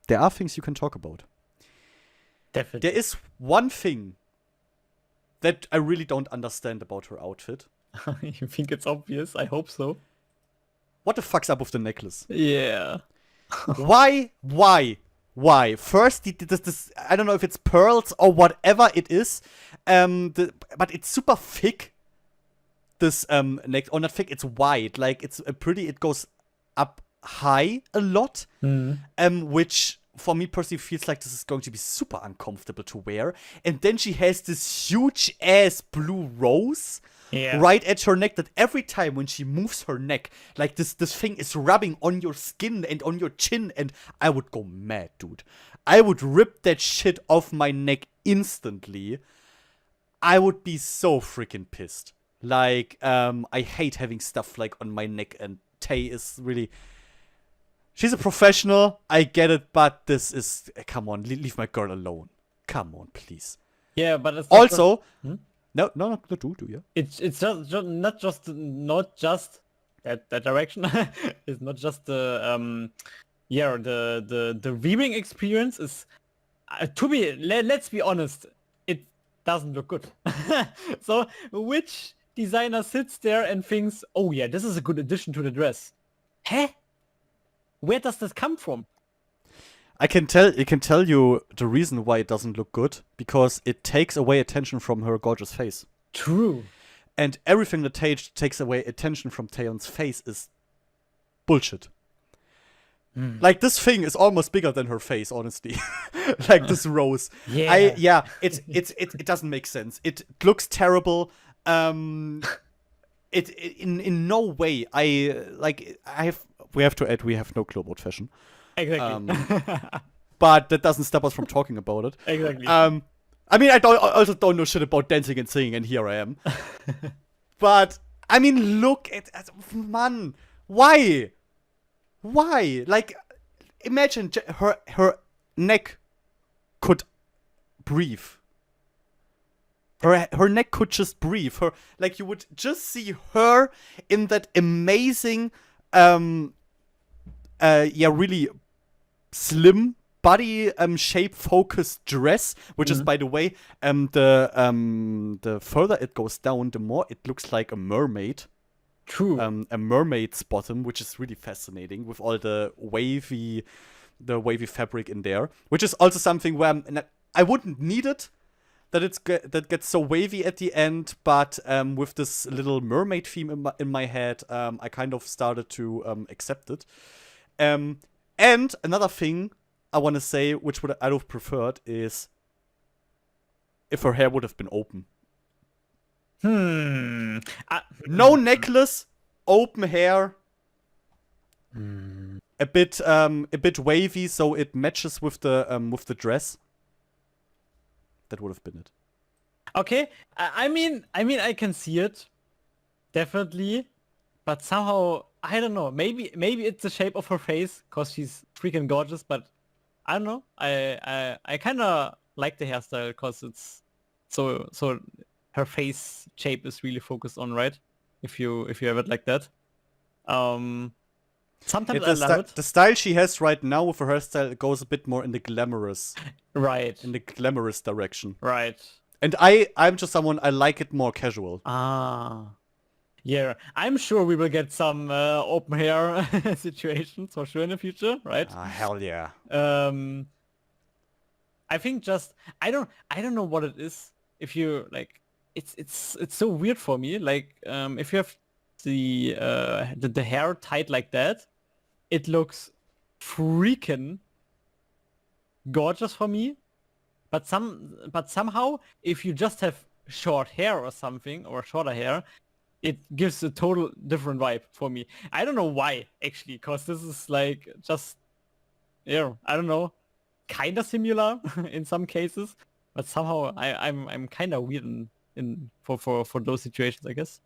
there are things you can talk about. Definitely. There is one thing that I really don't understand about her outfit. You think it's obvious? I hope so. What the fuck's up with the necklace? Yeah. Why? First, this I don't know if it's pearls or whatever it is, but it's super thick. This neck, or not thick, it's wide. Like it's it goes up high a lot, which for me personally feels like this is going to be super uncomfortable to wear. And then she has this huge ass blue rose. Yeah. Right at her neck, that every time when she moves her neck, like this thing is rubbing on your skin and on your chin, and I would go mad, dude. I would rip that shit off my neck instantly. I would be so freaking pissed. Like, I hate having stuff like on my neck, and Tay is really... She's a professional, I get it, but this is... Come on, leave my girl alone. Come on, please. Yeah, but it's also... No, do you? It's just not just that direction. It's not just the viewing experience is let's be honest, it doesn't look good. So which designer sits there and thinks, oh yeah, this is a good addition to the dress? Huh? Where does this come from? It can tell you the reason why it doesn't look good, because it takes away attention from her gorgeous face. True. And everything that takes away attention from Taeyeon's face is bullshit. Like, this thing is almost bigger than her face, honestly. Like, this rose. Yeah. It doesn't make sense. It looks terrible. in no way we have to add we have no clue about fashion. Exactly. But that doesn't stop us from talking about it. Exactly. I mean, I also don't know shit about dancing and singing, and here I am. But I mean, look at man, why? Like, imagine her neck could breathe. Her neck could just breathe. You would just see her in that amazing, really slim body shape focused dress, which is, by the way, the further it goes down, the more it looks like a mermaid. True. A mermaid's bottom, which is really fascinating with all the wavy fabric in there, which is also something where I wouldn't need it. That gets so wavy at the end, but with this little mermaid theme in my head, I kind of started to accept it. And another thing I want to say, which I'd have preferred, is if her hair would have been open. No necklace, open hair, a bit wavy, so it matches with the dress. That would have been it. Okay, I mean, I can see it, definitely, but somehow I don't know. Maybe it's the shape of her face, cause she's freaking gorgeous. But I don't know. I kind of like the hairstyle, cause it's so her face shape is really focused on, right? If you have it like that. Sometimes I love it. The style she has right now with her hairstyle goes a bit more in the glamorous. Right. In the glamorous direction. Right. And I'm just someone, I like it more casual. Ah. Yeah, I'm sure we will get some open hair situations for sure in the future, right? Hell yeah. I think just I don't know what it is. If you like, it's so weird for me. Like, if you have the hair tied like that, it looks freaking gorgeous for me. But somehow, if you just have short hair or something, or shorter hair, it gives a total different vibe for me. I don't know why, actually, because this is like just, I don't know, kind of similar in some cases, but somehow I'm kind of weird in for those situations, I guess.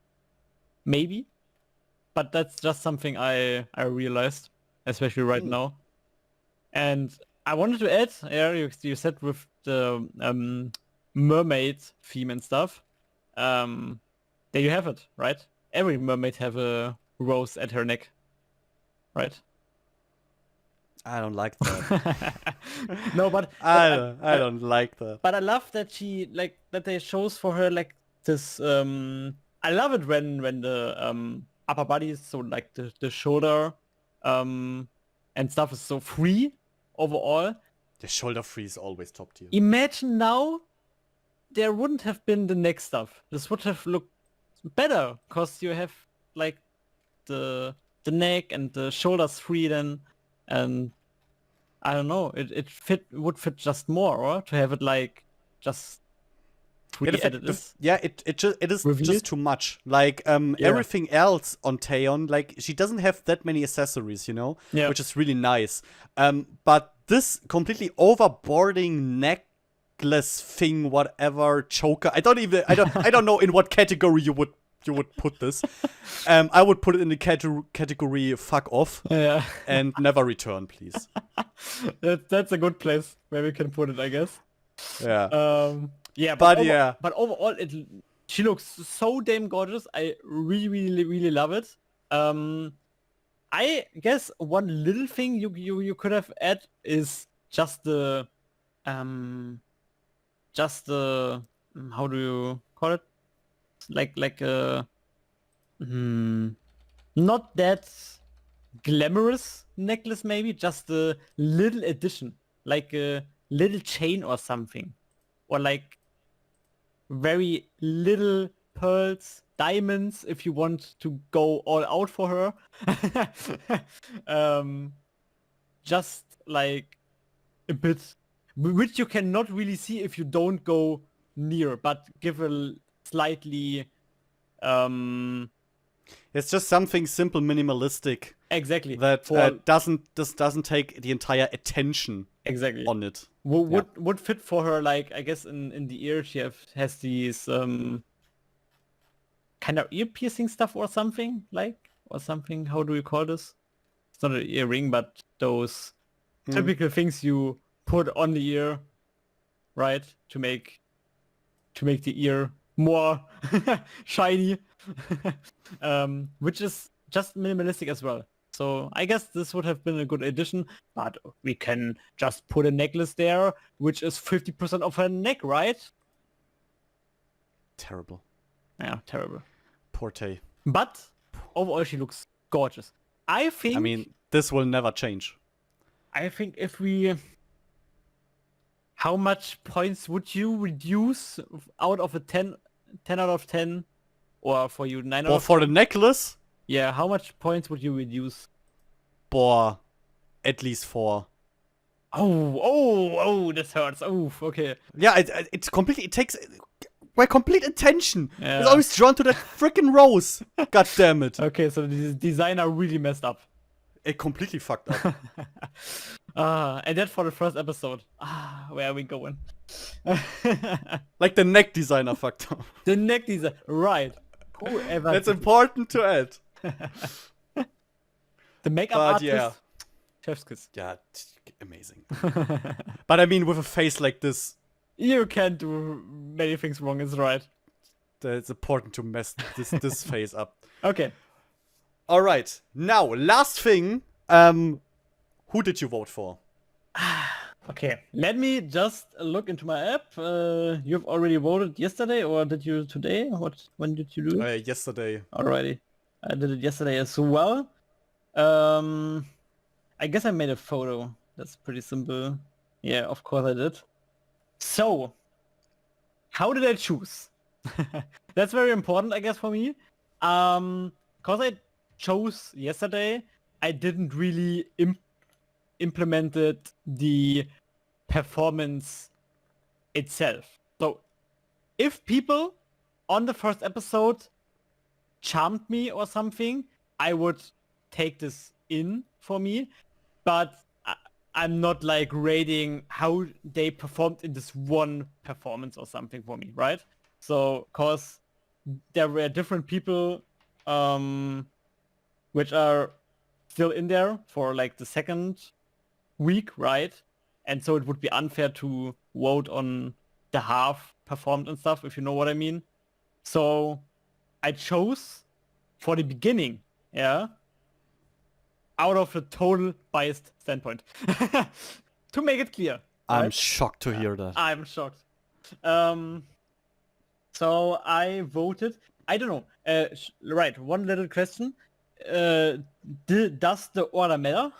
Maybe, but that's just something I realized, especially right now. And I wanted to add, you said with the mermaid theme and stuff. There you have it, right? Every mermaid have a rose at her neck, right? I don't like that. No, but I don't like that. But I love that she that they shows for her like this. I love it when the upper body is so like the shoulder and stuff is so free overall. The shoulder free is always top tier. Imagine now there wouldn't have been the neck stuff. This would have looked better because you have like the neck and the shoulders free then, and I don't know, it would fit just more, or to have it like just it is just too much. Like everything else on Taeyeon, like she doesn't have that many accessories, which is really nice. But this completely overboarding necklace thing, whatever, choker. I don't know in what category you would put this. I would put it in the category fuck off. Yeah. And never return, please. That's a good place where we can put it, I guess. Yeah. But overall, she looks so damn gorgeous. I really, really, really love it. I guess one little thing you could have added is just the how do you call it? Like not that glamorous necklace, maybe just a little addition, like a little chain or something, or like very little pearls, diamonds, if you want to go all out for her. Just like a bit, which you cannot really see if you don't go near, but give a slightly It's just something simple, minimalistic Exactly. that doesn't take the entire attention Exactly. on it. Would fit for her, like, I guess in the ear she has these kind of ear piercing stuff or something, how do you call this? It's not an earring, but those typical things you put on the ear, right? To make the ear more shiny. Which is just minimalistic as well. So I guess this would have been a good addition, but we can just put a necklace there, which is 50% of her neck, right? Terrible. Yeah, terrible. Poor Tay. But overall, she looks gorgeous. I mean, this will never change. I think if we... How much points would you reduce out of a 10 out of 10? Or for you, 9 out of 10? Or for the necklace? Yeah, how much points would you reduce? At least 4. Oh, this hurts. Oh, okay. Yeah, it takes my complete attention. Yeah. It's always drawn to that freaking rose. God damn it. Okay, so the designer really messed up. It completely fucked up. And that for the first episode. Where are we going? Like the neck designer fucked up. The neck design, right. Whoever. That's important to add. The makeup artist. Chef's kiss. Yeah, amazing. But I mean, with a face like this, you can do many things wrong, is right. it's important to mess this face up. Okay. All right. Now, last thing. Who did you vote for? Okay, let me just look into my app. You've already voted yesterday, or did you today? When did you do it? Yesterday. Alrighty. I did it yesterday as well. I guess I made a photo. That's pretty simple. Yeah, of course I did. So, how did I choose? That's very important, I guess, for me. Because I chose yesterday, I didn't really implemented the performance itself. So if people on the first episode charmed me or something, I would take this in for me, but I'm not like rating how they performed in this one performance or something for me, right? So cause there were different people which are still in there for like the second week, right? And so it would be unfair to vote on the half performed and stuff, if you know what I mean. So I chose for the beginning, yeah, out of a total biased standpoint. To make it clear. I'm right? shocked to hear that. I'm shocked. So I voted, I don't know, right, one little question. Does the order matter?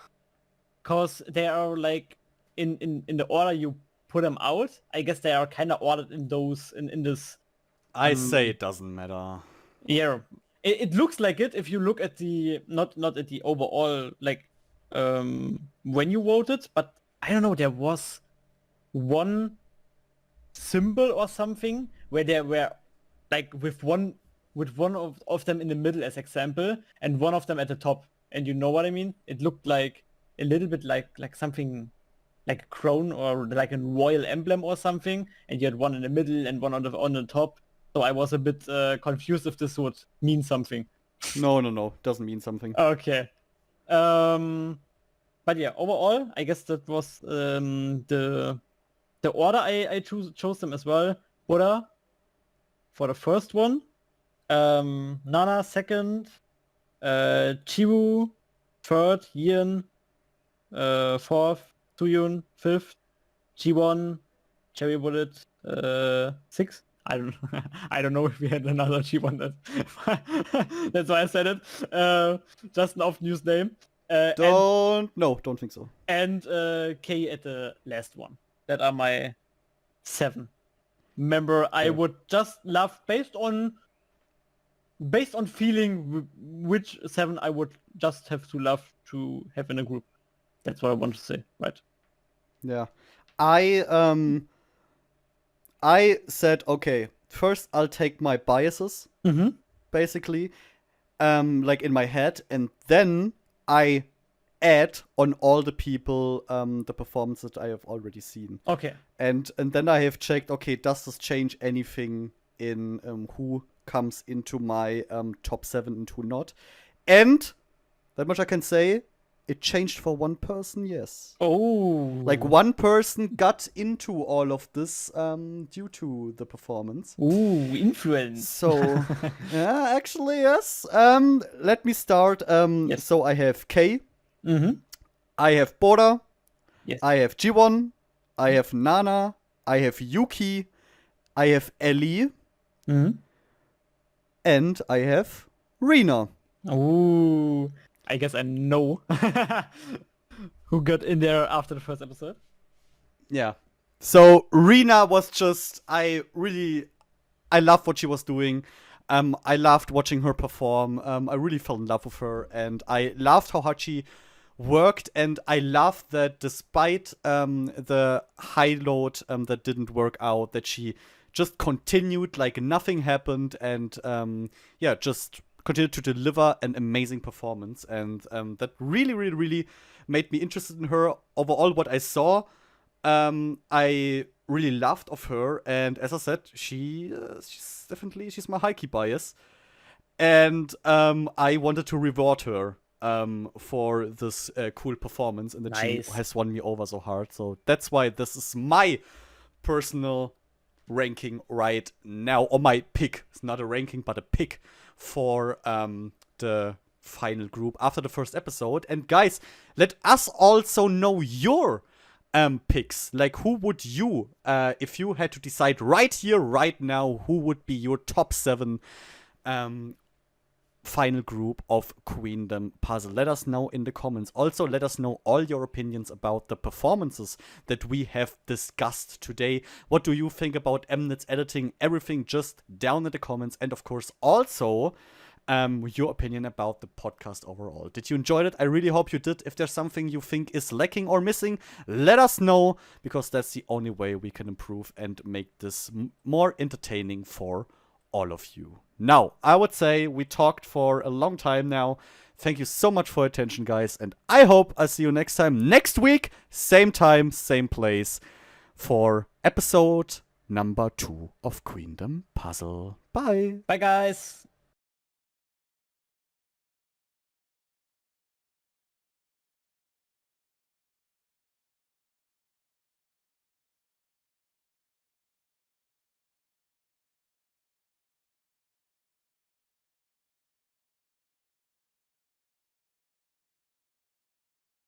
Because they are like in the order you put them out. I guess they are kind of ordered in those in this. I say it doesn't matter. Yeah, it looks like it if you look at the not at the overall like when you voted, but I don't know. There was one symbol or something where there were like with one of them in the middle as example and one of them at the top, and you know what I mean. It looked like a little bit like something like a crown or like a royal emblem or something, and you had one in the middle and one on the top. So I was a bit confused if this would mean something. No, doesn't mean something. Okay. But yeah, overall, I guess that was the order I chose them as well. Buddha for the first one, Nana second, Chiwu third, Yin fourth, Suyun fifth, G1, Cherry Bullet sixth. I don't know if we had another G1 that's why I said it. Just an off-news name. Don't think so. And K at the last one. That are my 7. Remember, I would just love based on feeling which 7 I would just have to love to have in a group. That's what I want to say, right? Yeah. I said, okay, first I'll take my biases, basically. like in my head, and then I add on all the people the performances that I have already seen. Okay. And then I have checked, okay, does this change anything in who comes into my top 7 and who not? And that much I can say, it changed for one person, yes. Oh. Like one person got into all of this due to the performance. Ooh, influence. So, yeah, actually, yes. Let me start. Yes. So I have K. Mm-hmm. I have Bora. Yes. I have Jiwon. I have Nana. I have Yuki. I have Ellie. Mm-hmm. And I have Rina. Ooh. I guess I know who got in there after the first episode. Yeah. So Rina was just, I loved what she was doing. I loved watching her perform. I really fell in love with her, and I loved how hard she worked, and I loved that despite the high load that didn't work out, that she just continued like nothing happened, and just continued to deliver an amazing performance, and that really, really, really made me interested in her. Overall, what I saw, I really loved of her, and as I said, she's definitely my high-key bias, and I wanted to reward her for this cool performance, and that Nice. she has won me over so hard. So that's why this is my personal ranking right now, or my pick. It's not a ranking, but a pick for the final group after the first episode. And guys, let us also know your picks. Like, who would you, if you had to decide right here, right now, who would be your top 7 final group of Queendom Puzzle? Let us know in the comments. Also, let us know all your opinions about the performances that we have discussed today. What do you think about Mnet's editing? Everything just down in the comments. And of course, also your opinion about the podcast overall. Did you enjoy it? I really hope you did. If there's something you think is lacking or missing, let us know, because that's the only way we can improve and make this more entertaining for all of you. Now, I would say we talked for a long time now. Thank you so much for your attention, guys, and I hope I see you next time, next week, same time, same place, for episode number 2 of Queendom Puzzle. Bye. Bye, guys.